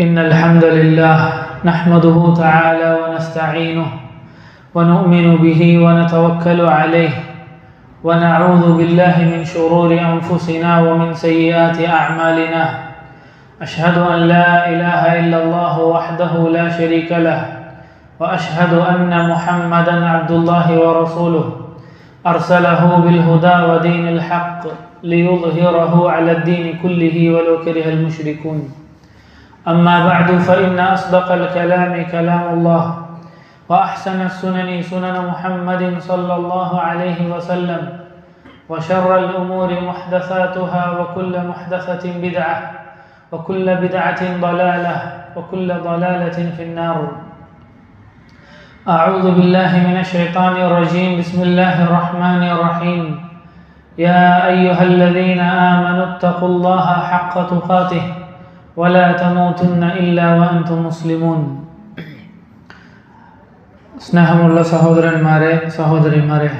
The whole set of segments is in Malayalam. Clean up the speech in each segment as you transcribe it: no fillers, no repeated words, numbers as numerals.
إن الحمد لله نحمده تعالى ونستعينه ونؤمن به ونتوكل عليه ونعوذ بالله من شرور أنفسنا ومن سيئات أعمالنا. أشهد أن لا إله إلا الله وحده لا شريك له وأشهد أن محمدا عبد الله ورسوله أرسله بالهدى ودين الحق ليظهره على الدين كله ولو كره المشركون. أما بعد فإن أصدق الكلام كلام الله وأحسن السنن سنن محمد صلى الله عليه وسلم وشر الأمور محدثاتها وكل محدثة بدعة وكل بدعة ضلالة وكل ضلالة في النار. أعوذ بالله من الشيطان الرجيم. بسم الله الرحمن الرحيم. يا أيها الذين آمنوا اتقوا الله حق تقاته ولا تموتن إلا وأنتم مسلمون. സ്നേഹമുള്ള സഹോദരന്മാരെ, സഹോദരിമാരെ,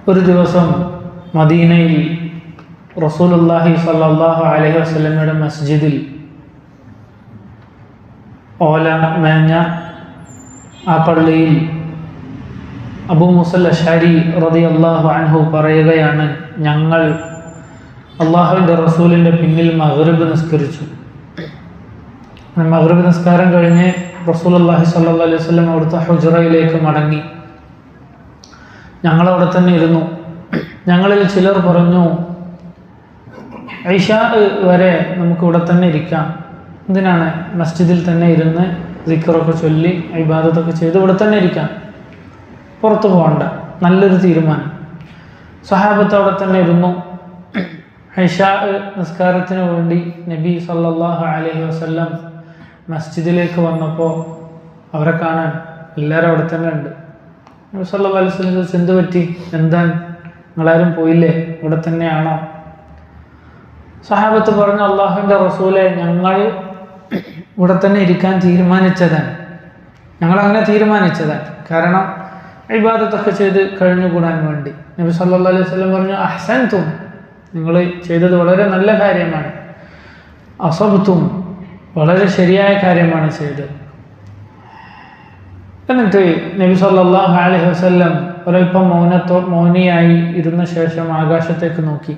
ഒരു ദിവസം മദീനയിൽ റസൂലുള്ളാഹി സ്വല്ലല്ലാഹു അലൈഹി വസല്ലമയുടെ മസ്ജിദിൽ ഓല മേഞ്ഞ ആ പള്ളിയിൽ അബൂ മുസൽ അശ്അരി റളിയല്ലാഹു അൻഹു പറയുകയാണ്, ഞങ്ങൾ അള്ളാഹുവിൻ്റെ റസൂലിൻ്റെ പിന്നിൽ മഗ്രിബ് നിസ്കരിച്ചു. മഗ്രിബ് നിസ്കാരം കഴിഞ്ഞ് റസൂലുള്ളാഹി സ്വല്ലല്ലാഹു അലൈഹി വസല്ലം അവിടുത്തെ ഹുജ്റയിലേക്ക് മടങ്ങി. ഞങ്ങളവിടെ തന്നെ ഇരുന്നു. ഞങ്ങളിൽ ചിലർ പറഞ്ഞു, ഇശാ വരെ നമുക്കിവിടെ തന്നെ ഇരിക്കാം, എന്തിനാണ് മസ്ജിദിൽ തന്നെ ഇരുന്ന് ദിക്റൊക്കെ ചൊല്ലി ഇബാദത്തൊക്കെ ചെയ്ത് ഇവിടെ തന്നെ ഇരിക്കാം, പുറത്തു പോകണ്ട, നല്ലൊരു തീരുമാനം. സഹാബത്ത് അവിടെ തന്നെ ഇരുന്നു. ഇശാ നിസ്കാരത്തിന് വേണ്ടി നബി സല്ലല്ലാഹു അലൈഹി വസല്ലം മസ്ജിദിലേക്ക് വന്നപ്പോൾ അവരെ കാണാൻ എല്ലാവരും അവിടെ തന്നെ ഉണ്ട്. നബി സല്ലല്ലാഹു അലൈഹി വസല്ലം എന്ത് പറ്റി, എന്താ നിങ്ങളാരും പോയില്ലേ, ഇവിടെ തന്നെയാണോ? സഹാബത്ത് പറഞ്ഞു, അള്ളാഹുവിൻ്റെ റസൂലെ, ഞങ്ങൾ ഇവിടെ തന്നെ ഇരിക്കാൻ തീരുമാനിച്ചതാണ്, ഞങ്ങളങ്ങനെ തീരുമാനിച്ചതാണ്, കാരണം ഇബാദത്തൊക്കെ ചെയ്ത് കഴിഞ്ഞുകൂടാൻ വേണ്ടി. നബി സല്ലല്ലാഹു അലൈഹി വസല്ലം പറഞ്ഞു, അഹ്സൻതും, നിങ്ങൾ ചെയ്തത് വളരെ നല്ല കാര്യമാണ്, അസബ്തും, വളരെ ശരിയായ കാര്യമാണ് ചെയ്തത്. എന്നിട്ട് നബി സല്ലല്ലാഹു അലൈഹി വസല്ലം ഒരൽപ്പം മൗനിയായി ഇരുന്ന ശേഷം ആകാശത്തേക്ക് നോക്കി.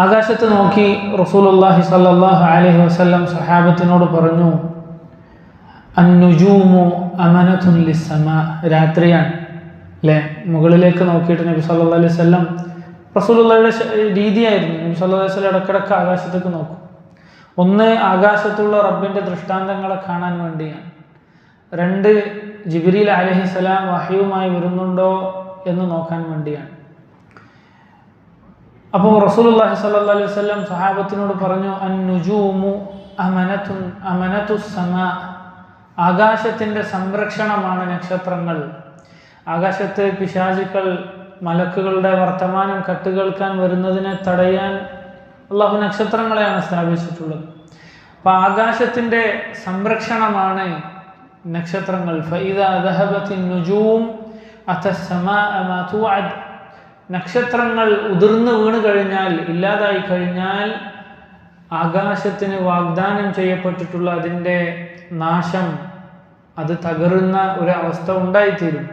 ആകാശത്ത് നോക്കി റസൂലുള്ളാഹി സ്വല്ലല്ലാഹു അലൈഹി വസല്ലം സഹാബത്തിനോട് പറഞ്ഞു, അന്നുജൂമു അമനതുൻ ലിസ്സമാ, രാത്രിയാണ് അല്ലേ. മുകളിലേക്ക് നോക്കിയിട്ട് നബി സല്ലല്ലാഹു അലൈഹി വസല്ലം, റസൂലുള്ളാഹിയുടെ രീതിയായിരുന്നു, നബി സല്ലല്ലാഹു അലൈഹി വസല്ലം ഇടയ്ക്കിടയ്ക്ക് ആകാശത്തേക്ക് നോക്കും. ഒന്ന്, ആകാശത്തുള്ള റബ്ബിൻ്റെ ദൃഷ്ടാന്തങ്ങളെ കാണാൻ വേണ്ടിയാണ്. രണ്ട്, ജിബ്രീൽ അലൈഹിസ്സലാം വഹയുമായി വരുന്നുണ്ടോ എന്ന് നോക്കാൻ വേണ്ടിയാണ്. അപ്പോൾ റസൂലുള്ളാഹി സ്വല്ലല്ലാഹു അലൈഹി വസല്ലം സഹാബത്തിനോട് പറഞ്ഞു, അന്നുജൂമു അമനതുസ് സമാ, ആകാശത്തിൻ്റെ സംരക്ഷണമാണ് നക്ഷത്രങ്ങൾ. ആകാശത്ത് പിശാചുക്കൾ, മലക്കുകളുടെ വർത്തമാനം കട്ടുകേൾക്കാൻ വരുന്നതിനെ തടയാൻ അള്ളാഹു നക്ഷത്രങ്ങളെയാണ് സ്ഥാപിച്ചിട്ടുള്ളത്. അപ്പോൾ ആകാശത്തിൻ്റെ സംരക്ഷണമാണ് നക്ഷത്രങ്ങൾ. ഫഇദാ ദഹബത്തിൻ നുജൂം അതസ്സമാഅ മാ തുഅദ്, നക്ഷത്രങ്ങൾ ഉതിർന്നു വീണ് കഴിഞ്ഞാൽ, ഇല്ലാതായി കഴിഞ്ഞാൽ, ആകാശത്തിന് വാഗ്ദാനം ചെയ്യപ്പെട്ടിട്ടുള്ള അതിൻ്റെ നാശം, അത് തകരുന്ന ഒരു അവസ്ഥ ഉണ്ടായിത്തീരും.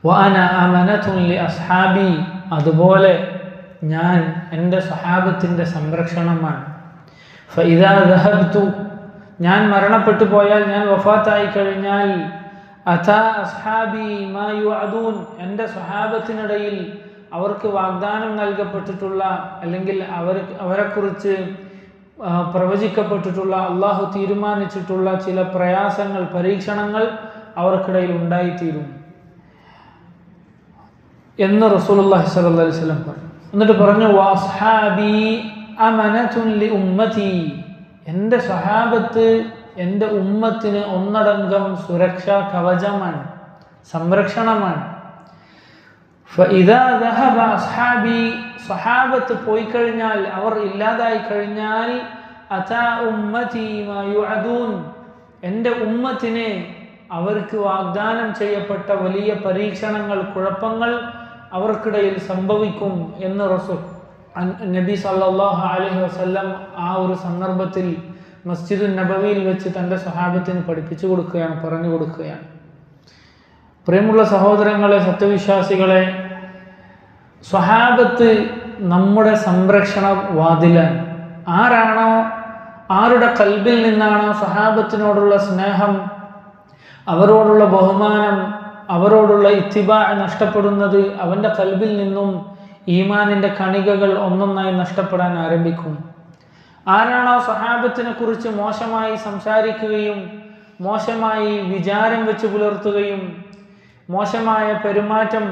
വഅന അമനതുൻ ലി അസ്ഹാബി, അതുപോലെ ഞാൻ എൻ്റെ സ്വഹാബത്തിൻ്റെ സംരക്ഷണമാണ്. ഫഇദാ ദഹബ്തു, ഞാൻ മരണപ്പെട്ടു പോയാൽ, ഞാൻ വഫാത്തായി കഴിഞ്ഞാൽ, അതാ അസ്ഹാബി മാ യുഅദൂൻ, എൻ്റെ സ്വഹാബത്തിനിടയിൽ അവർക്ക് വാഗ്ദാനം നൽകപ്പെട്ടിട്ടുള്ള, അല്ലെങ്കിൽ അവരെക്കുറിച്ച് പ്രവചിക്കപ്പെട്ടിട്ടുള്ള, അള്ളാഹു തീരുമാനിച്ചിട്ടുള്ള ചില പ്രയാസങ്ങൾ, പരീക്ഷണങ്ങൾ അവർക്കിടയിൽ ഉണ്ടായിത്തീരും എന്ന് റസൂലുള്ളാഹി സ്വല്ലല്ലാഹു അലൈഹി വസല്ലം പറഞ്ഞു. എന്നിട്ട് പറഞ്ഞു, വഅസ്ഹാബി അമനതുൻ ലി ഉമ്മതി, എൻ്റെ സ്വഹാബത്ത് എൻ്റെ ഉമ്മത്തിന് ഒന്നടങ്കം സുരക്ഷാ കവചമാണ്, സംരക്ഷണമാണ്. ഫഇദാ ദഹബ അസ്ഹാബി, സ്വഹാബത്ത് പോയി കഴിഞ്ഞാൽ, അവർ ഇല്ലാതായി കഴിഞ്ഞാൽ, അതാ ഉമ്മതി മാ യുഅദൂൻ, എൻ്റെ ഉമ്മത്തിനെ അവർക്ക് വാഗ്ദാനം ചെയ്യപ്പെട്ട വലിയ പരീക്ഷണങ്ങൾ, കുഴപ്പങ്ങൾ അവർക്കിടയിൽ സംഭവിക്കും എന്ന് റസൂൽ നബി സല്ലല്ലാഹു അലൈഹി വസല്ലം ആ ഒരു സന്ദർഭത്തിൽ മസ്ജിദുൻ നബവിയിൽ വെച്ച് തൻ്റെ സ്വഹാബത്തിന് പഠിപ്പിച്ചു കൊടുക്കുകയാണ്, പറഞ്ഞു കൊടുക്കുകയാണ്. പ്രിയമുള്ള സഹോദരങ്ങളെ, സത്യവിശ്വാസികളെ, സ്വഹാബത്ത് നമ്മുടെ സംരക്ഷണ വാതിലാണ്. ആരാണോ, ആരുടെ കൽബിൽ നിന്നാണോ സ്വഹാബത്തിനോടുള്ള സ്നേഹം, അവരോടുള്ള ബഹുമാനം, അവരോടുള്ള ഇത്തിബാ നഷ്ടപ്പെടുന്നത്, അവൻ്റെ കൽബിൽ നിന്നും ഈമാനിൻ്റെ കണികകൾ ഒന്നൊന്നായി നഷ്ടപ്പെടാൻ ആരംഭിക്കും. ആരാണോ സ്വഹാബത്തിനെ കുറിച്ച് മോശമായി സംസാരിക്കുകയും മോശമായി വിചാരം വെച്ച് പുലർത്തുകയും മോശമായ പെരുമാറ്റം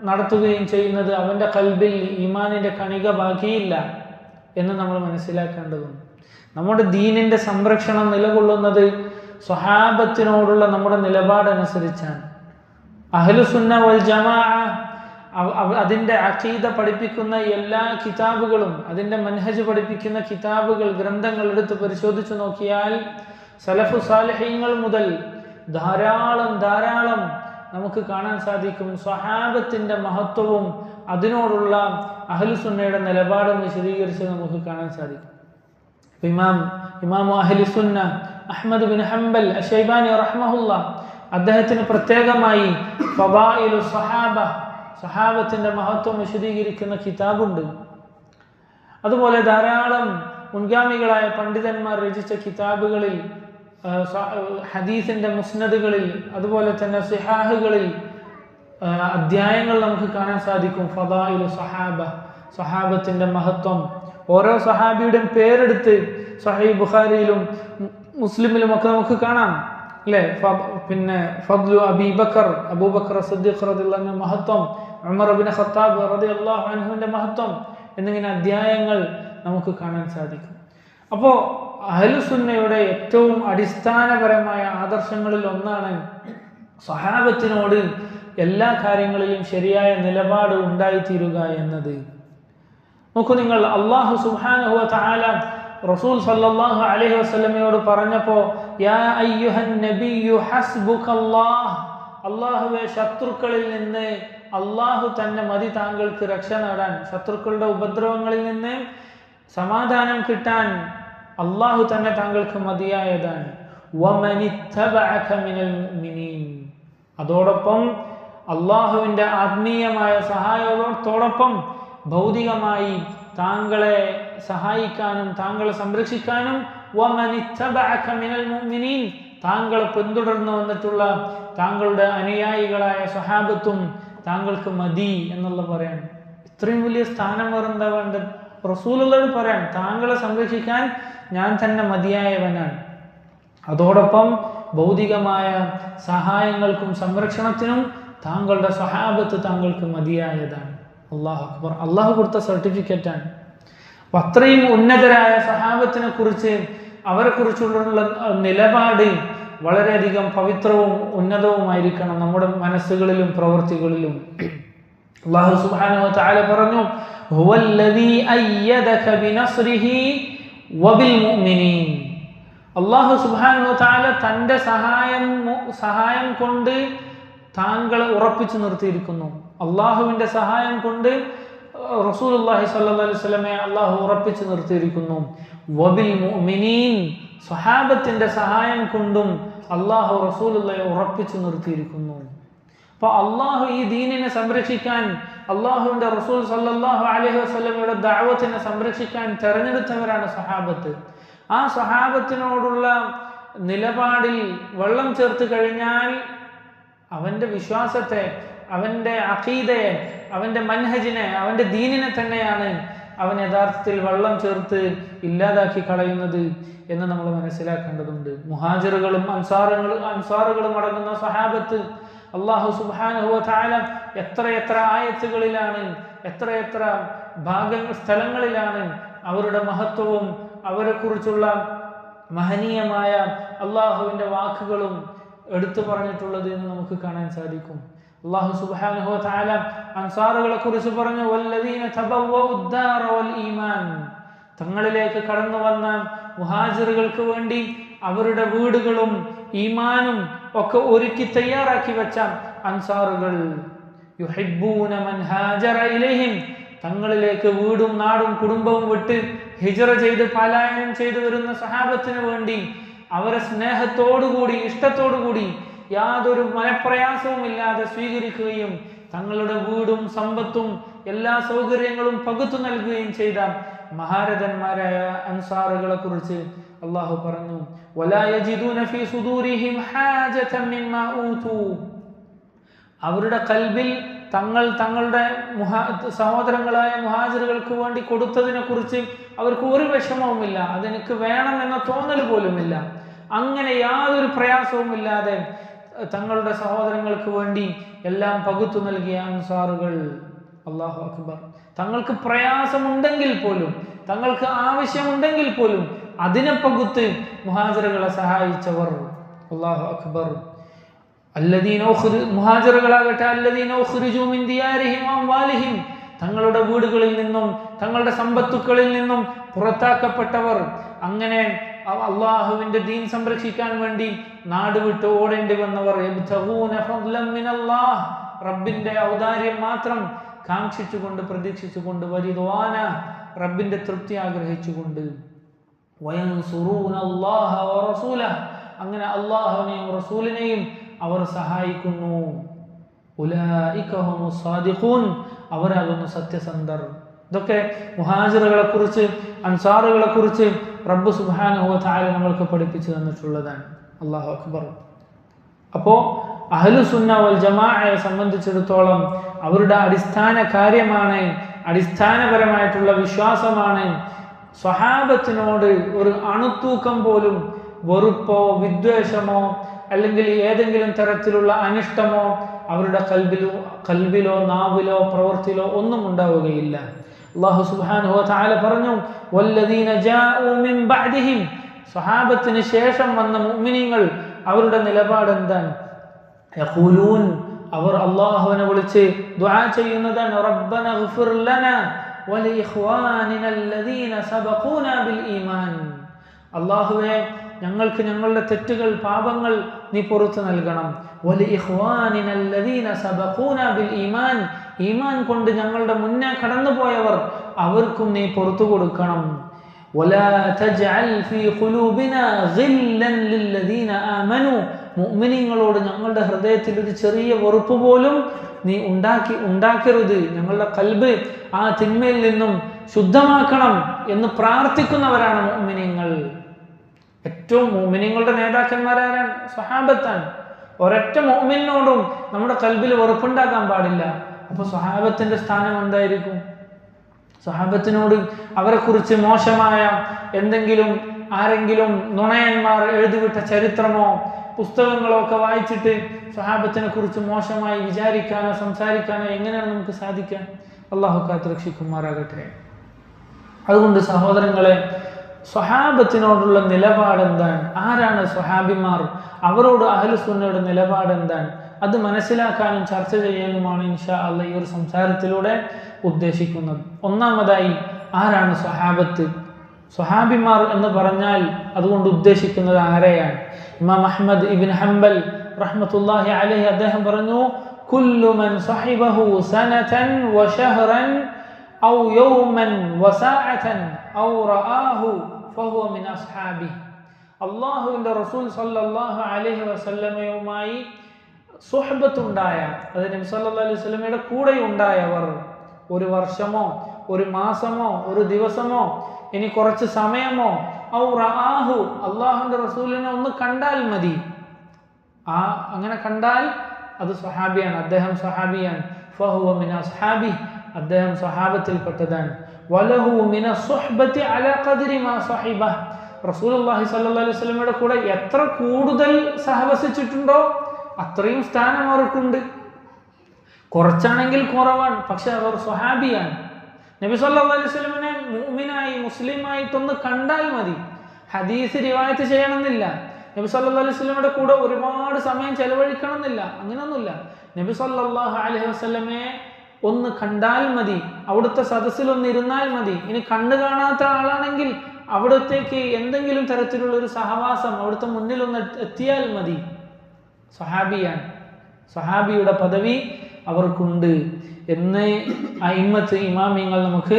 നടത്തുകയും ചെയ്യുന്നത്, അവൻ്റെ കൽബിൽ ഈമാനിൻ്റെ കണിക ബാക്കിയില്ല എന്ന് നമ്മൾ മനസ്സിലാക്കേണ്ടതുണ്ട്. നമ്മുടെ ദീനിൻ്റെ സംരക്ഷണം നിലകൊള്ളുന്നത് സ്വഹാബത്തിനോടുള്ള നമ്മുടെ നിലപാടനുസരിച്ചാണ്. അഹ്ലുസുന്ന വൽ ജമാഅ അതിൻ്റെ അഖീദ പഠിപ്പിക്കുന്ന എല്ലാ കിതാബുകളും, അതിൻ്റെ മൻഹജ് പഠിപ്പിക്കുന്ന കിതാബുകൾ, ഗ്രന്ഥങ്ങൾ എടുത്ത് പരിശോധിച്ചു നോക്കിയാൽ സലഫു സാലിഹീങ്ങൾ മുതൽ ധാരാളം നമുക്ക് കാണാൻ സാധിക്കും സ്വഹാബത്തിൻ്റെ മഹത്വവും അതിനോടുള്ള അഹ്ലുസുന്നയുടെ നിലപാടും വിശദീകരിച്ച് നമുക്ക് കാണാൻ സാധിക്കും. ഇമാമു അഹ്ലുസുന്ന അഹ്മദ് ബിൻ ഹംബൽ അശൈബാനി റഹ്മഹുല്ലാഹ് അദ്ദേഹത്തിന് പ്രത്യേകമായി ഫദായിലു സ്വഹാബ, സ്വഹാബത്തിൻ്റെ മഹത്വം വിശദീകരിക്കുന്ന കിതാബുണ്ട്. അതുപോലെ ധാരാളം മുൻഗാമികളായ പണ്ഡിതന്മാർ രചിച്ച കിതാബുകളിൽ, ഹദീസിൻ്റെ മുസ്നദുകളിൽ, അതുപോലെ തന്നെ സിഹാഹുകളിൽ അധ്യായങ്ങൾ നമുക്ക് കാണാൻ സാധിക്കും. ഫദായിലു സ്വഹാബ, സ്വഹാബത്തിൻ്റെ മഹത്വം. ഓരോ സ്വഹാബിയുടെയും പേരെടുത്ത് സഹീഹ് ബുഖാരിയിലും മുസ്ലിമിലും ഒക്കെ നമുക്ക് കാണാം, അല്ലേ? പിന്നെ ഫദ്ലു അബൂബക്കർ സിദ്ദീഖ് റളിയല്ലാഹു അൻഹു മഹത്വം, ഉമർ ഇബ്നു ഖത്താബ് റളിയല്ലാഹു അൻഹുവിൻ്റെ മഹത്വം എന്നിങ്ങനെ അധ്യായങ്ങൾ നമുക്ക് കാണാൻ സാധിക്കും. അപ്പോൾ അഹ്ലുസുന്നയുടെ ഏറ്റവും അടിസ്ഥാനപരമായ ആദർശങ്ങളിൽ ഒന്നാണ് സ്വഹാബത്തിനോട് എല്ലാ കാര്യങ്ങളിലും ശരിയായ നിലപാട് ഉണ്ടായിത്തീരുക എന്നത്. നോക്കൂ നിങ്ങൾ, അല്ലാഹു സുബ്ഹാനഹു വ തആല റസൂൽ സല്ലല്ലാഹു അലൈഹി വസല്ലമയോട് പറഞ്ഞപ്പോൾ യാ അയ്യുഹൻ നബിയ്യു ഹസ്ബുകല്ലാഹ്, അല്ലാഹുവേ ശത്രുക്കളിൽ നിന്ന് അല്ലാഹു തന്നെ മതി താങ്കൾക്ക് രക്ഷ നേടാൻ, ശത്രുക്കളുടെ ഉപദ്രവങ്ങളിൽ നിന്ന് സമാധാനം കിട്ടാൻ അല്ലാഹു തന്നെ താങ്കൾക്ക് മതിയായതാണ്. വമനിത്തബഅക മിനൽ മുഅ്മിനീൻ, അതോടൊപ്പം അല്ലാഹുവിൻ്റെ ആത്മീയമായ സഹായത്തോടൊപ്പം ഭൗതികമായി താങ്കളെ സഹായിക്കാനും താങ്കളെ സംരക്ഷിക്കാനും വമനിത്തബഅക മിനൽ മുഅ്മിനീൻ, താങ്കളെ പിന്തുടർന്നു വന്നിട്ടുള്ള താങ്കളുടെ അനുയായികളായ സ്വഹാബത്തും താങ്കൾക്ക് മതി എന്നുള്ള പറയാണ്. ഇത്രയും വലിയ സ്ഥാനം വേറെന്താ വേണ്ടത്? റസൂലുള്ളാഹി പറയാൻ, താങ്കളെ സംരക്ഷിക്കാൻ ഞാൻ തന്നെ മതിയായവനാണ്. അതോടൊപ്പം ഭൗതികമായ സഹായങ്ങൾക്കും സംരക്ഷണത്തിനും താങ്കളുടെ സ്വഹാബത്ത് താങ്കൾക്ക് മതിയായതാണ്. അല്ലാഹു അക്ബർ, അള്ളാഹു കൊടുത്ത സർട്ടിഫിക്കറ്റാണ്. അപ്പം അത്രയും ഉന്നതരായ സ്വഹാബത്തിനെ കുറിച്ച്, അവരെ കുറിച്ചുള്ള നിലപാട് വളരെയധികം പവിത്രവും ഉന്നതവുമായിരിക്കണം നമ്മുടെ മനസ്സുകളിലും പ്രവൃത്തികളിലും. അല്ലാഹു സുബ്ഹാനഹു വ തആല പറഞ്ഞു, ഹുവല്ലദീ അയ്യദക ബിനസ്രിഹി വബിൽ മുഅ്മിനീൻ. അല്ലാഹു സുബ്ഹാനഹു വ തആല തൻ്റെ സഹായം കൊണ്ട് താങ്കളെ ഉറപ്പിച്ചു നിർത്തിയിരിക്കുന്നു. അള്ളാഹുവിൻ്റെ സഹായം കൊണ്ട് റസൂലുള്ളാഹി സ്വല്ലല്ലാഹു അലൈഹി വസല്ലമയെ അള്ളാഹു ഉറപ്പിച്ചു നിർത്തിയിരിക്കുന്നു. വബിൽ മുഅ്മിനീൻ, സ്വഹാബത്തിൻ്റെ സഹായം കൊണ്ടും അള്ളാഹു റസൂലുള്ളാഹിയെ ഉറപ്പിച്ചു നിർത്തിയിരിക്കുന്നു. അപ്പോൾ അള്ളാഹു ഈ ദീനിനെ സംരക്ഷിക്കാൻ, അള്ളാഹുവിൻ്റെ റസൂൽ സല്ലല്ലാഹു അലൈഹി വസല്ലമയുടെ ദഅവത്തിനെ സംരക്ഷിക്കാൻ തെരഞ്ഞെടുത്തവരാണ് സ്വഹാബത്ത്. ആ സ്വഹാബത്തിനോടുള്ള നിലപാടിൽ വെള്ളം ചേർത്ത് കഴിഞ്ഞാൽ അവൻ്റെ വിശ്വാസത്തെ, അവൻ്റെ അഖീദയെ, അവൻ്റെ മൻഹജിനെ, അവൻ്റെ ദീനിനെ തന്നെയാണ് അവൻ യഥാർത്ഥത്തിൽ വെള്ളം ചേർത്ത് ഇല്ലാതാക്കി കളയുന്നത് എന്ന് നമ്മൾ മനസ്സിലാക്കേണ്ടതുണ്ട്. മുഹാജിറുകളും അൻസാറുകളും അടങ്ങുന്ന സ്വഹാബത്ത് അല്ലാഹു സുബ്ഹാനഹു വ തആല എത്ര ആയത്തുകളിലാണ്, എത്ര സ്ഥലങ്ങളിലാണ് അവരുടെ മഹത്വവും അവരെക്കുറിച്ചുള്ള മഹനീയമായ അള്ളാഹുവിൻ്റെ വാക്കുകളും എടുത്തു പറഞ്ഞിട്ടുള്ളത് എന്ന് നമുക്ക് കാണാൻ സാധിക്കും. അല്ലാഹു സുബ്ഹാനഹു വ തആല അൻസാറുകളെ കുറിച്ച് പറഞ്ഞു, വല്ലദീന തബവ്വഉദ്ദാറ വൽ ഈമാൻ, തങ്ങളിലേക്ക് കടന്നു വന്ന മുഹാജിറുകൾക്ക് വേണ്ടി അവരുടെ വീടുകളും ഈമാനും ഒക്കെ ഒരുക്കി തയ്യാറാക്കി വെച്ച അൻസാറുകൾ, യുഹിബ്ബൂന മൻ ഹാജറ ഇലൈഹിം, തങ്ങളിലേക്ക് വീടും നാടും കുടുംബവും വിട്ട് ഹിജ്റ ചെയ്ത് പലായനം ചെയ്തു വരുന്ന സഹാബത്തിന് വേണ്ടി അവരെ സ്നേഹത്തോടുകൂടി ഇഷ്ടത്തോടുകൂടി യാതൊരു മനപ്രയാസവും ഇല്ലാതെ സ്വീകരിക്കുകയും തങ്ങളുടെ വീടും സമ്പത്തും എല്ലാ സൗകര്യങ്ങളും പകുത്തു നൽകുകയും ചെയ്ത മഹാരഥന്മാരായ അൻസാറുകളെ കുറിച്ച് അള്ളാഹു പറഞ്ഞു, വലാ യജിദൂന ഫീ സുദൂരിഹിം ഹാജതൻ മിമ്മാ ഊതു. അവരുടെ കൽബിൽ തങ്ങളുടെ സഹോദരങ്ങളായ മുഹാജിറുകൾക്ക് വേണ്ടി കൊടുത്തതിനെ കുറിച്ച് അവർക്ക് ഒരു വിഷമവുമില്ല, അതെനിക്ക് വേണം എന്ന തോന്നൽ പോലുമില്ല. അങ്ങനെ യാതൊരു പ്രയാസവുമില്ലാതെ തങ്ങളുടെ സഹോദരങ്ങൾക്ക് വേണ്ടി എല്ലാം പകുത്തു നൽകിയ അൻസാറുകൾ. അല്ലാഹു അക്ബർ. തങ്ങൾക്ക് പ്രയാസമുണ്ടെങ്കിൽ പോലും, തങ്ങൾക്ക് ആവശ്യമുണ്ടെങ്കിൽ പോലും അതിനെ പകുത്ത് മുഹാജിറുകളെ സഹായിച്ചവർ. അല്ലാഹു അക്ബർ. മുഹാജിറുകളാകട്ടെ തങ്ങളുടെ വീടുകളിൽ നിന്നും തങ്ങളുടെ സമ്പത്തുക്കളിൽ നിന്നും പുറത്താക്കപ്പെട്ടവർ, അങ്ങനെ അള്ളാഹുവിന്റെ ദീൻ സംരക്ഷിക്കാൻ വേണ്ടി നാട് വിട്ട് ഓടേണ്ടി വന്നവർ. റബ്ബിന്റെ ഔദാര്യം മാത്രം കാക്ഷിച്ചുകൊണ്ട് പ്രതീക്ഷിച്ചുകൊണ്ട്, വരിദ്വാന റബ്ബിന്റെ തൃപ്തി ആഗ്രഹിച്ചുകൊണ്ട്, അങ്ങനെ അള്ളാഹുവിനെയും റസൂലിനെയും അവർ സഹായിക്കുന്നു. ഉലൈക ഹുമുസ് സാദിഖൂൻ, അവരാകുന്നു സത്യസന്ധർ. ഇതൊക്കെ മുഹാജിറുകളെ കുറിച്ച് അൻസാറുകളെ കുറിച്ച് റബ്ബ് സുബ്ഹാനഹു വ തആല നമ്മൾക്ക് പഠിപ്പിച്ചു തന്നിട്ടുള്ളതാണ്. അല്ലാഹു അക്ബർ. അപ്പോൾ അഹ്ലുസുന്ന വൽ ജമാഅയെ സംബന്ധിച്ചിടത്തോളം അവരുടെ അടിസ്ഥാന കാര്യമാണ്, അടിസ്ഥാനപരമായിട്ടുള്ള വിശ്വാസമാണ് സ്വഹാബത്തിനോട് ഒരു അണുത്തൂക്കം പോലും വെറുപ്പോ വിദ്വേഷമോ അല്ലെങ്കിൽ ഏതെങ്കിലും തരത്തിലുള്ള അനിഷ്ടമോ അവരുടെ കൽബിലോ നാവിലോ പ്രവൃത്തിയിലോ ഒന്നും ഉണ്ടാവുകയില്ല. അല്ലാഹു സുബ്ഹാനഹു വ തആല പറഞ്ഞു, വല്ലദീന ജാഊ മിൻ ബഅദിഹിം, സ്വഹാബത്തിന് ശേഷം വന്ന മുഅ്മിനീങ്ങൾ അവരുടെ നിലപാട് എന്താണ്? യഖൂലൂൻ, അവർ അല്ലാഹുവിനെ വിളിച്ച് ദുആ ചെയ്യുന്നതാണ്, റബ്ബനഗ്ഫിർ ലനാ വലിഇഖ്വാനിന അല്ലദീന സബഖൂനാ ബിൽ ഈമാൻ. അല്ലാഹുവേ, ഞങ്ങൾക്ക് ഞങ്ങളുടെ തെറ്റുകൾ പാപങ്ങൾ നീ പുറത്തു നൽകണം. വലിഇഖ്വാനിന അല്ലദീന സബഖൂനാ ബിൽ ഈമാൻ, ഈമാൻ കൊണ്ട് ഞങ്ങളുടെ മുന്നേ കടന്നുപോയവർ അവർക്കും നീ പുറത്തു കൊടുക്കണം. വലാ തജ്അൽ ഫീ ഖുലൂബിനാ ഗില്ലൻ ലില്ലദീന ആമനൂ, മുഅ്മിനീങ്ങളോട് ഞങ്ങളുടെ ഹൃദയത്തിൽ ഒരു ചെറിയ വെറുപ്പ് പോലും നീ ഉണ്ടാക്കരുത്. ഞങ്ങളുടെ കൽബ് ആ തിന്മയിൽ നിന്നും ശുദ്ധമാക്കണം എന്ന് പ്രാർത്ഥിക്കുന്നവരാണ് മുഅ്മിനീങ്ങൾ. ഏറ്റവും മുഅ്മിനീങ്ങളുടെ നേതാക്കന്മാരാരാണ്? സ്വഹാബത്താണ്. ഒരൊറ്റ മുഅ്മിനോടും നമ്മുടെ കൽബിൽ വെറുപ്പുണ്ടാക്കാൻ പാടില്ല. അപ്പോൾ സ്വഹാബത്തിന്റെ സ്ഥാനം എന്തായിരിക്കും? സ്വഹാബത്തിനോട് അവരെ കുറിച്ച് മോശമായ എന്തെങ്കിലും ആരെങ്കിലും നുണയന്മാർ എഴുതിവിട്ട ചരിത്രമോ പുസ്തകങ്ങളോ ഒക്കെ വായിച്ചിട്ട് സ്വഹാബത്തിനെ കുറിച്ച് മോശമായി വിചാരിക്കാനോ സംസാരിക്കാനോ എങ്ങനെയാണ് നമുക്ക് സാധിക്കാൻ? അല്ലാഹു കാത്തുരക്ഷിക്കുമാറാകട്ടെ. അതുകൊണ്ട് സഹോദരങ്ങളെ, സ്വഹാബത്തിനോടുള്ള നിലപാട് എന്താണ്? ആരാണ് സ്വഹാബിമാർ? അവരോട് അഹ്ലുസുന്നയുടെ നിലപാട് എന്താണ്? അത് മനസ്സിലാക്കാനും ചർച്ച ചെയ്യാനുമാണ് ഇൻഷാ അല്ലാഹ് ഈ ഒരു സംസാരത്തിലൂടെ ഉദ്ദേശിക്കുന്നത്. ഒന്നാമതായി, ആരാണ് സ്വഹാബത്ത്? സ്വഹാബിമാർ എന്ന് പറഞ്ഞാൽ അതുകൊണ്ട് ഉദ്ദേശിക്കുന്നത് ആരെയാണ്? ഇമാം അഹ്മദ് ഇബ്നു ഹംബൽ റഹ്മത്തുള്ളാഹി അലൈഹി അദ്ദേഹം പറഞ്ഞു, കുല്ലു മൻ സഹിബഹു സനതൻ വശഹറൻ ഔ യൗമൻ വസഅതൻ ഔ റആഹു ഫഹുവ മിൻ അസ്ഹാബിഹി. അല്ലാഹുവിന്റെ റസൂൽ സല്ലല്ലാഹു അലൈഹി വസല്ലമയുമായി സുഹബത്തുണ്ടായ, അത് നബി സല്ലല്ലാഹു അലൈഹി വസല്ലമയുടെ കൂടെ ഉണ്ടായവർ, ഒരു വർഷമോ ഒരു മാസമോ ഒരു ദിവസമോ ഇനി കുറച്ച് സമയമോ, ഔ റആഹു, അല്ലാഹുവിന്റെ റസൂലിനെ ഒന്ന് കണ്ടാൽ മതി, അങ്ങനെ കണ്ടാൽ അത് സ്വഹാബിയാണ്, അദ്ദേഹം സ്വഹാബിയാണ്. ഫഹുവ മിൻ അസ്ഹാബിഹി, അദ്ദേഹം സ്വഹാബത്തിൽപ്പെട്ടതാണ്. വലഹു മിന സുഹ്ബത്തി അലാ ഖദ്രി മാ സഹിബഹ, റസൂലുള്ളാഹി സ്വല്ലല്ലാഹു അലൈഹി വസല്ലമയുടെ കൂടെ എത്ര കൂടുതൽ സഹവസിച്ചിട്ടുണ്ടോ അത്രയും സ്ഥാനം അവർക്കുണ്ട്. കുറച്ചാണെങ്കിൽ കുറവാണ്, പക്ഷെ അവർ സ്വഹാബിയാണ്. നബി സല്ലല്ലാഹു അലൈഹി വസല്ലമയെ മുഅ്മിനായി മുസ്ലിമായിട്ടൊന്ന് കണ്ടാൽ മതി, ഹദീസ് റിവായത്ത് ചെയ്യണമെന്നില്ല. നബി സല്ലല്ലാഹു അലൈഹി വസല്ലമയുടെ കൂടെ ഒരുപാട് സമയം ചെലവഴിക്കണം എന്നില്ല, അങ്ങനെയൊന്നുമില്ല. നബി സല്ലല്ലാഹു അലൈഹി വസല്ലമയെ ഒന്ന് കണ്ടാൽ മതി, അവിടുത്തെ സദസ്സിൽ ഒന്ന് ഇരുന്നാൽ മതി. ഇനി കണ്ടു കാണാത്ത ആളാണെങ്കിൽ അവിടത്തേക്ക് എന്തെങ്കിലും തരത്തിലുള്ള ഒരു സഹവാസം അവിടുത്തെ മുന്നിൽ ഒന്ന് എത്തിയാൽ മതി. സ്വഹാബിയാണ്, സ്വഹാബിയുടെ പദവി അവർക്കുണ്ട്. എന്ന് അയിമ്മത്ത് ഇമാമിങ്ങൾ നമുക്ക്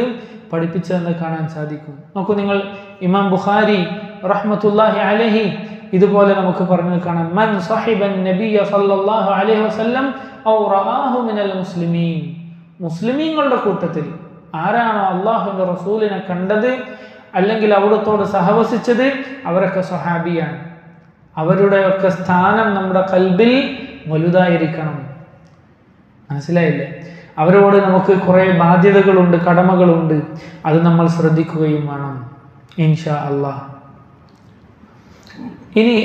പഠിപ്പിച്ചതെന്ന് കാണാൻ സാധിക്കും. നോക്കൂ നിങ്ങൾ, ഇമാം ബുഖാരി റഹ്മത്തുള്ളാഹി അലൈഹി ഇതുപോലെ നമുക്ക് പറഞ്ഞു കാണാം, മൻ സഹിബൻ നബിയ സല്ലല്ലാഹു അലൈഹി വസല്ലം ഔ റആഹു മിനൽ മുസ്ലിമീൻ. മുസ്ലിമീങ്ങളുടെ കൂട്ടത്തിൽ ആരാണോ അള്ളാഹുവിൻ്റെ റസൂലിനെ കണ്ടത് അല്ലെങ്കിൽ അവിടത്തോട് സഹവസിച്ചത് അവരൊക്കെ സ്വഹാബിയാണ്. അവരുടെയൊക്കെ സ്ഥാനം നമ്മുടെ ഖൽബിൽ വലുതായിരിക്കണം. മനസ്സിലായില്ലേ? അവരോട് നമുക്ക് കുറേ ബാധ്യതകളുണ്ട്, കടമകളുണ്ട്. അത് നമ്മൾ ശ്രദ്ധിക്കുകയും വേണം ഇൻഷാ അല്ലാഹ്. ഇനി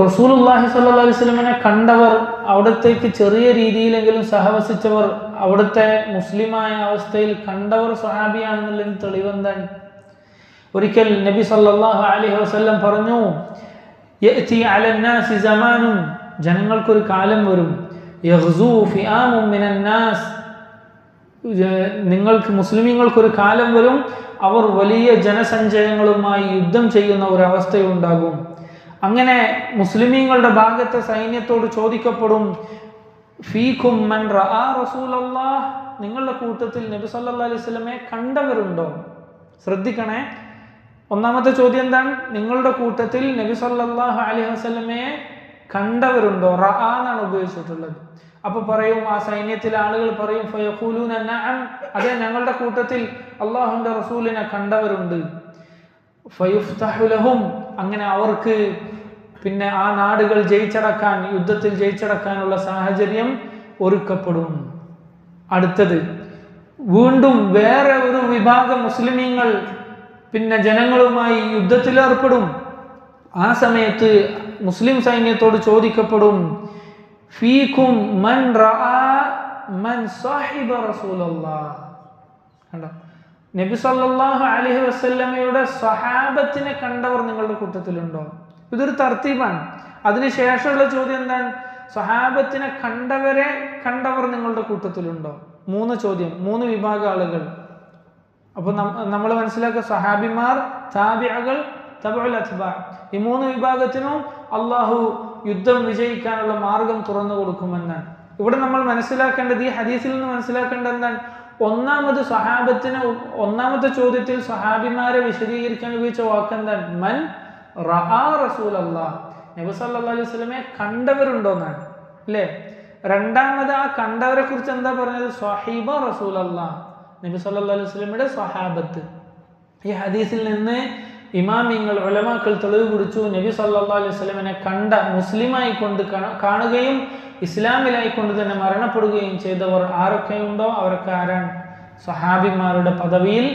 റസൂലുള്ളാഹി സ്വല്ലല്ലാഹു അലൈഹി വസല്ലമയെ കണ്ടവർ, അവിടത്തേക്ക് ചെറിയ രീതിയിലെങ്കിലും സഹവസിച്ചവർ, അവിടുത്തെ മുസ്ലിമായ അവസ്ഥയിൽ കണ്ടവർ സ്വഹാബിയാണെന്നുള്ളതിന് തെളിവെന്താണ്? ഒരിക്കൽ നബി സല്ലല്ലാഹു അലൈഹി വസല്ലം പറഞ്ഞു, യഅതി അലന്നാസി സമാനുൻ, ജനങ്ങൾക്കൊരു കാലം വരും, യഗ്സൂ ഫിആമുൻ മിനന്നാസ്, നിങ്ങൾക്ക് മുസ്ലിമീങ്ങൾക്കൊരു കാലം വരും, അവർ വലിയ ജനസഞ്ചയങ്ങളുമായി യുദ്ധം ചെയ്യുന്ന ഒരവസ്ഥയുണ്ടാകും. അങ്ങനെ മുസ്ലിമീങ്ങളുടെ ഭാഗത്തെ സൈന്യത്തോട് ചോദിക്കപ്പെടും, ഫീകും മൻ റആ റസൂലല്ലാഹ്, നിങ്ങളുടെ കൂട്ടത്തിൽ നബി സല്ലല്ലാഹു അലൈഹി വസല്ലമയെ കണ്ടവരുണ്ടോ? ശ്രദ്ധിക്കണേ, ഒന്നാമത്തെ ചോദ്യം എന്താണ്? നിങ്ങളുടെ കൂട്ടത്തിൽ നബി സല്ലല്ലാഹു അലൈഹി വസല്ലമയെ കണ്ടവരുണ്ടോ? റആ എന്നാണ് ഉപയോഗിച്ചിട്ടുള്ളത്. അപ്പൊ പറയും, ആ സൈന്യത്തിലെ ആളുകൾ പറയും, ഫയഖൂലൂന നഅം, അതെ ഞങ്ങളുടെ കൂട്ടത്തിൽ അല്ലാഹുവിന്റെ റസൂലിനെ കണ്ടവരുണ്ട്. ഫയുഫ്തഹു ലഹും, അങ്ങനെ അവർക്ക് പിന്നെ ആ നാടുകൾ ജയിച്ചടക്കാൻ, യുദ്ധത്തിൽ ജയിച്ചടക്കാനുള്ള സാഹചര്യം ഒരുക്കപ്പെടും. അടുത്തത്, വീണ്ടും വേറെ ഒരു വിഭാഗം മുസ്ലിമീങ്ങൾ പിന്നെ ജനങ്ങളുമായി യുദ്ധത്തിലേർപ്പെടും. ആ സമയത്ത് മുസ്ലിം സൈന്യത്തോട് ചോദിക്കപ്പെടും, ഫീകും മൻ റആ മൻ സഹിബ റസൂലല്ലാഹ്. കണ്ടോ, നബി സല്ലല്ലാഹു അലൈഹി വസല്ലമയുടെ സ്വഹാബത്തിനെ കണ്ടവർ നിങ്ങളുടെ കൂട്ടത്തിലുണ്ടോ? ഇതൊരു തർത്തീബാണ്. അതിനുശേഷമുള്ള ചോദ്യം എന്താണ്? സ്വഹാബത്തിനെ കണ്ടവർ നിങ്ങളുടെ കൂട്ടത്തിലുണ്ടോ? 3 ചോദ്യം, 3 വിഭാഗ ആളുകൾ. അപ്പൊ നമ്മൾ മനസ്സിലാക്കുക, സ്വഹാബിമാർ, താബിഅകൾ, തബഉൽ അത്ബാ, ഈ 3 വിഭാഗത്തിനും അള്ളാഹു യുദ്ധം വിജയിക്കാനുള്ള മാർഗം തുറന്നു കൊടുക്കുമെന്നാണ്. ഇവിടെ നമ്മൾ മനസ്സിലാക്കേണ്ടത്, ഈ ഹദീസിൽ നിന്ന് മനസ്സിലാക്കേണ്ടത് എന്താണ്? ഒന്നാമത്തെ ചോദ്യത്തിൽ സ്വഹാബിമാരെ വിശദീകരിക്കാൻ ഉപയോഗിച്ച വാക്കെന്താണ്? മൻ റആ റസൂലല്ലാഹ്, നബി സല്ലല്ലാഹു അലൈഹി വസല്ലമയെ കണ്ടവരുണ്ടോന്നാണ്, അല്ലേ? രണ്ടാമത് ആ കണ്ടവരെ കുറിച്ച് എന്താ പറഞ്ഞത്? സ്വഹീബ റസൂലല്ലാഹ്, നബി സല്ലല്ലാഹു അലൈഹി വസല്ലമയുടെ സ്വഹാബത്ത്. ഈ ഹദീസിൽ നിന്ന് ഇമാമിങ്ങൾ, ഉലമാക്കൾ തെളിവ് പിടിച്ചു, നബി സല്ലല്ലാഹു അലൈഹി വസല്ലമയെ കണ്ട, മുസ്ലിമായി കൊണ്ട് കാണുകയും ഇസ്ലാമിലായിക്കൊണ്ട് തന്നെ മരണപ്പെടുകയും ചെയ്തവർ ആരൊക്കെയുണ്ടോ അവരൊക്കെ ആരാണ്? സ്വഹാബിമാരുടെ പദവിയിൽ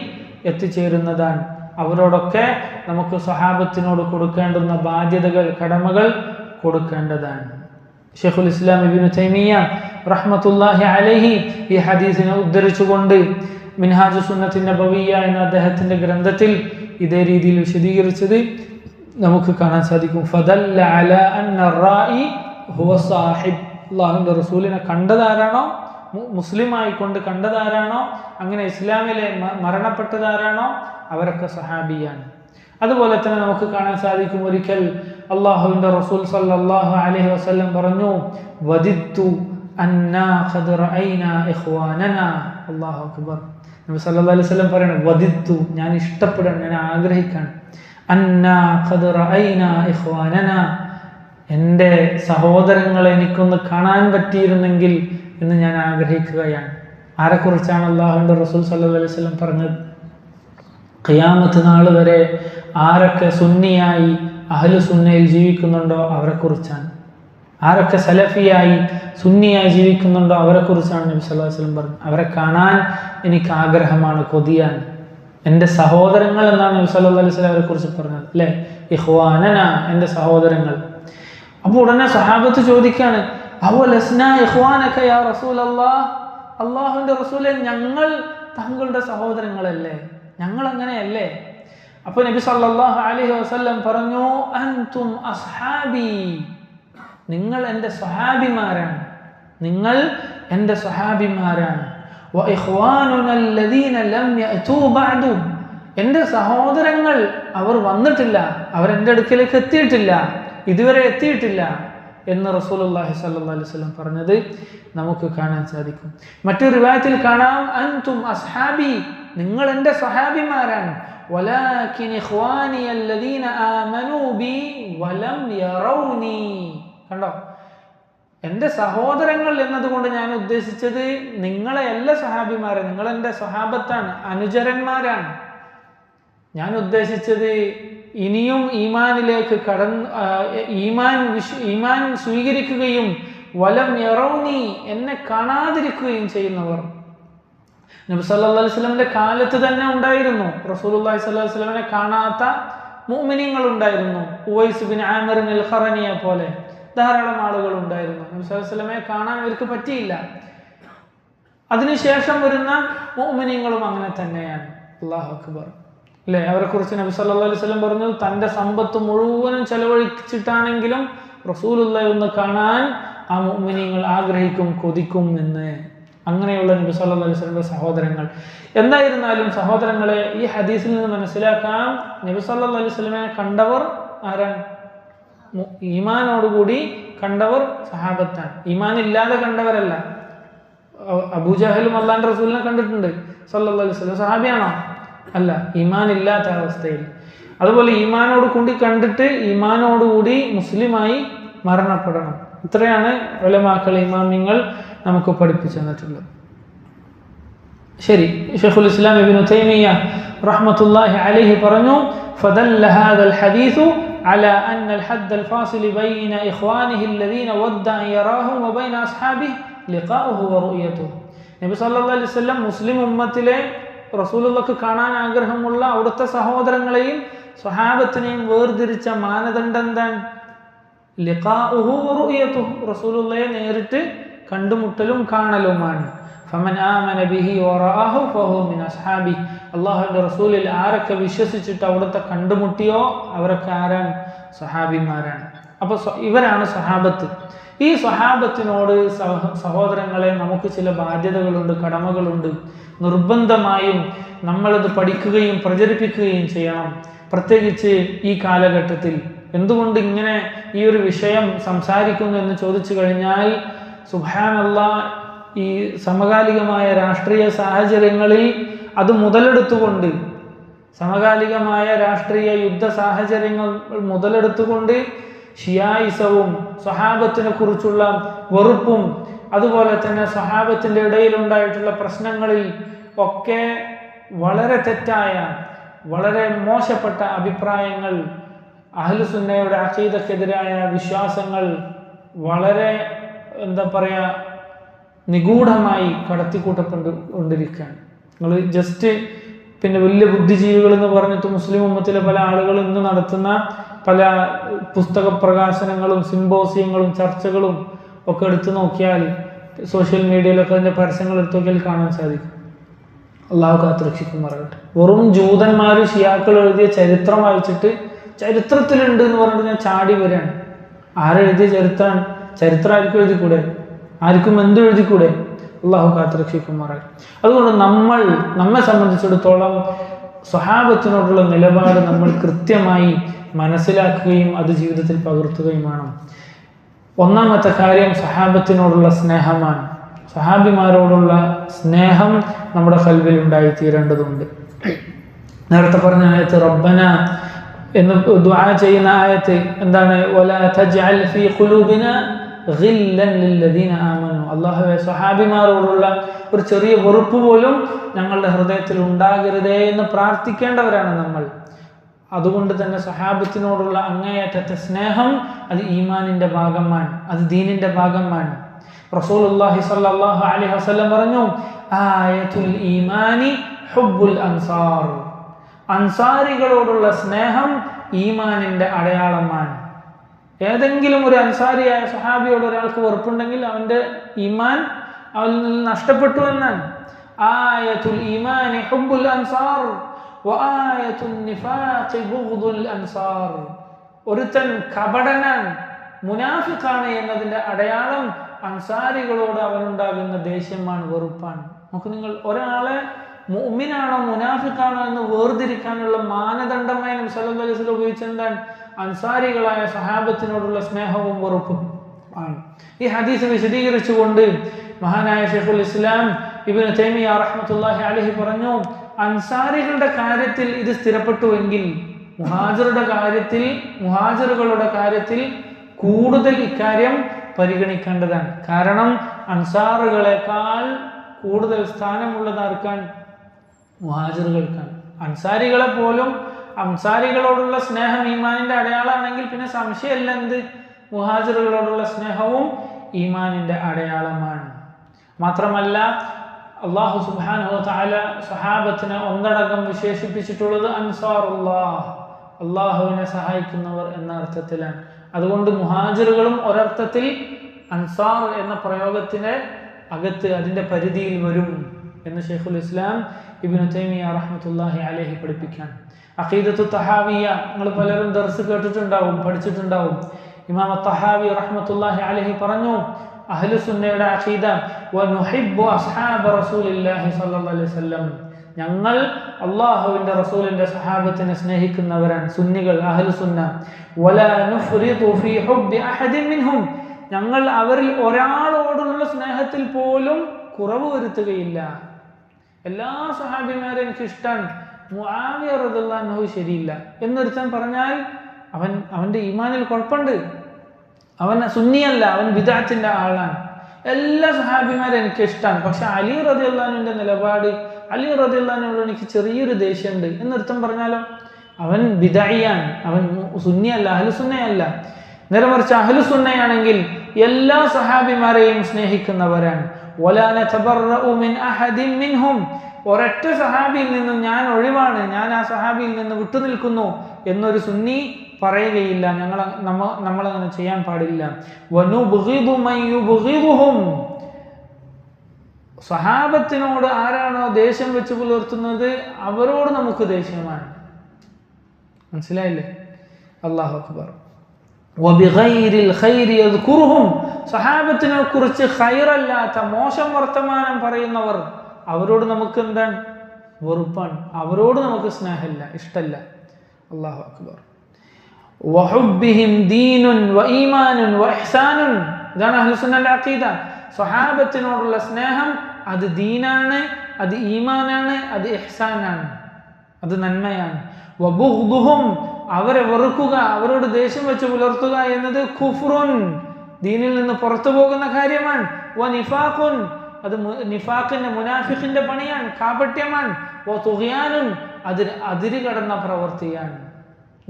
എത്തിച്ചേരുന്നതാണ്. അവരോടൊക്കെ നമുക്ക് സ്വഹാബത്തിനോട് കൊടുക്കേണ്ടുന്ന ബാധ്യതകൾ, കടമകൾ കൊടുക്കേണ്ടതാണ്. ശൈഖുൽ ഇസ്ലാം ഇബ്നു തൈമിയ്യ റഹ്മത്തുള്ളാഹി അലൈഹി ഈ ഹദീസിനെ ഉദ്ധരിച്ചുകൊണ്ട് മിൻഹാജു സുന്നത്തി നബവിയ്യ എന്ന അദ്ദേഹത്തിന്റെ ഗ്രന്ഥത്തിൽ ഇതേ രീതിയിൽ വിശദീകരിച്ചത് നമുക്ക് കാണാൻ സാധിക്കും. ഫദല്ല അലാ അന്ന റായി ഹുവ സാഹിബ്, അല്ലാഹുവിന്റെ റസൂലിനെ കണ്ടതാരാണോ, മുസ്ലിമായി കൊണ്ട് കണ്ടതാരാണോ, അങ്ങനെ ഇസ്ലാമിലെ മരണപ്പെട്ടതാരാണോ അവരൊക്കെ സഹാബിയാണ്. അതുപോലെ തന്നെ നമുക്ക് കാണാൻ സാധിക്കും, ഒരിക്കൽ അല്ലാഹുവിന്റെ റസൂൽ സല്ലല്ലാഹു അലൈഹി വസല്ലം പറഞ്ഞു, വദിത്തു അന്നാ ഖദ് റഅയ്നാ ഇഖ്വാനനാ. അല്ലാഹു അക്ബർ. നബി സല്ലല്ലാഹു അലൈഹി വസല്ലം പറയണം, വദിത്തു, ഞാൻ ഇഷ്ടപ്പെടാൻ, ഞാൻ ആഗ്രഹിക്കാൻ, അന്നാ ഖദ് റഅയ്നാ ഇഖ്വാനനാ, എൻ്റെ സഹോദരങ്ങളെ എനിക്കൊന്ന് കാണാൻ പറ്റിയിരുന്നെങ്കിൽ എന്ന് ഞാൻ ആഗ്രഹിക്കുകയാണ്. ആരെക്കുറിച്ചാണ് അല്ലാഹുവിന്റെ റസൂൽ സല്ലല്ലാഹു അലൈഹി വസല്ലം പറഞ്ഞത്? ഖിയാമത്ത് നാൾ വരെ ആരൊക്കെ സുന്നിയായി അഹ്ലു സുന്നയിൽ ജീവിക്കുന്നുണ്ടോ അവരെക്കുറിച്ചാണ്. ആരൊക്കെ സലഫിയായി സുന്നിയായി ജീവിക്കുന്നുണ്ടോ അവരെക്കുറിച്ചാണ് നബി സല്ലല്ലാഹു അലൈഹി വസല്ലം പറഞ്ഞത്. അവരെ കാണാൻ എനിക്ക് ആഗ്രഹമാണ്, കൊതിയാണ്. എൻ്റെ സഹോദരങ്ങൾ എന്നാണ് നബി സല്ലല്ലാഹു അലൈഹി വസല്ലം അവരെ കുറിച്ച് പറഞ്ഞത്, അല്ലേ? ഇഖ്വാനന, എൻ്റെ സഹോദരങ്ങൾ. അപ്പോൾ ഉടനെ സഹാബത്ത് ചോദിക്കാണ്, അവലസ്നാ ഇഖ്വാനക യാ റസൂലല്ലാഹ്, അല്ലാഹുവിൻ്റെ റസൂലേ, ഞങ്ങൾ താങ്കളുടെ സഹോദരങ്ങളല്ലേ, ഞങ്ങൾ അങ്ങനെയല്ലേ? അപ്പോൾ നബി സല്ലല്ലാഹു അലൈഹി വസല്ലം പറഞ്ഞു, അൻതും അസ്ഹാബി, നിങ്ങൾ എൻ്റെ സ്വഹാബിമാരാണ്, നിങ്ങൾ എൻ്റെ സ്വഹാബിമാരാണ്. വഇഖ്വാനുന അല്ലദീന ലം യഅതൂ ബഅദു, എൻ്റെ സഹോദരങ്ങൾ അവർ വന്നിട്ടില്ല, അവർ എൻ്റെ അടുക്കലേക്ക് എത്തിയിട്ടില്ല, ഇതുവരെ എത്തിയിട്ടില്ല. എന്ന് റസൂലുള്ളാഹി സ്വല്ലല്ലാഹു അലൈഹി വസല്ലം പറഞ്ഞത് നമുക്ക് കാണാൻ സാധിക്കും. മറ്റൊരു റിവായത്തിൽ കാണാം, അൻതും അസ്ഹാബി, നിങ്ങൾ എൻ്റെ സ്വഹാബിമാരാണ്, വലാകിൻ ഇഖ്വാനി അല്ലദീന ആമനൂ ബി വലം യറൗനി. കണ്ടോ, എൻ്റെ സഹോദരങ്ങൾ എന്നതുകൊണ്ട് ഞാൻ ഉദ്ദേശിച്ചത് നിങ്ങളെ എല്ലാ സ്വഹാബിമാരെ, നിങ്ങൾ എൻ്റെ സ്വഹാബത്താണ്, അനുചരന്മാരാണ്. ഞാൻ ഉദ്ദേശിച്ചത് ഇനിയും ഈമാനിലേക്ക് ഈമാൻ സ്വീകരിക്കുകയും വലം യറൗനി, എന്നെ കാണാതിരിക്കുകയും ചെയ്യുന്നവർ. നബി സല്ലല്ലാഹു അലൈഹി വസല്ലമയുടെ കാലത്ത് തന്നെ ഉണ്ടായിരുന്നു റസൂലുള്ളാഹി സ്വല്ലല്ലാഹു അലൈഹി വസല്ലമയെ കാണാത്ത മുഅ്മിനീങ്ങൾ ഉണ്ടായിരുന്നു. ഉവൈസ് ബിൻ ആമിർ അൽ ഖറനിയെ പോലെ ധാരാളം ആളുകൾ ഉണ്ടായിരുന്നു. നബി സല്ലല്ലാഹു അലൈഹി വസല്ലമയെ കാണാൻ അവർക്ക് പറ്റിയില്ല. അതിനുശേഷം വരുന്ന മുഅ്മിനീങ്ങളും അങ്ങനെ തന്നെയാണ്. അല്ലാഹു അക്ബർ അല്ലേ. അവരെ കുറിച്ച് നബി സല്ലല്ലാഹു അലൈഹി വസല്ലം പറഞ്ഞു, തൻ്റെ സമ്പത്ത് മുഴുവനും ചെലവഴിച്ചിട്ടാണെങ്കിലും റസൂലുള്ളാഹി ഒന്ന് കാണാൻ ആ മുഅ്മിനീങ്ങൾ ആഗ്രഹിക്കും, കൊതിക്കും എന്ന്. അങ്ങനെയുള്ള നബി സല്ലല്ലാഹു അലൈഹി വസല്ലമയുടെ സഹോദരങ്ങൾ. എന്തായിരുന്നാലും സഹോദരങ്ങളെ, ഈ ഹദീസിൽ നിന്ന് മനസ്സിലാക്കാം, നബി സല്ലല്ലാഹു അലൈഹി വസല്ലമയെ കണ്ടവർ ആരാണ്? ഈമാനോടുകൂടി കണ്ടവർ സഹാബത്താണ്, ഈമാൻ ഇല്ലാതെ കണ്ടവരല്ല. അബൂജഹലും അല്ലാഹുവിന്റെ റസൂലിനെ കണ്ടിട്ടുണ്ട് സല്ലല്ലാഹു അലൈഹി വസല്ലം, സഹാബിയാണോ? അല്ല, ഈമാൻ ഇല്ലാത്ത അവസ്ഥയിൽ. അതുപോലെ ഈമാനോട് കൂടി കണ്ടിട്ട് ഈമാനോടുകൂടി മുസ്ലിമായി മരണപ്പെടണം. ഇത്രയാണ് ഉലമാക്കൾ, ഇമാമിങ്ങൾ നമുക്ക് പഠിപ്പിച്ചു തന്നിട്ടുള്ളത്. ശരി, ശൈഖുൽ ഇസ്ലാം ഇബ്നു തൈമിയ്യ റഹ്മത്തുള്ളാഹി അലൈഹി പറഞ്ഞു, ഫദല്ല ഹാദൽ ഹദീസു على أن الحد الفاصل بين إخوانه الذين ودع أن يراهم وبين أصحابه لقاؤه ورؤيته. നബി സല്ലല്ലാഹു അലൈഹി വസല്ലം മുസ്ലിം ഉമ്മത്തിലെ റസൂലുള്ളാഹിക്ക് കാണാൻ ആഗ്രഹമുള്ള അവിടുത്തെ സഹോദരങ്ങളെയും സ്വഹാബത്തിനെയും വേർതിരിച്ച മാനദണ്ഡം എന്താണ്? ലിഖാഉഹു വറുയതുഹു, റസൂലുള്ളാഹിയെ നേരിട്ട് കണ്ടുമുട്ടലും കാണലുമാണ്. ഫമൻ ആമന ബിഹി വറഅഹു ഫഹു മിൻ അസ്ഹാബി, അല്ലാഹുവിന്റെ റസൂലിൽ ആരൊക്കെ വിശ്വസിച്ചിട്ട് അവിടുത്തെ കണ്ടുമുട്ടിയോ അവരൊക്കെ ആരാണ്? സ്വഹാബിമാരാണ്. അപ്പോൾ ഇവരാണ് സ്വഹാബത്ത്. ഈ സ്വഹാബത്തിനോട് സഹോദരങ്ങളെ നമുക്ക് ചില ബാധ്യതകളുണ്ട്, കടമകളുണ്ട്. നിർബന്ധമായും നമ്മളത് പഠിക്കുകയും പ്രചരിപ്പിക്കുകയും ചെയ്യണം, പ്രത്യേകിച്ച് ഈ കാലഘട്ടത്തിൽ. എന്തുകൊണ്ട് ഇങ്ങനെ ഈ ഒരു വിഷയം സംസാരിക്കുന്നു എന്ന് ചോദിച്ചു കഴിഞ്ഞാൽ, സുബ്ഹാനല്ലാഹ്, ഈ സമകാലികമായ രാഷ്ട്രീയ സാഹചര്യങ്ങളിൽ അത് മുതലെടുത്തുകൊണ്ട്, സമകാലികമായ രാഷ്ട്രീയ യുദ്ധ സാഹചര്യങ്ങൾ മുതലെടുത്തുകൊണ്ട് ഷിയായിസവും സ്വഹാബത്തിനെ കുറിച്ചുള്ള വെറുപ്പും അതുപോലെ തന്നെ സ്വഹാബത്തിൻ്റെ ഇടയിലുണ്ടായിട്ടുള്ള പ്രശ്നങ്ങളിൽ ഒക്കെ വളരെ തെറ്റായ, വളരെ മോശപ്പെട്ട അഭിപ്രായങ്ങൾ, അഹ്ലുസുന്നയുടെ അഖീദക്കെതിരായ വിശ്വാസങ്ങൾ വളരെ നിഗൂഢമായി കടത്തിക്കൂട്ടപ്പെട്ടുകൊണ്ടിരിക്കുകയാണ്. നിങ്ങൾ ജസ്റ്റ് വലിയ ബുദ്ധിജീവികൾ എന്ന് പറഞ്ഞിട്ട് മുസ്ലിം ഉമ്മത്തിലെ പല ആളുകൾ ഇന്ന് നടത്തുന്ന പല പുസ്തക പ്രകാശനങ്ങളും സിംബോസിയങ്ങളും ചർച്ചകളും ഒക്കെ എടുത്തു നോക്കിയാൽ, സോഷ്യൽ മീഡിയയിലൊക്കെ അതിൻ്റെ പരസ്യങ്ങൾ എടുത്തു നോക്കിയാൽ കാണാൻ സാധിക്കും. അള്ളാഹു കാത്തുരക്ഷിക്കുമാറാകട്ടെ. വെറും ജൂതന്മാർ ഷിയാക്കൾ എഴുതിയ ചരിത്രം വായിച്ചിട്ട് ചരിത്രത്തിലുണ്ട് എന്ന് പറഞ്ഞിട്ട് ഞാൻ ചാടി വരികയാണ്. ആരെഴുതിയ ചരിത്രമാണ്? ചരിത്രം ആർക്കും എഴുതിക്കൂടെ? ആർക്കും എന്തും എഴുതിക്കൂടെ? അള്ളാഹു കാത്തുരക്ഷിക്കുമാറാകട്ടെ. അതുകൊണ്ട് നമ്മെ സംബന്ധിച്ചിടത്തോളം സ്വഹാബത്തിനോടുള്ള നിലപാട് നമ്മൾ കൃത്യമായി മനസ്സിലാക്കുകയും അത് ജീവിതത്തിൽ പകർത്തുകയും വേണം. ഒന്നാമത്തെ കാര്യം സ്വഹാബത്തിനോടുള്ള സ്നേഹമാണ്. സ്വഹാബിമാരോടുള്ള സ്നേഹം നമ്മുടെ ഖൽബിൽ ഉണ്ടായിത്തീരേണ്ടതുണ്ട്. നേരത്തെ പറഞ്ഞ ആയത്ത്, റബ്ബന എന്ന് ദുആ ചെയ്യുന്ന ആയത്ത് എന്താണ്? വലാ തജ്അൽ ഫീ ഖുലൂബിന ഗില്ലൻ ലില്ലദീന ആമനു. അല്ലാഹുവേ, സ്വഹാബിമാരോടുള്ള ഒരു ചെറിയ വെറുപ്പ് പോലും ഞങ്ങളുടെ ഹൃദയത്തിൽ ഉണ്ടാകരുതേ എന്ന് പ്രാർത്ഥിക്കേണ്ടവരാണ് നമ്മൾ. അതുകൊണ്ട് തന്നെ സ്വഹാബത്തിനോടുള്ള അങ്ങേയറ്റത്തെ സ്നേഹം അത് ഈമാനിന്റെ ഭാഗമാണ്, അത് ദീനിന്റെ ഭാഗമാണ്. റസൂലുള്ളാഹി സ്വല്ലല്ലാഹു അലൈഹി വസല്ലം പറഞ്ഞു, ആയത്തുൽ ഈമാനി ഹുബ്ബുൽ അൻസാർ. അൻസാരികളോടുള്ള സ്നേഹം ഈമാനിന്റെ അടയാളമാണ്. ഏതെങ്കിലും ഒരു അൻസാരിയായ സ്വഹാബിയോട് ഒരാൾക്ക് വെറുപ്പുണ്ടെങ്കിൽ അവന്റെ ഈമാൻ അവനിൽ നിന്ന് നഷ്ടപ്പെട്ടു എന്നാണ്. ആയത്തുൽ ഈമാനി ഹുബ്ബുൽ അൻസാർ വആയത്തുൻ നിഫാഖി ബുഗ്ദുൽ അൻസാർ. ഒരുത്തൻ കപടനാണ്, മുനാഫിഖാണ് എന്നതിന്റെ അടയാളം അൻസാരികളോട് അവനുണ്ടാകുന്ന ദേഷ്യമാണ്, വെറുപ്പാണ്. നമുക്ക് നിങ്ങൾ ഒരാളെ മുഅ്മിനാണോ മുനാഫിഖാണോ എന്ന് വേർതിരിക്കാനുള്ള മാനദണ്ഡമായി നബി സല്ലല്ലാഹു അലൈഹി വസല്ലം ഉപയോഗിച്ചെന്താണ്? അൻസാരികളായ സഹാബത്തിനോടുള്ള സ്നേഹവും വെറുപ്പും. ഖുർആൻ. ഈ ഹദീസ് വിശദീകരിച്ചുകൊണ്ട് മഹാനായ ഷെയ്ഖുൽ ഇസ്ലാം ഇബ്നു തൈമിയ്യ റഹ്മത്തുള്ളാഹി അലൈഹി പറഞ്ഞു, അൻസാരികളുടെ കാര്യത്തിൽ ഇത് സ്ഥിരപ്പെട്ടുവെങ്കിൽ മുഹാജിറുകളുടെ കാര്യത്തിൽ കൂടുതൽ ഇക്കാര്യം പരിഗണിക്കേണ്ടതാണ്. കാരണം അൻസാറുകളെക്കാൾ കൂടുതൽ സ്ഥാനമുള്ളത് ആർക്കാൻ? മുഹാജിറുകൾക്കാണ്. അൻസാരികളെ പോലും അൻസാരികളോടുള്ള സ്നേഹം ഈമാനിന്റെ അടയാളമാണെങ്കിൽ പിന്നെ സംശയമല്ല എന്ത്? മുഹാജിറുകളോടുള്ള സ്നേഹവും ഈമാനിന്റെ അടയാളമാണ്. മാത്രമല്ല അല്ലാഹു സുബ്ഹാനഹു വ തആല സഹാബത്തിനെ ഒന്നടങ്കം വിശേഷിപ്പിച്ചിട്ടുള്ളത് അൻസാറുല്ലാഹ്, അള്ളാഹുവിനെ സഹായിക്കുന്നവർ എന്ന അർത്ഥത്തിലാണ്. അതുകൊണ്ട് മുഹാജിറുകളും ഒരർത്ഥത്തിൽ അൻസാർ എന്ന പ്രയോഗത്തിന് അകത്ത് അതിന്റെ പരിധിയിൽ വരും എന്ന് ഷെയ്ഖുൽ ഇസ്ലാം ഇബ്നു തൈമിയ്യ റഹ്മത്തുള്ളാഹി അലൈഹി പഠിപ്പിക്കാൻ. അഖീദത്തു തഹാവിയ നിങ്ങൾ പലരും ദർസ് കേട്ടിട്ടുണ്ടാവും, പഠിച്ചിട്ടുണ്ടാവും. ഇമാം തഹാവി റഹ്മത്തുള്ളാഹി അലൈഹി പറഞ്ഞു, അഹ്ലുസുന്നയുടെ അഖീദ വനുഹിബ്ബു അസ്ഹാബ റസൂലില്ലാഹി സ്വല്ലല്ലാഹു അലൈഹി വസല്ലം, ഞങ്ങൾ അല്ലാഹുവിന്റെ റസൂലിന്റെ സഹാബത്തിനെ സ്നേഹിക്കുന്നവരാണ് സുന്നികൾ അഹ്ലുസുന്ന. വലാ നുഫ്രിതു ഫീ ഹുബ്ബി അഹദിൻ മിൻഹും, ഞങ്ങൾ അവരിൽ ഒരാളോടുള്ള സ്നേഹത്തിൽ പോലും കുറവ് വരുത്തുകയില്ല. എല്ലാ സഹാബിമാരെ എനിക്ക് ഇഷ്ടമാണ്, മുആവിയ റളിയല്ലാഹു അൻഹു ശരിയില്ല എന്നൊരുത്തൻ പറഞ്ഞാൽ അവന്റെ ഈമാനിൽ കുഴപ്പമുണ്ട്, അവൻ സുന്നിയല്ല, അവൻ ബിദ്അത്തിന്റെ ആളാണ്. എല്ലാ സഹാബിമാരെ എനിക്ക് ഇഷ്ടമാണ്, പക്ഷെ അലി റളിയല്ലാഹു അൻഹുവിന്റെ നിലപാട്, അലി റളിയല്ലാഹു അൻഹുവിനോട് എനിക്ക് ചെറിയൊരു ദേഷ്യമുണ്ട് എന്നൊരുത്തൻ പറഞ്ഞാലോ അവൻ ബിദ്അയാണ്, അവൻ സുന്നിയല്ല, അഹ്ലുസുന്നയല്ല. നേരെ മറിച്ച് അഹ്ലുസുന്നയാണെങ്കിൽ എല്ലാ സഹാബിമാരെയും സ്നേഹിക്കുന്നവരാണ്. വലാ നതബറഉ മിൻ അഹദിൻ മിൻഹും, ഒരൊറ്റ സഹാബിയിൽ നിന്നും ഞാൻ ഒഴിവാണ്, ഞാൻ ആ സഹാബിയിൽ നിന്ന് വിട്ടുനിൽക്കുന്നു എന്നൊരു സുന്നി പറയുകയില്ല. നമ്മളങ്ങനെ ചെയ്യാൻ പാടില്ല. വനുബ്ഗിദു മൻ യുബ്ഗിദുഹും, സഹാബത്തിനോട് ആരാണോ ദേഷ്യം വെച്ച് പുലർത്തുന്നത് അവരോട് നമുക്ക് ദേഷ്യമാണ്. മനസ്സിലായില്ലേ? അല്ലാഹു അക്ബർ. വബിഗൈരിൽ ഖൈരി യദ്കുറുഹും, സഹാബത്തിനെ കുറിച്ച് ഖൈറല്ലാത്ത മോശം വർത്തമാനം പറയുന്നവർ അവരോട് നമുക്ക് എന്താണ്? വെറുപ്പാണ്, അവരോട് നമുക്ക് സ്നേഹമില്ല, ഇഷ്ടമല്ല. അല്ലാഹു അക്ബർ. വഹുബ്ബിഹിം ദീനുൻ വഈമാനുൻ വഇഹ്സാനുൻ, ഇതാണ് അഹ്ലുസുന്നയുടെ അഖീദ. സഹാബത്തിനോടുള്ള സ്നേഹം അത് ദീനാണ്, അത് ഈമാനാണ്, അത് ഇഹ്സാനാണ്, അത് നന്മയാണ്. വബുഗ്ദുഹും, അവരെ വെറുക്കുക, അവരോട് ദേഷ്യം വെച്ച് പുലർത്തുക എന്നത് കുഫ്റുൻ, ദീനിൽ നിന്ന് പുറത്തു പോകുന്ന കാര്യമാണ്. വനിഫാഖുൻ, അത് നിഫാഖിന്റെ മുനാഫിഖിന്റെ പണിയാണ്, കാപട്യമാണ്. വതുഗ്യാനുൻ, അത് അതിര് കടന്ന പ്രവൃത്തിയാണ്.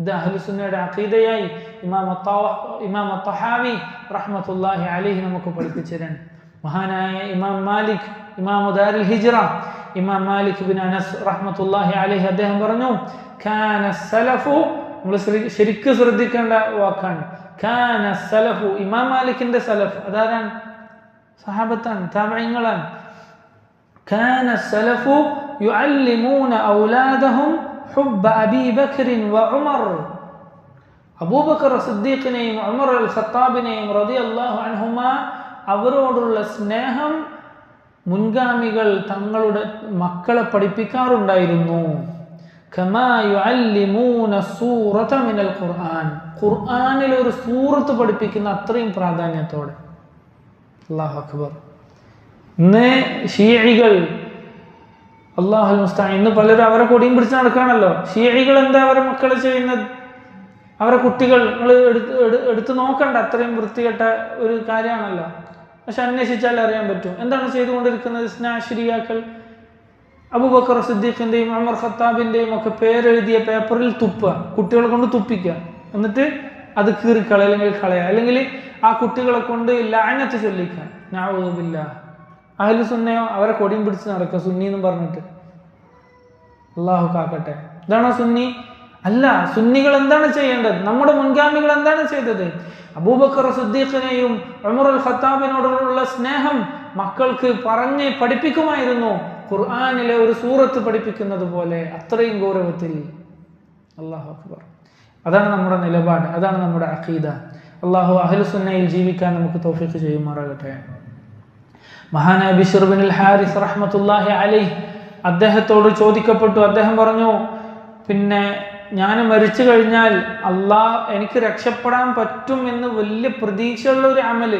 ഇത് അഹ്ലുസുന്നയുടെ അഖീദയായി ഇമാം തഹാവി റഹ്മത്തുള്ളാഹി അലൈഹി നമുക്ക് പഠിപ്പിച്ചു തരാൻ. മഹാനായ ഇമാം മാലിക്, ഇമാം ദാരുൽ ഹിജ്റ, ഇമാം മാലിക് ഇബ്നു അനസ് റഹ്മത്തുള്ളാഹി അലൈഹി അദ്ദേഹം പറഞ്ഞു, കാന സലഫു, നമ്മൾ ശരിക്കും ശ്രദ്ധിക്കേണ്ട വാക്കാണ്, കാന സലഫു, ഇമാം മാലിക്കിന്റെ സലഫ് അതാരാണ്? സഹാബത്താണ്, താബഈങ്ങളാണ്. കാന സലഫു യുഅല്ലിമൂന ഔലാദഹും ഹുബ്ബ അബീ ബക്രിൻ വഉമർ, അബൂബക്കർ സിദ്ദീഖിനെയും ഉമർ അൽ ഖത്താബിനെയും റളിയല്ലാഹു അൻഹുമാ അവരോടുള്ള സ്നേഹം മുൻഗാമികൾ തങ്ങളുടെ മക്കളെ പഠിപ്പിക്കാറുണ്ടായിരുന്നു. കമാ യുഅല്ലിമൂന സൂറത മിനൽ ഖുർആൻ, ഖുർആനിൽ ഒരു സൂറത്ത് പഠിപ്പിക്കുന്ന അത്രയും പ്രാധാന്യത്തോടെ. അല്ലാഹു അക്ബർ. ഇന്ന് ഷിയഈകൾ, അല്ലാഹുൽ മുസ്തഈൻ, ഇന്ന് പലരും അവരെ കൊടിയും പിടിച്ച് നടക്കുകയാണല്ലോ. ഷിയഈകൾ എന്താ അവരെ മക്കളെ ചെയ്യുന്നത്? അവരെ കുട്ടികൾ നിങ്ങൾ എടുത്ത് നോക്കണ്ട, അത്രയും വൃത്തികെട്ട ഒരു കാര്യമാണല്ലോ. പക്ഷെ അന്വേഷിച്ചാൽ അറിയാൻ പറ്റും എന്താണ് ചെയ്തുകൊണ്ടിരിക്കുന്നത്. ഇസ്നാശിരിയാക്കൾ അബൂബക്കർ സിദ്ദീഖിന്റെയും ഉമർ ഖത്താബിന്റെയും ഒക്കെ പേരെഴുതിയ പേപ്പറിൽ തുപ്പുക, കുട്ടികളെ കൊണ്ട് തുപ്പിക്കുക, എന്നിട്ട് അത് കീറിക്കളയുക അല്ലെങ്കിൽ കളയുക, അല്ലെങ്കിൽ ആ കുട്ടികളെ കൊണ്ട് ലഅനത്ത് ചൊല്ലിക്കുക. നഊദു ബില്ലാഹ്. അഹ്ലുസുന്നയോ അവരെ കൊടിയും പിടിച്ച് നടക്കുക സുന്നി എന്നും പറഞ്ഞിട്ട്. അല്ലാഹു കാക്കട്ടെ. ഇതാണോ സുന്നി? അല്ല. സുന്നികൾ എന്താണ് ചെയ്യേണ്ടത്? നമ്മുടെ മുൻഗാമികൾ എന്താണ് ചെയ്തത്? അബൂബക്കർ സിദ്ദീഖിനെയും ഉമർ അൽ ഖത്താബിനോടുള്ള സ്നേഹം മക്കൾക്ക് പറഞ്ഞ് പഠിപ്പിക്കുമായിരുന്നു, ഖുർആനിലെ ഒരു സൂറത്ത് പഠിപ്പിക്കുന്നത് പോലെ, അത്രയും ഗൗരവത്തിൽ. അല്ലാഹു അക്ബർ. അതാണ് നമ്മുടെ നിലപാട്, അതാണ് നമ്മുടെ അഖീദ. അല്ലാഹു അഹ്ലുസുന്നയിൽ ജീവിക്കാൻ നമുക്ക് തൗഫീഖ് ചെയ്യുമാറാകട്ടെ. മഹാനായ ബിശ്ർ ബിൻ അൽ ഹാരിസ് റഹ്മത്തുള്ളാഹി അലൈഹി അദ്ദേഹത്തോട് ചോദിക്കപ്പെട്ടു, അദ്ദേഹം പറഞ്ഞു, പിന്നെ ഞാൻ മരിച്ചു കഴിഞ്ഞാൽ എനിക്ക് രക്ഷപ്പെടാൻ പറ്റും എന്ന് വലിയ പ്രതീക്ഷയുള്ള ഒരു അമല്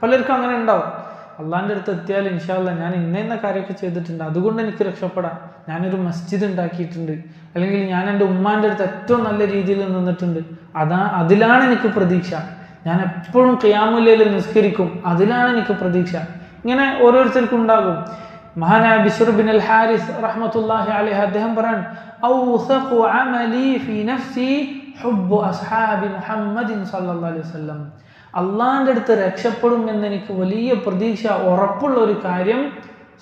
പലർക്കും അങ്ങനെ ഉണ്ടാവും. അള്ളാഹിൻ്റെ അടുത്ത് എത്തിയാൽ ഇൻഷാ അല്ലാഹ് ഞാൻ ഇന്ന കാര്യമൊക്കെ ചെയ്തിട്ടുണ്ട്, അതുകൊണ്ട് എനിക്ക് രക്ഷപ്പെടാം, ഞാനൊരു മസ്ജിദ് ഉണ്ടാക്കിയിട്ടുണ്ട്, അല്ലെങ്കിൽ ഞാൻ എൻ്റെ ഉമ്മാൻ്റെ അടുത്ത് ഏറ്റവും നല്ല രീതിയിൽ നിന്നിട്ടുണ്ട്, അതിലാണ് എനിക്ക് പ്രതീക്ഷ, ഞാൻ എപ്പോഴും ഖിയാമുൽ ലൈൽ നിസ്കരിക്കും, അതിലാണ് എനിക്ക് പ്രതീക്ഷ. ഇങ്ങനെ ഓരോരുത്തർക്കും ഉണ്ടാകും. മഹാനായ ബിശ്ർ ബിൻ അൽ ഹാരിസ് റഹ്മത്തുള്ളാഹി അലൈഹി അദ്ദേഹം പറയാൻ, ഔസഖു അമലി ഫീ നഫ്സി ഹുബ്ബു അസ്ഹാബി മുഹമ്മദിൻ സല്ലല്ലാഹു അലൈഹി വസല്ലം. അള്ളാഹിൻ്റെ അടുത്ത് രക്ഷപ്പെടും എന്നെനിക്ക് വലിയ പ്രതീക്ഷ ഉറപ്പുള്ള ഒരു കാര്യം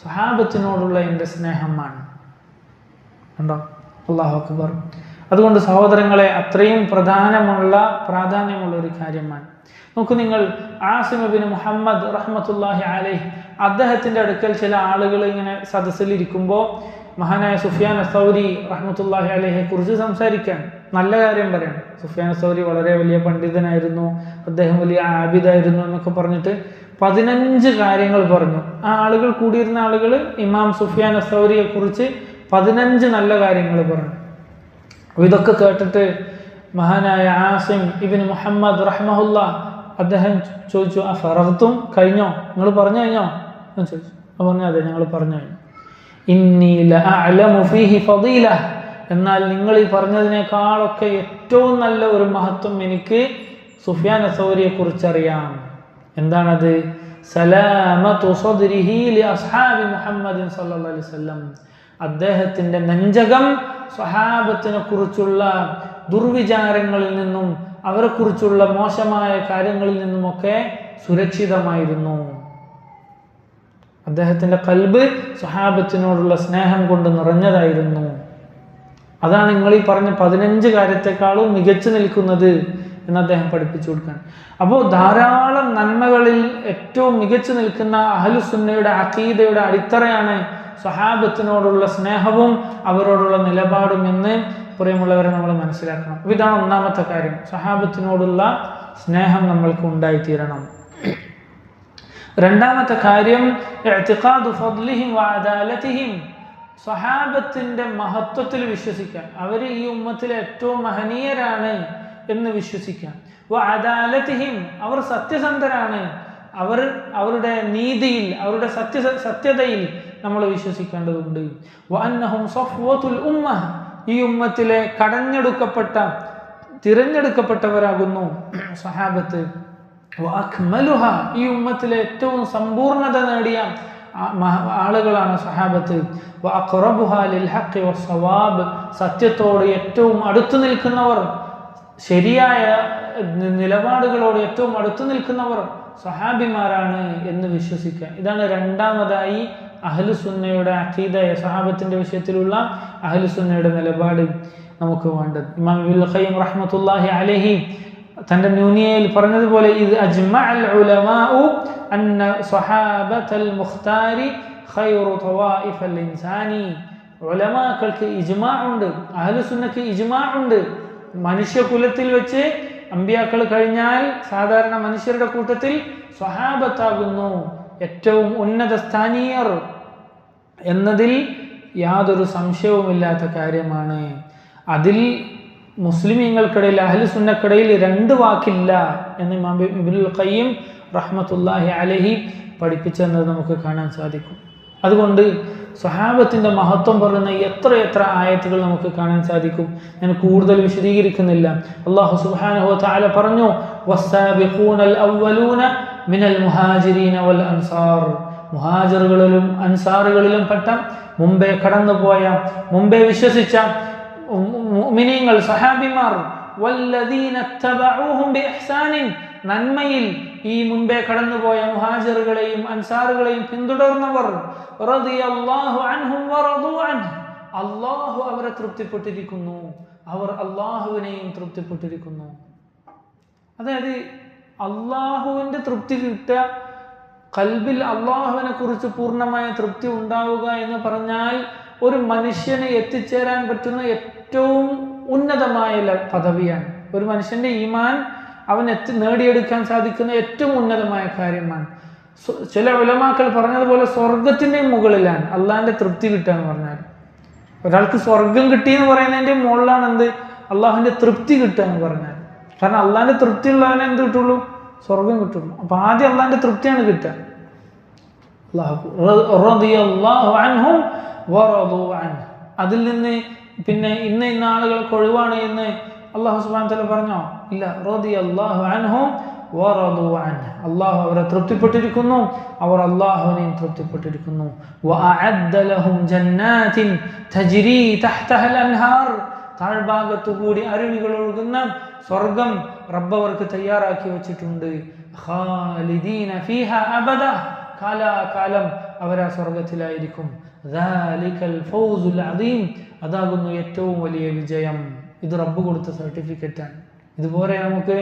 സ്വഹാബത്തിനോടുള്ള എൻ്റെ സ്നേഹമാണ്. കണ്ടോ, അല്ലാഹു അക്ബർ. അതുകൊണ്ട് സഹോദരങ്ങളെ, അത്രയും പ്രാധാന്യമുള്ള ഒരു കാര്യമാണ്. നോക്കൂ നിങ്ങൾ, ആസിം ഇബ്നു മുഹമ്മദ് റഹ്മത്തുള്ളാഹി അലൈഹി അദ്ദേഹത്തിൻ്റെ അടുക്കൽ ചില ആളുകൾ ഇങ്ങനെ സദസ്സിലിരിക്കുമ്പോൾ മഹാനായ സുഫിയാൻ അസ്സൗരി റഹ്മത്തുള്ളാഹി അലൈഹിയെ കുറിച്ച് സംസാരിക്കാൻ, നല്ല കാര്യം പറയാം. സുഫിയാൻ അസ്സൗരി വളരെ വലിയ പണ്ഡിതനായിരുന്നു, അദ്ദേഹം വലിയ ആബിദായിരുന്നു എന്നൊക്കെ പറഞ്ഞിട്ട് 15 കാര്യങ്ങൾ പറഞ്ഞു. ആ ആളുകൾ കൂടിയിരുന്ന ആളുകൾ ഇമാം സുഫിയാൻ അസ്സൗരിയെ കുറിച്ച് 15 നല്ല കാര്യങ്ങൾ പറഞ്ഞു. ഇതൊക്കെ കേട്ടിട്ട് മഹാനായ ആസിം ഇബ്നു മുഹമ്മദ് റഹ്മഹുല്ലാ അദ്ദേഹം ചോദിച്ചു, ഫറഗ്തും, കഴിഞ്ഞോ, നിങ്ങൾ പറഞ്ഞു കഴിഞ്ഞോ എന്ന് ചോദിച്ചു. പറഞ്ഞു, അതെ, ഞങ്ങൾ പറഞ്ഞു കഴിഞ്ഞു. ഇന്നി ലഅഅലമു ഫീഹി ഫളീല, എന്നാൽ നിങ്ങൾ ഈ പറഞ്ഞതിനേക്കാളൊക്കെ ഏറ്റവും നല്ല ഒരു മഹത്വം എനിക്ക് സുഫിയാൻ അസ്സൗരിയെ കുറിച്ച് അറിയാം. എന്താണത്? സലാമതു സദ്രിഹി ലി അസ്ഹാബി മുഹമ്മദിൻ സല്ലല്ലാഹു അലൈഹി വസല്ലം. അദ്ദേഹത്തിന്റെ നെഞ്ചകം സ്വഹാബത്തിനെ കുറിച്ചുള്ള ദുർവിചാരങ്ങളിൽ നിന്നും അവരെ കുറിച്ചുള്ള മോശമായ കാര്യങ്ങളിൽ നിന്നുമൊക്കെ സുരക്ഷിതമായിരുന്നു. അദ്ദേഹത്തിന്റെ ഖൽബ് സ്വഹാബത്തിനോടുള്ള സ്നേഹം കൊണ്ട് നിറഞ്ഞതായിരുന്നു. അതാണ് നിങ്ങൾ ഈ പറഞ്ഞ 15 കാര്യത്തെക്കാളും മികച്ചു നിൽക്കുന്നത് എന്ന് അദ്ദേഹം പഠിപ്പിച്ചു കൊടുക്കാൻ. അപ്പോൾ ധാരാളം നന്മകളിൽ ഏറ്റവും മികച്ചു നിൽക്കുന്ന അഹ്ലുസുന്നയുടെ അഖീദയുടെ അടിത്തറയാണ് സ്വഹാബത്തിനോടുള്ള സ്നേഹവും അവരോടുള്ള നിലപാടും എന്ന് പ്രിയമുള്ളവരെ നമ്മൾ മനസ്സിലാക്കണം. അപ്പോൾ ഇതാണ് ഒന്നാമത്തെ കാര്യം, സ്വഹാബത്തിനോടുള്ള സ്നേഹം നമ്മൾക്ക് ഉണ്ടായിത്തീരണം. രണ്ടാമത്തെ കാര്യം, ഇഅ്തിഖാദു ഫദ്ലിഹിം വഅദാലതിഹിം, സ്വഹാബത്തിന്റെ മഹത്വത്തിൽ വിശ്വസിക്കാൻ, അവർ ഈ ഉമ്മത്തിലെ ഏറ്റവും മഹനീയരാണ് എന്ന് വിശ്വസിക്കാൻ. വഅദാലതിഹിം, അവർ സത്യസന്ധരാണ്, അവരുടെ നീതിയിൽ, അവരുടെ സത്യതയിൽ നമ്മൾ വിശ്വസിക്കേണ്ടതുണ്ട്. വഅന്നഹും സഫ്വത്തുൽ ഉമ്മ, ഈ ഉമ്മത്തിലെ തിരഞ്ഞെടുക്കപ്പെട്ടവരാകുന്നു സ്വഹാബത്ത്. വഅക്മലുഹ, ഈ ഉമ്മത്തിലെ ഏറ്റവും സമ്പൂർണത നേടിയ ആളുകളാണ് സ്വഹാബത്ത്. വഅഖറബുഹ ലിൽ ഹഖ് വസ്സവാബ്, സത്യത്തോട് ഏറ്റവും അടുത്തു നിൽക്കുന്നവർ, ശരിയായ നിലപാടുകളോട് ഏറ്റവും അടുത്തു നിൽക്കുന്നവർ സ്വഹാബിമാരാണ് എന്ന് വിശ്വസിക്കുക. ഇതാണ് രണ്ടാമതായി അഹ്ലുസുന്നയുടെ അഖീദ, സ്വഹാബത്തിന്റെ വിഷയത്തിലുള്ള അഹ്ലുസുന്നയുടെ നിലപാട് നമുക്ക് വേണ്ടത്. ഇമാം ഇബ്നുൽ ഖയ്യിം റഹ്മത്തുള്ളാഹി അലൈഹി തന്റെ ന്യൂനിയയിൽ പറഞ്ഞതുപോലെ, ഇത് അജ്മഅൽ ഉലമാഉ അന്ന സ്വഹാബത്തൽ മുഖ്താരി ഖൈറു തവായിഫൽ ഇൻസാനി, ഉലമാക്കൾക്ക് ഇജ്മാ ഉണ്ട്, അഹ്ലുസുന്നക്ക് ഇജ്മാ ഉണ്ട്. മനുഷ്യകുലത്തിൽ വെച്ച് അമ്പിയാക്കൾ കഴിഞ്ഞാൽ സാധാരണ മനുഷ്യരുടെ കൂട്ടത്തിൽ സ്വഹാബത്താകുന്നു ഏറ്റവും ഉന്നത സ്ഥാനീയർ എന്നതിൽ യാതൊരു സംശയവുമില്ലാത്ത കാര്യമാണ്. അതിൽ മുസ്ലിമീങ്ങൾക്കിടയിൽ, അഹ്ലുസുന്നക്കിടയിൽ 2 വാക്കില്ല എന്ന് ഇമാം ഇബ്നുൽ ഖയ്യിം റഹ്മത്തുള്ളാഹി അലൈഹി പഠിപ്പിച്ചെന്നത് നമുക്ക് കാണാൻ സാധിക്കും. അതുകൊണ്ട് സ്വഹാബത്തിന്റെ മഹത്വം പറയുന്ന എത്ര ആയത്തുകൾ നമുക്ക് കാണാൻ സാധിക്കും. ഞാൻ കൂടുതൽ വിശദീകരിക്കുന്നില്ല. അല്ലാഹു സുബ്ഹാനഹു വ തആല പറഞ്ഞു, വസ്സാബിഖൂനൽ അവ്വലൂന മിനൽ മുഹാജിരീന വൽ അൻസാർ, മുഹാജിറുകളിലും അൻസാറുകളിലും പെട്ട മുമ്പേ കടന്നുപോയ, മുമ്പേ വിശ്വസിച്ച മുഅ്മിനീങ്ങൾ, സഹാബിമാർ, വല്ലദീന തബഊഹും ബിഇഹ്സാനിൻ, നന്മയിൽ ഈ മുമ്പേ കടന്നുപോയ മുഹാജിറുകളെയും അൻസാറുകളെയും പിന്തുടർന്നവർ, റളിയല്ലാഹു അൻഹും വറദു അൻഹു, അല്ലാഹു അവരെ തൃപ്തിപ്പെട്ടിരിക്കുന്നു, അവർ അല്ലാഹുവിനെയും തൃപ്തിപ്പെട്ടിരിക്കുന്നു. അതായത് അല്ലാഹുവിന്റെ തൃപ്തി കിട്ടുക, ഖൽബിൽ അല്ലാഹുവിനെ കുറിച്ച് പൂർണ്ണമായ തൃപ്തി ഉണ്ടാവുക എന്ന് പറഞ്ഞാൽ ഒരു മനുഷ്യന് എത്തിച്ചേരാൻ പറ്റുന്ന ഏറ്റവും ഉന്നതമായ പദവിയാണ്. ഒരു മനുഷ്യന്റെ ഈമാൻ അവൻ നേടിയെടുക്കാൻ സാധിക്കുന്ന ഏറ്റവും ഉന്നതമായ കാര്യമാണ്. ചില ഉലമാക്കൾ പറഞ്ഞതുപോലെ സ്വർഗത്തിന്റെ മുകളിലാണ് അള്ളാഹിന്റെ തൃപ്തി കിട്ടുക എന്ന് പറഞ്ഞാൽ. ഒരാൾക്ക് സ്വർഗം കിട്ടി എന്ന് പറയുന്നതിന്റെ മുകളിലാണ് എന്ത്? അള്ളാഹുവിൻ്റെ തൃപ്തി കിട്ടുക എന്ന് പറഞ്ഞാൽ. കാരണം അള്ളാഹിൻ്റെ തൃപ്തി ഉള്ളവനെ എന്ത് കിട്ടുള്ളൂ? സ്വർഗം കിട്ടുള്ളൂ. അപ്പൊ ആദ്യം അള്ളാഹിൻ്റെ തൃപ്തിയാണ് കിട്ടുക. അതിൽ നിന്ന് പിന്നെ ഇന്ന ആളുകൾക്ക് ഒഴിവാണ് എന്ന് അള്ളാഹു സുബ്ഹാനഹു വ തആല പറഞ്ഞോ? ഇല്ല. റളിയല്ലാഹു അൻഹും വറദു അൻഹു. അള്ളാഹു അവരെ തൃപ്തിപ്പെട്ടിരിക്കുന്നു, അവർ അള്ളാഹുവിനെയും തൃപ്തിപ്പെട്ടിരിക്കുന്നു. വഅഅദ്ദ ലഹും ജന്നാത്തിൻ തജ്രി തഹ്തഹൽ അൻഹാർ. താഴ്ഭാഗത്തുകൂടി അരുവികൾ ഒഴുകുന്ന സ്വർഗം റബ്ബ് അവർക്ക് തയ്യാറാക്കി വെച്ചിട്ടുണ്ട്. ഖാലിദീന ഫീഹാ അബദ. കാലാകാലം അവർ ആ സ്വർഗത്തിലായിരിക്കും. ദാലികൽ ഫൗസുൽ അദീം. അതാകുന്നു ഏറ്റവും വലിയ വിജയം. ഇത് റബ്ബ് കൊടുത്ത സർട്ടിഫിക്കറ്റാണ്. ഇതുപോലെ നമുക്ക്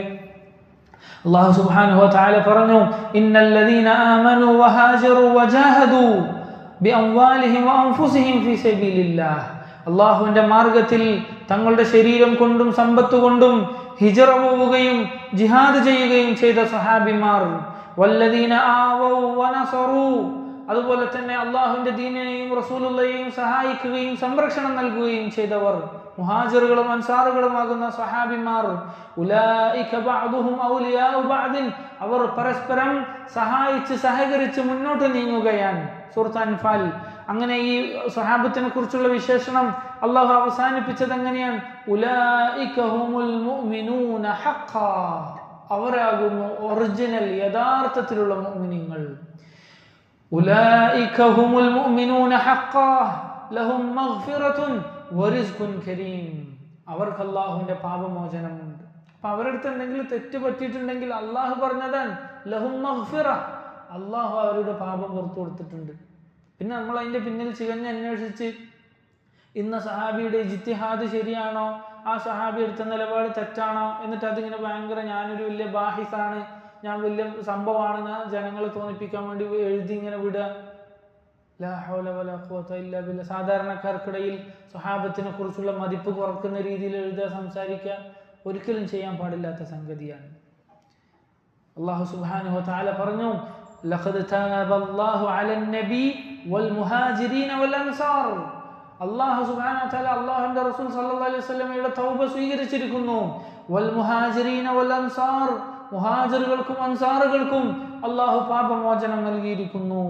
അല്ലാഹു സുബ്ഹാനഹു വ തആല പറഞ്ഞു, ഇന്നല്ലദീന ആമനൂ വഹാജറൂ വജാഹദൂ ബിഅംവാലിഹിം വഅൻഫുസിഹിം ഫീ സബീലില്ലാഹ്. അല്ലാഹുവിന്റെ മാർഗത്തിൽ തങ്ങളുടെ ശരീരം കൊണ്ടും സമ്പത്ത് കൊണ്ടും ഹിജ്റ പോവുകയും ജിഹാദ് ചെയ്യുകയും ചെയ്ത സഹാബിമാർ. വല്ലദീന ആവൂ വനസറൂ. അതുപോലെ തന്നെ അള്ളാഹുവിന്റെ ദീനിനെയും റസൂലുള്ളയെയും സഹായിക്കുകയും സംരക്ഷണം നൽകുകയും ചെയ്തവർ, മുഹാജിറുകളും അൻസാറുകളുമാകുന്ന സഹാബിമാർ. ഉലൈക ബഅദുഹും ഔലിയാഉ ബഅദിൻ. അവർ പരസ്പരം സഹായിച്ച് സഹകരിച്ച് മുന്നോട്ട് നീങ്ങുകയാണ്. സൂറത്ത് അൻഫാൽ. അങ്ങനെ ഈ സഹാബത്തിനെ കുറിച്ചുള്ള വിശേഷണം അള്ളാഹു അവസാനിപ്പിച്ചത് എങ്ങനെയാണ്? ഉലൈക ഹുമുൽ മുഅ്മിനൂന ഹഖ്ഖാ. അവരാകുന്നു ഒറിജിനൽ യഥാർത്ഥത്തിലുള്ള മുഅ്മിനീങ്ങൾ. ഉലൈക ഹുമുൽ മുഅ്മിനൂന ഹഖ്ഖാ ലഹും മഗ്ഫിറത്തുൻ വറിസ്ഖുൻ കരീം. അവർക്ക് അല്ലാഹുവിന്റെ പാപമോചനമുണ്ട്. അപ്പൊ അവരടുത്ത് എന്തെങ്കിലും തെറ്റ് പറ്റിയിട്ടുണ്ടെങ്കിൽ അള്ളാഹു പറഞ്ഞതാണ് ലഹും മഗ്ഫിറ. അള്ളാഹു അവരുടെ പാപം പുറത്തു കൊടുത്തിട്ടുണ്ട്. പിന്നെ നമ്മൾ അതിന്റെ പിന്നിൽ ചികഞ്ഞ് അന്വേഷിച്ച് ഇന്ന സഹാബിയുടെ ഇജ്തിഹാദ് ശരിയാണോ, ആ സഹാബി എടുത്ത നിലപാട് തെറ്റാണോ, എന്നിട്ട് അതിങ്ങനെ ഭയങ്കര ഞാനൊരു വലിയ ബാഹിസാണ്, ഞാൻ വലിയ സംഭവമാണ് ജനങ്ങളെ തോന്നിപ്പിക്കാൻ വേണ്ടി എഴുതി ഇങ്ങനെ വിടുക. ലാ ഹൗല വലാ ഖുവത ഇല്ലാ ബില്ലാഹ്. സാധാരണക്കാർക്കിടയിൽ സ്വഹാബത്തിനെ കുറിച്ചുള്ള മതിപ്പ് കുറക്കുന്ന രീതിയിൽ എഴുതുക, സംസാരിക്കുക ഒരിക്കലും ചെയ്യാൻ പാടില്ലാത്ത സംഗതിയാണ്. അല്ലാഹു സുബ്ഹാനഹു വ തആല പറഞ്ഞു, ലഖദ് തഅബല്ലാഹു അലൻ നബി വൽ മുഹാജിരീന വൽ അൻസാർ. അല്ലാഹു സുബ്ഹാനഹു വ തആല അല്ലാഹുവിന്റെ റസൂൽ സല്ലല്ലാഹു അലൈഹി വസല്ലമയുടെ തൗബ സ്വീകരിച്ചിരിക്കുന്നു. വൽ മുഹാജിരീന വൽ അൻസാർ. മുഹാജിറുകൾക്കും അൻസാറുകൾക്കും അല്ലാഹു പാപമോചനം നൽകിയിരിക്കുന്നു.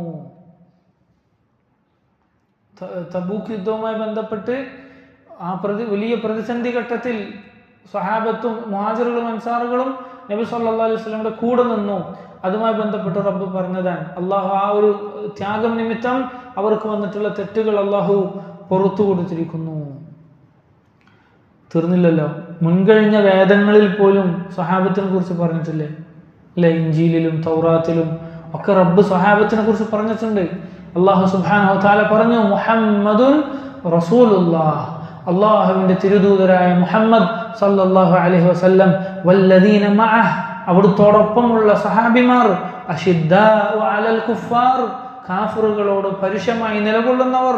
തബൂക്ക് യുദ്ധവുമായി ബന്ധപ്പെട്ട് ആ വലിയ പ്രതിസന്ധി ഘട്ടത്തിൽ സ്വഹാബത്തും മുഹാജിറുകളും അൻസാറുകളും നബി സല്ലല്ലാഹു അലൈഹി വസല്ലമയുടെ കൂടെ നിന്നു. അതുമായി ബന്ധപ്പെട്ട് റബ്ബ് പറഞ്ഞതാണ്, അള്ളാഹു ആ ഒരു ത്യാഗം നിമിത്തം അവർക്ക് വന്നിട്ടുള്ള തെറ്റുകൾ അള്ളാഹു പുറത്തു കൊടുത്തിരിക്കുന്നു. തീർന്നില്ലല്ലോ, മുൻകഴിഞ്ഞ വേദങ്ങളിൽ പോലും സ്വഹാബത്തിനെ കുറിച്ച് പറഞ്ഞിട്ടില്ലേ? അല്ലെ, ഇഞ്ചീലിലും തൗറാത്തിലും ഒക്കെ റബ്ബ് സ്വഹാബത്തിനെ കുറിച്ച് പറഞ്ഞിട്ടുണ്ട്. അല്ലാഹു സുബ്ഹാനഹു വ തആല പറഞ്ഞു, മുഹമ്മദുൻ റസൂലുള്ളാഹ്. അല്ലാഹുവിന്റെ തിരുദൂതരായ മുഹമ്മദ് സല്ലല്ലാഹു അലൈഹി വസല്ലം വല്ലദീന മഅഹ്. അവിടുത്തോടൊപ്പമുള്ള സഹാബിമാർ അശിദ്ദാഉ അലൽ കുഫാർ. കാഫിറുകളോട് പരുഷമായി നിലകൊള്ളുന്നവർ.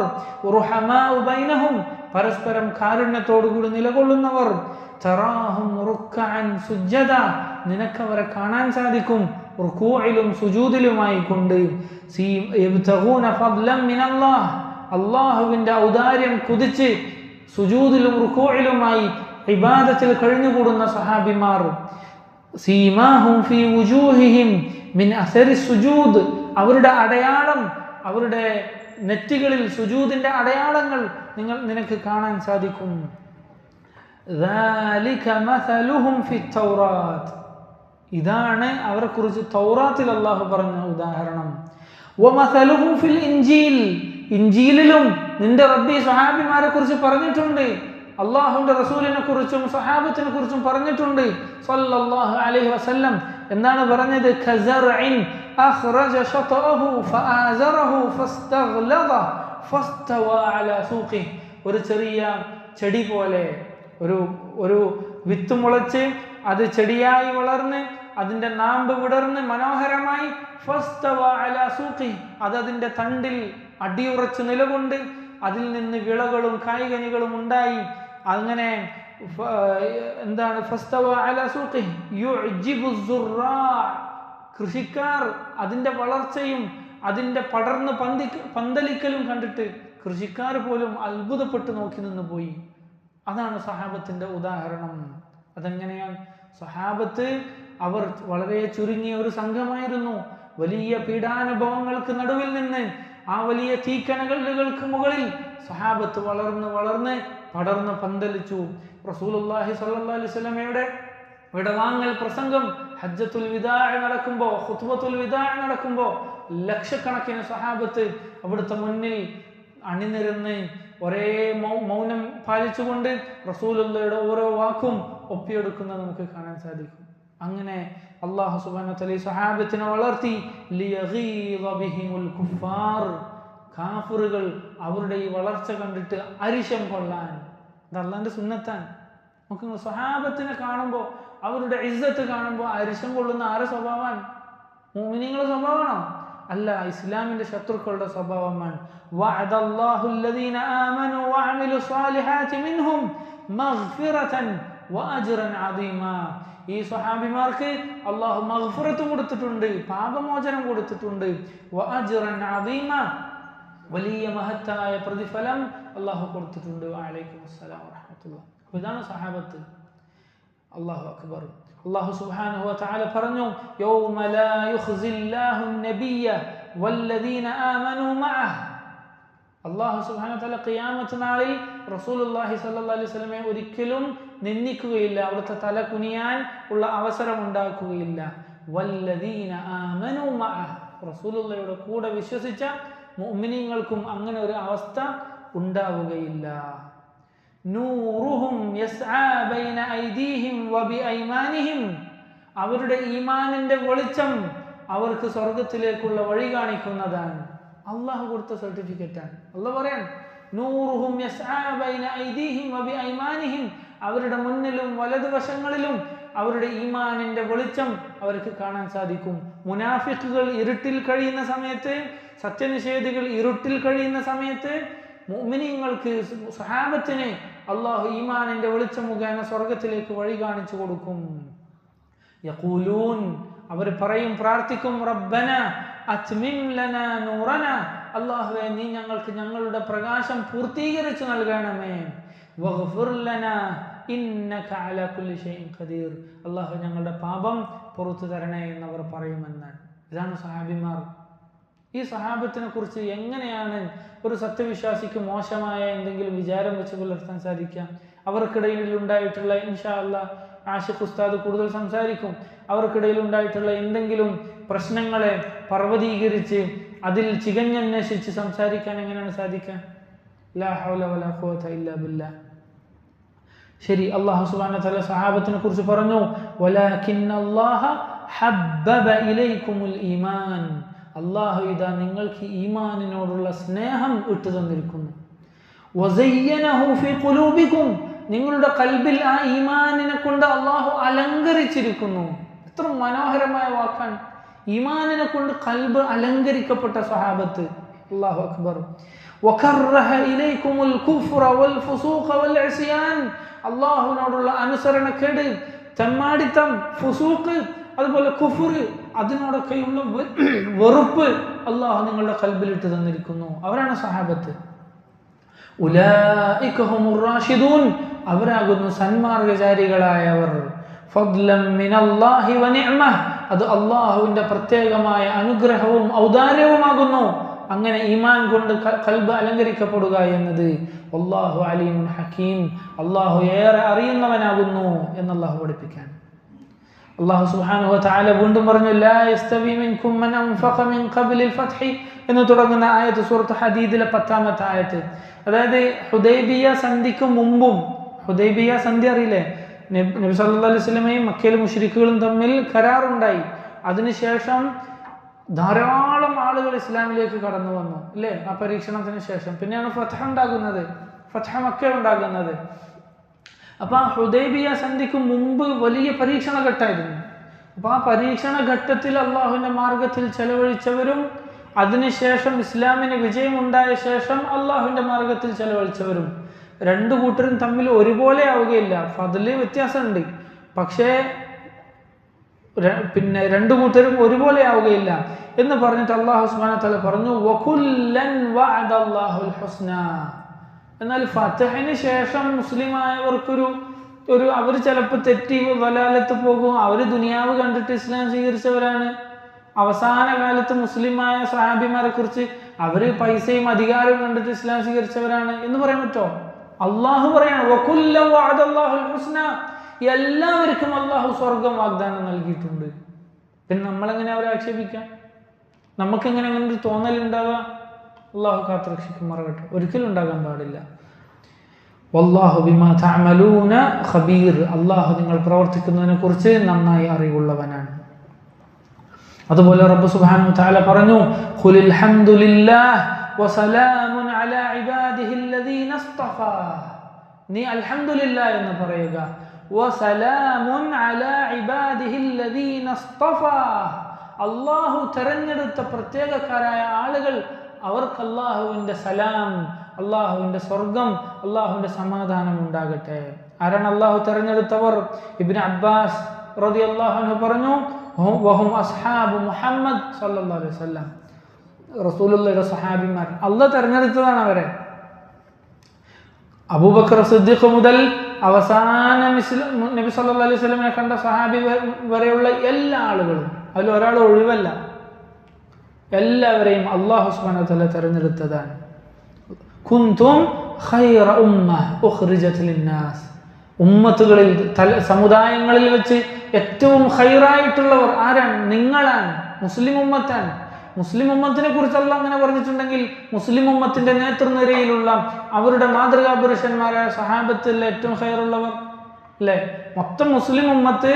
റുഹമാഉ ബൈനഹും. പരസ്പരം കാരുണ്യത്തോടുകൂടി നിലകൊള്ളുന്നവർ. തറാഹും റുക്അൻ സുജ്ജദ. നിനക്കവരെ കാണാൻ സാധിക്കും റുകൂഇലും സുജൂദിലുമായി കൊണ്ട്. യബ്തഗൂന ഫദ്ലൻ മിനല്ലാഹ്. അല്ലാഹുവിന്റെ ഔദാര്യം കുതിച്ച് സുജൂദിലും റുകൂഇലുമായി ഇബാദത്തിൽ കഴിഞ്ഞുകൂടുന്ന സഹാബിമാർ. സീമാഹും ഫീ വുജൂഹിഹിം മിൻ അസരി സുജൂദ്. അവരുടെ അടയാളം, അവരുടെ നെറ്റികളിൽ സുജൂദിന്റെ അടയാളങ്ങൾ നിനക്ക് കാണാൻ സാധിക്കും. ദാലിക മസലുഹും ഫി തൗറാത്ത്. ഇതാണ് അവരെ കുറിച്ച് തൗറാത്തിൽ അല്ലാഹു പറഞ്ഞ ഉദാഹരണം. വമസലുഹും ഫിൽ ഇൻജീൽ. ഇൻജീലിലും നിന്റെ റബ്ബി സ്വഹാബിമാരെ കുറിച്ച് പറഞ്ഞിട്ടുണ്ട്. അള്ളാഹുവിന്റെ റസൂലിനെ കുറിച്ചും സ്വഹാബത്തിനെ കുറിച്ചും പറഞ്ഞിട്ടുണ്ട് സല്ലല്ലാഹു അലൈഹി വസല്ലം. എന്താണ് പറഞ്ഞത്? കസർഇൻ അഖ്റജ ശതഅഹു ഫആസറഹു ഫസ്തഗ്ലദ ഫസ്തവ അലാ സൂഖിഹി. ഒരു ചെറിയ ചെടി പോലെ ഒരു വിത്ത് മുളച്ച് അത് ചെടിയായി വളർന്ന് അതിന്റെ നാമ്പ് വിടർന്ന് മനോഹരമായി ഫസ്തവ അലാ സൂഖിഹി. അത് അതിന്റെ തണ്ടിൽ അടിയുറച്ച് നിലകൊണ്ട് അതിൽ നിന്ന് വിളകളും കായ്കനികളും ഉണ്ടായി. അങ്ങനെ എന്താണ് ഫസ്തവ അലാ സൂഖിഹി യുഅ്ജിബു സുറാ. കൃഷിക്കാർ അതിന്റെ വളർച്ചയും അതിന്റെ പടർന്ന് പന്തലിക്കലും കണ്ടിട്ട് കൃഷിക്കാർ പോലും അത്ഭുതപ്പെട്ട് നോക്കി നിന്ന് പോയി. അതാണ് സഹാബത്തിന്റെ ഉദാഹരണം. അതെങ്ങനെയാണ്? സഹാബത്ത് അവർ വളരെ ചുരുങ്ങിയ ഒരു സംഘമായിരുന്നു. വലിയ പീഡാനുഭവങ്ങൾക്ക് നടുവിൽ നിന്ന് ആ വലിയ തീക്കനകൾക്ക് മുകളിൽ സഹാബത്ത് വളർന്ന് വളർന്ന് പടർന്ന് പന്തലിച്ചു. റസൂലുള്ളാഹി സ്വല്ലല്ലാഹു അലൈഹി വസല്ലമയുടെ വിടവാങ്ങൽ പ്രസംഗം ഹജ്ജത്തുൽ വിദാ നടക്കുമ്പോൾ, ഖുത്ബത്തുൽ വിദാ നടക്കുമ്പോൾ ലക്ഷക്കണക്കിന് സഹാബത്ത് അവിടുത്തെ മുന്നിൽ അണിനിരന്ന് ഒരേ മൗനം പാലിച്ചുകൊണ്ട് റസൂലുള്ളാഹിയുടെ ഓരോ വാക്കും ഒപ്പിയെടുക്കുന്നത് നമുക്ക് കാണാൻ സാധിക്കും. അങ്ങനെ അല്ലാഹു സുബ്ഹാനഹു വ തആല സഹാബത്തിനെ വളർത്തി ലിയഗീദ ബിഹിമുൽ കുഫാർ, കാഫിറുകൾ അവരുടെ ഈ വളർച്ച കണ്ടിട്ട് അരിശം കൊള്ളാൻ. ഇത് അല്ലാഹുവിന്റെ സുന്നത്താണ്. നമുക്ക് സഹാബത്തിനെ കാണുമ്പോൾ, അവരുടെ ഇസ്സത്ത് കാണുമ്പോൾ അരിശം കൊള്ളുന്ന ആരുടെ സ്വഭാവമാണ്? മുഅ്മിനീങ്ങളുടെ സ്വഭാവമാണോ? അല്ല, ഇസ്ലാമിന്റെ ശത്രുക്കളുടെ സ്വഭാവമാണ്. വഅദല്ലാഹു അല്ലദീന ആമനു വഅമിലു സ്വാലിഹാതി മിൻഹും മഗ്ഫിറതൻ വഅജ്റൻ അദീമാ. ഈ സ്വഹാബിമാർക്ക് അല്ലാഹു മഗ്ഫിറത്ത് കൊടുത്തിട്ടുണ്ട്, പാപമോചനം കൊടുത്തിട്ടുണ്ട്. വഅജ്റൻ അദീമാ, വലിയ മഹത്തായ പ്രതിഫലം അല്ലാഹു കൊടുത്തിട്ടുണ്ട്. വഅലൈക്കും അസ്സലാം വറഹ്മത്തുള്ളാഹി. ഇതാണ് സഹാബത്ത്. അല്ലാഹു അക്ബർ. അല്ലാഹു സുബ്ഹാനഹു വ തആല പറഞ്ഞു, യൗമ ലാ യുഖ്സില്ലാഹു അൻ-നബിയ്യ വല്ലദീന ആമനൂ മഅഹ്. അല്ലാഹു സുബ്ഹാനഹു വ തആല ഖിയാമത്ത് നാളിൽ റസൂലുള്ളാഹി സ്വല്ലല്ലാഹു അലൈഹി വസല്ലമയെ ഒരിക്കലും നിന്ദിക്കുകയില്ല, അവിടുത്തെ തല കുനിയാൻ ഉള്ള അവസരം ഉണ്ടാക്കുകയില്ല. വല്ലദീന ആമനൂ മഅഹ്, റസൂലുള്ളാഹിയുടെ കൂടെ വിശ്വസിച്ച മുഅ്മിനീങ്ങൾക്കും അങ്ങനെ ഒരു അവസ്ഥ ഉണ്ടാവുകയില്ല. നൂറുഹും യസ്ആ ബൈന ഐദീഹിം വബിഐമാനിഹിം, അവരുടെ ഈമാനിന്റെ വെളിച്ചം അവർക്ക് സ്വർഗത്തിലേക്കുള്ള വഴി കാണിക്കുന്നതാണ്. അല്ലാഹു കൊടുത്ത സർട്ടിഫിക്കറ്റാണ്. അല്ലാഹു പറയാൻ, നൂറുഹും യസ്ആ ബൈന ഐദീഹിം വബിഐമാനിഹിം, അവരുടെ മുന്നിലും വലതുവശങ്ങളിലും അവരുടെ ഈമാനിന്റെ വെളിച്ചം അവർക്ക് കാണാൻ സാധിക്കും. മുനാഫിഖുകൾ ഇരുട്ടിൽ കഴിയുന്ന സമയത്ത്, സത്യനിഷേധികൾ ഇരുട്ടിൽ കഴിയുന്ന സമയത്ത് മുഅ്മിനീങ്ങൾക്ക്, സഹാബത്തിന് അല്ലാഹു ഈമാനിന്റെ വെളിച്ചം മുഖേന സ്വർഗത്തിലേക്ക് വഴി കാണിച്ചു കൊടുക്കും. യഖൂലൂൻ, അവർ പറയും, പ്രാർത്ഥിക്കും, റബ്ബന അത്മിം ലനാ നൂറന, അല്ലാഹുവേ നീ ഞങ്ങൾക്ക് ഞങ്ങളുടെ പ്രകാശം പൂർത്തീകരിച്ചു നൽകണമേ. വഗ്ഫിർ ലനാ ഇന്നക അലാ കുല്ലി ഷൈഇൻ ഖദീർ, അല്ലാഹു ഞങ്ങളുടെ പാപം പുറത്തു തരണേ എന്നവർ പറയുമെന്നാണ്. ഇതാണ് സഹാബിമാർ. ഈ സഹാബത്തിനെ കുറിച്ച് എങ്ങനെയാണ് ഒരു സത്യവിശ്വാസിക്ക് മോശമായ എന്തെങ്കിലും വിചാരം വെച്ച് പുലർത്താൻ സാധിക്കാം? അവർക്കിടയിൽ ഉണ്ടായിട്ടുള്ള, ഇൻഷാ അല്ലാഹ് ആഷിഖ് ഉസ്താദ് കൂടുതൽ സംസാരിക്കും, അവർക്കിടയിൽ ഉണ്ടായിട്ടുള്ള എന്തെങ്കിലും പ്രശ്നങ്ങളെ പർവ്വതീകരിച്ച് അതിൽ ചികഞ്ഞന്വേഷിച്ച് സംസാരിക്കാൻ എങ്ങനെയാണ് സാധിക്കുക? ലാ ഹൗല വലാ ഖുവത ഇല്ലാ ബില്ലാഹ്. ശരി, അല്ലാഹു സുബ്ഹാനഹു വ തആല സഹാബത്തിനെ കുറിച്ച് പറഞ്ഞു, വലാകിന്നല്ലാഹ ഹബ്ബബ ഇലൈക്കുമുൽ ഈമാൻ, അല്ലാഹു ഇതാ നിങ്ങൾക്ക് ഈമാനിനോടുള്ള സ്നേഹം ഇട്ടു തന്നിരിക്കുന്നു. വസയ്യനഹു ഫീ ഖുലൂബികും, നിങ്ങളുടെ ഖൽബിൽ ആ ഈമാനിനെ കൊണ്ട് അല്ലാഹു അലങ്കരിച്ചിരിക്കുന്നു. എത്ര മനോഹരമായ വാക്കാണ്! ഈമാനിനെ കൊണ്ട് ഖൽബ് അലങ്കരിക്കപ്പെട്ട സഹാബത്ത്. അല്ലാഹു അക്ബർ. വകറഹ ഇലൈക്കുമുൽ കുഫ്ര വൽ ഫുസൂഖ വൽ ഇസ്യാൻ, അല്ലാഹുവിനോടുള്ള അനുസരണക്കേട്, തെമ്മാടിത്തം, ഫുസൂഖ്, അതുപോലെ കുഫ്ർ, അതിനോടൊക്കെയുള്ള വെറുപ്പ് അല്ലാഹു നിങ്ങളുടെ ഖൽബിൽ ഇട്ട് തന്നിരിക്കുന്നു. അവരാണ് സഹാബത്ത്. ഉലൈക ഹുമുർ റാഷിദൂൻ, അവരാകുന്നു സന്മാർഗചാരികളായവർ. ഫദ്ലൻ മിനല്ലാഹി വ നിഅമഹ്, അത് അല്ലാഹുവിന്റെ പ്രത്യേകമായ അനുഗ്രഹവും ഔദാര്യവുമാകുന്നു. അങ്ങനെ ഈമാൻ കൊണ്ട് ഖൽബ് അലങ്കരിക്കപ്പെടുക എന്നത്. വല്ലാഹു അലീമുൻ ഹകീം, അല്ലാഹു ഏറെ അറിയുന്നവനാകുന്നു എന്ന് അല്ലാഹു പഠിപ്പിക്കാൻ. അല്ലാഹു സുബ്ഹാനഹു വ തആല വീണ്ടും പറഞ്ഞു, ലാ യസ്തവി മിൻകും മൻ അൻഫഖ മിൻ ഖബ്ലിൽ ഫത്ഹി എന്ന് തുടങ്ങുന്ന ആയത്ത് സൂറത്ത് ഹദീദിലെ 10ാമത്തെ ആയത്ത്. അതായത് ഹുദൈബിയ സന്ധിക്ക് മുമ്പും, ഹുദൈബിയ സന്ധി അറിയില്ലേ, നബി സല്ലല്ലാഹു അലൈഹി വസല്ലമയും മക്കയിലെ മുശ്രിക്കുകളും തമ്മിൽ കരാറുണ്ടായി. അതിനുശേഷം ധാരാളം ആളുകൾ ഇസ്ലാമിലേക്ക് കടന്നു വന്നു അല്ലേ? ആ പരീക്ഷണത്തിന് ശേഷം പിന്നെയാണ് ഫത്ഹ ഉണ്ടാകുന്നത്, ഫത്ഹ മക്ക ഉണ്ടാകുന്നത്. അപ്പൊ ആ ഹുദൈബിയ സന്ധിക്ക് മുമ്പ് വലിയ പരീക്ഷണ ഘട്ടമായിരുന്നു. അപ്പൊ ആ പരീക്ഷണ ഘട്ടത്തിൽ അള്ളാഹുവിന്റെ മാർഗത്തിൽ ചെലവഴിച്ചവരും, അതിനുശേഷം ഇസ്ലാമിന് വിജയമുണ്ടായ ശേഷം അള്ളാഹുവിന്റെ മാർഗത്തിൽ ചെലവഴിച്ചവരും, രണ്ടു കൂട്ടരും തമ്മിൽ ഒരുപോലെ ആവുകയില്ല. ഫദ്ല് വ്യത്യാസമുണ്ട്, പക്ഷേ പിന്നെ രണ്ടു കൂട്ടരും ഒരുപോലെ ആവുകയില്ല എന്ന് പറഞ്ഞിട്ട് അല്ലാഹു സുബ്ഹാനഹു വ തആല പറഞ്ഞു, വകുല്ലൻ വഅദല്ലാഹുൽ ഹുസ്ന, എന്നാൽ ഫതഹിന് ശേഷം മുസ്ലിമായവർക്കൊരു അവർ ചിലപ്പോൾ തെറ്റി വലാലത്ത് പോകും. അവർ ദുനിയാവ് കണ്ടിട്ട് ഇസ്ലാം സ്വീകരിച്ചവരാണ്. അവസാന കാലത്ത് മുസ്ലിമായ സഹാബിമാരെ കുറിച്ച് അവർ പൈസയും അധികാരവും കണ്ടിട്ട് ഇസ്ലാം സ്വീകരിച്ചവരാണ് എന്ന് പറയാൻ പറ്റുമോ? അള്ളാഹു പറയാണ് വകുല്ലൻ വഅദല്ലാഹുൽ ഹുസ്ന, എല്ലാവർക്കും അള്ളാഹു സ്വർഗം വാഗ്ദാനം നൽകിയിട്ടുണ്ട്. പിന്നെ നമ്മളെങ്ങനെ അവരെ ആക്ഷേപിക്കാം? നമുക്കെങ്ങനെ അങ്ങനെ ഒരു തോന്നലുണ്ടാവുക? അള്ളാഹു കാത്തുരക്ഷിക്കുമാറാകട്ടെ. ഒരിക്കലും ഉണ്ടാകാൻ പാടില്ല. വല്ലാഹു ബിമാ തഅമലൂന ഖബീർ, അള്ളാഹു നിങ്ങൾ പ്രവർത്തിക്കുന്നതിനെ കുറിച്ച് നന്നായി അറിവുള്ളവനാണ്. അതുപോലെ റബ്ബ് സുബ്ഹാനഹു വതആല പറഞ്ഞു ഖുലിൽ ഹംദുലില്ലാഹ് വസലാമുൻ അലാ ഇബാദിഹില്ലദീന ഇസ്തഫാ, നീ അൽഹംദുലില്ലാഹ് എന്ന് പറയുക. വസലാമുൻ അലാ ഇബാദിഹില്ലദീന ഇസ്തഫാ, അല്ലാഹു തെരഞ്ഞെടുത്ത പ്രത്യേകക്കാരായ ആളുകൾ അവർക്ക് അല്ലാഹുവിൻ്റെ സലാം, അല്ലാഹുവിൻ്റെ സ്വർഗം, അല്ലാഹുവിൻ്റെ സമാധാനം ഉണ്ടാകട്ടെ. ആരാണ് അല്ലാഹു തെരഞ്ഞെടുത്തവർ? ഇബ്നു അബ്ബാസ് റളിയല്ലാഹു അൻഹു പറഞ്ഞു വഹും അസ്ഹാബു മുഹമ്മദ് സല്ലല്ലാഹു അലൈഹി വസല്ലം, റസൂലുള്ളാഹിയുടെ സഹാബിമാർ. അല്ലാഹു തെരഞ്ഞെടുത്തതാണ് അവരെ. അബൂബക്കർ സിദ്ദീഖ് മുതൽ അവസാന നബി സല്ലല്ലാഹു അലൈഹി വസല്ലമയെ കണ്ട സഹാബി വരെയുള്ള എല്ലാ ആളുകളും, അതിൽ ഒരാൾ ഒഴിവല്ല, എല്ലാവരെയും അല്ലാഹു സുബ്ഹാനഹു വ തആല തെരഞ്ഞെടുത്തതാണ്. കുൻതും ഖൈറ ഉമ്മ ഉഖ്രിജത് ലിന്നാസ്, ഉമ്മത്തുകളിൽ സമുദായങ്ങളിൽ വെച്ച് ഏറ്റവും ഖൈറായിട്ടുള്ളവർ ആരാണ്? നിങ്ങളാണ്, മുസ്ലിം ഉമ്മത്താണ്. മുസ്ലിം ഉമ്മത്തിനെ കുറിച്ച് അല്ലാഹു അങ്ങനെ പറഞ്ഞിട്ടുണ്ടെങ്കിൽ മുസ്ലിം ഉമ്മത്തിന്റെ നേതൃനിരയിലുള്ള അവരുടെ മാതൃകാ പുരുഷന്മാരായ സഹാബത്തിൽ ഏറ്റവും ഖൈറുള്ളവർ അല്ലേ? മൊത്തം മുസ്ലിം ഉമ്മത്ത്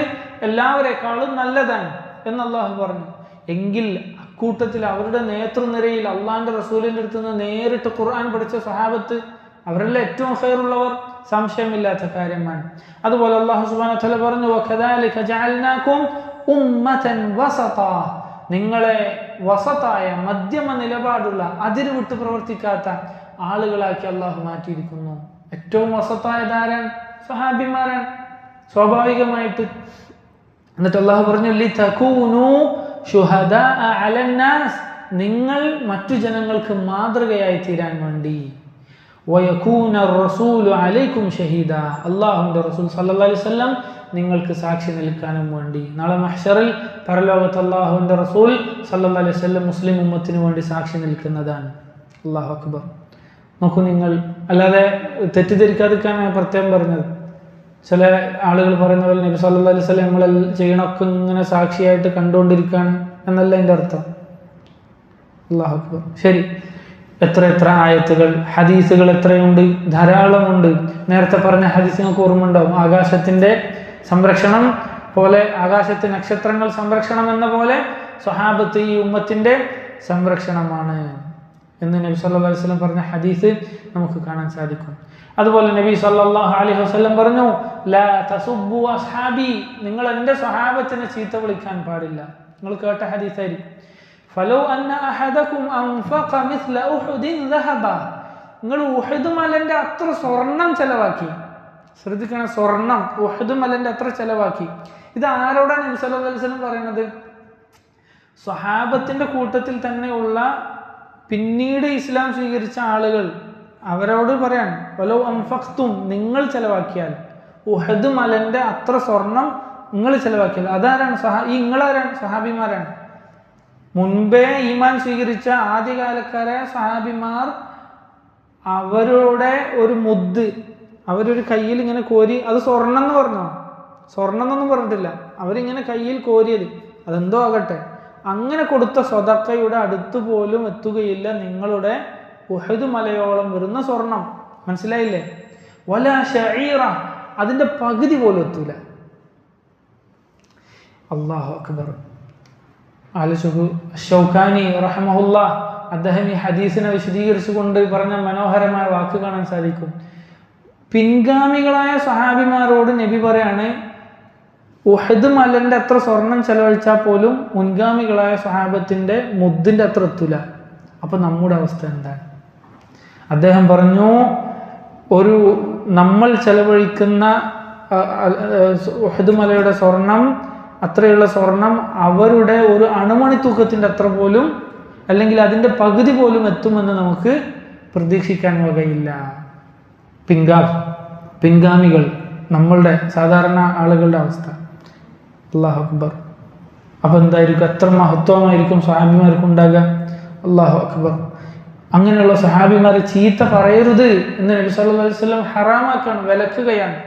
എല്ലാവരെക്കാളും നല്ലതാണ് എന്ന് അല്ലാഹു പറഞ്ഞു. എങ്കിൽ അക്കൂട്ടത്തിൽ അവരുടെ നേതൃനിരയിൽ അള്ളാഹിന്റെ റസൂലിന്റെ അടുത്ത് നിന്ന് നേരിട്ട് ഖുർആൻ പഠിച്ച സഹാബത്ത് അവരെല്ലാം ഏറ്റവും ഖൈറുള്ളവർ, സംശയമില്ലാത്ത കാര്യമാണ്. അതുപോലെ അല്ലാഹു സുബ്ഹാനഹു വ തആല പറഞ്ഞു വകദാലിക ജഅൽനാകും ഉമ്മതൻ വസതാ, നിങ്ങളെ വസതായ മധ്യമ നിലപാടുള്ള അതിരുവിട്ട് പ്രവർത്തിക്കാത്ത ആളുകളാക്കി അള്ളാഹു മാറ്റിയിരിക്കുന്നു. ഏറ്റവും വസതായതാരാൻ? സഹാബിമാരാൻ സ്വാഭാവികമായിട്ട്. എന്നിട്ട് അള്ളാഹു പറഞ്ഞു ലിതകൂനു ശുഹദാഅ അലന്നാസ്, നിങ്ങൾ മറ്റു ജനങ്ങൾക്ക് മാതൃകയായി തീരാൻ വേണ്ടി. വയകൂന റസൂലു അലൈക്കും ഷഹീദ, അല്ലാഹുവിൻ്റെ റസൂൽ സല്ലല്ലാഹു അലൈഹി വസല്ലം നിങ്ങൾക്ക് സാക്ഷി നിൽക്കാനും വേണ്ടി. നാളെ മഹ്ശറിൽ പരലോകത്ത് അല്ലാഹുവിൻ്റെ റസൂൽ സല്ലല്ലാഹു അലൈഹി വസല്ലം മുസ്ലിം ഉമ്മത്തിന് വേണ്ടി സാക്ഷി നിൽക്കുന്നതാണ്. അല്ലാഹു അക്ബർ. നോക്കൂ നിങ്ങൾ, അല്ലാതെ തെറ്റിദ്ധരിക്കാതിരിക്കാനാണ് പ്രത്യേകം പറഞ്ഞത്. ചില ആളുകൾ പറയുന്ന പോലെ നബി സല്ലല്ലാഹു അലൈഹി വസല്ലം നമ്മൾ ചെയ്യണമൊക്കെ ഇങ്ങനെ സാക്ഷിയായിട്ട് കണ്ടുകൊണ്ടിരിക്കുകയാണ് എന്നല്ല എൻ്റെ അർത്ഥം. അല്ലാഹു അക്ബർ. ശരി, എത്ര ആയത്തുകൾ, ഹദീസുകൾ എത്രയുണ്ട്, ധാരാളമുണ്ട്. നേരത്തെ പറഞ്ഞ ഹദീസ് നിങ്ങൾക്ക് ഓർമ്മയുണ്ടാവും. ആകാശത്തിൻ്റെ സംരക്ഷണം പോലെ, ആകാശത്തെ നക്ഷത്രങ്ങൾ സംരക്ഷണം എന്ന പോലെ സ്വഹാബത്ത് ഈ ഉമ്മത്തിൻ്റെ സംരക്ഷണമാണ് എന്ന് നബി സല്ലല്ലാഹു അലൈഹി വസല്ലം പറഞ്ഞ ഹദീസ് നമുക്ക് കാണാൻ സാധിക്കും. അതുപോലെ നബി സല്ലല്ലാഹു അലൈഹി വസല്ലം പറഞ്ഞു ലാ തസുബ്ബു അസ്ഹാബി, നിങ്ങൾ എൻ്റെ സ്വഹാബത്തിനെ ചീത്ത വിളിക്കാൻ പാടില്ല. നിങ്ങൾ കേട്ട ഹദീസായിരിക്കും. ഫലോ അന്ന അഹദകും അൻഫഖ മിസ്ല ഉഹുദിൻ ദഹബ, നിങ്ങൾ ഉഹദ് മലന്റെ അത്ര സ്വർണം ചെലവാക്കി. ശ്രദ്ധിക്കണം, സ്വർണം ഉഹദ് മലന്റെ അത്ര ചെലവാക്കി. ഇത് ആരോടാണ് നബി സല്ലല്ലാഹു അലൈഹി വസല്ലം പറയുന്നത്? സ്വഹാബത്തിന്റെ കൂട്ടത്തിൽ തന്നെയുള്ള പിന്നീട് ഇസ്ലാം സ്വീകരിച്ച ആളുകൾ, അവരോട് പറയാൻ ഫലോ അൻഫഖ്തും, നിങ്ങൾ ചെലവാക്കിയാൽ ഉഹദ് മലന്റെ അത്ര സ്വർണം നിങ്ങൾ ചെലവാക്കിയാൽ. അതാരാണ്? ഈ നിങ്ങളാരാണ്? സഹാബിമാരാണ്. മുൻപേ ഈമാൻ സ്വീകരിച്ച ആദ്യകാലക്കാരായ സഹാബിമാർ അവരുടെ ഒരു മുദ്ദ്, അവരൊരു കയ്യിൽ ഇങ്ങനെ കോരി, അത് സ്വർണം എന്ന് പറഞ്ഞോ? സ്വർണം എന്നൊന്നും പറഞ്ഞിട്ടില്ല, അവരിങ്ങനെ കയ്യിൽ കോരിയത്, അതെന്തോ ആകട്ടെ, അങ്ങനെ കൊടുത്ത സ്വതക്കയുടെ അടുത്ത് പോലും എത്തുകയില്ല നിങ്ങളുടെ ഉഹദ് മലയോളം വരുന്ന സ്വർണം. മനസ്സിലായില്ലേ? വലാ ശഈറ, അതിൻ്റെ പകുതി പോലും എത്തൂല. അല്ലാഹു അക്ബർ. ആലോചിക്കൂ, ഷൗക്കാനി റഹ്മഹുല്ലാ അദ്ദേഹം ഈ ഹദീസിനെ വിശദീകരിച്ചുകൊണ്ട് പറഞ്ഞ മനോഹരമായ വാക്ക് കാണാൻ സാധിക്കും. പിൻഗാമികളായ സഹാബിമാരോട് നബി പറയാണ് ഉഹദ് മലന്റെ അത്ര സ്വർണം ചെലവഴിച്ചാൽ പോലും മുൻഗാമികളായ സഹാബത്തിന്റെ മുദ്ദിന്റെ അത്ര എത്തൂല. അപ്പൊ നമ്മുടെ അവസ്ഥ എന്താണ്? അദ്ദേഹം പറഞ്ഞു, നമ്മൾ ചെലവഴിക്കുന്ന ഉഹദ് മലയുടെ സ്വർണം, അത്രയുള്ള സ്വർണം അവരുടെ ഒരു അണുമണി തൂക്കത്തിൻ്റെ അത്ര പോലും, അല്ലെങ്കിൽ അതിൻ്റെ പകുതി പോലും എത്തുമെന്ന് നമുക്ക് പ്രതീക്ഷിക്കാൻ വകയില്ല. പിൻഗാമികൾ, നമ്മളുടെ സാധാരണ ആളുകളുടെ അവസ്ഥ. അല്ലാഹു അക്ബർ. അപ്പം എന്തായിരിക്കും, എത്ര മഹത്വമായിരിക്കും സഹാബിമാർക്ക് ഉണ്ടാകുക. അല്ലാഹു അക്ബർ. അങ്ങനെയുള്ള സഹാബിമാരെ ചീത്ത പറയരുത് എന്ന് നബി സല്ലല്ലാഹു അലൈഹി വസല്ലം ഹറാമാക്കാണ്, വിലക്കുകയാണ്.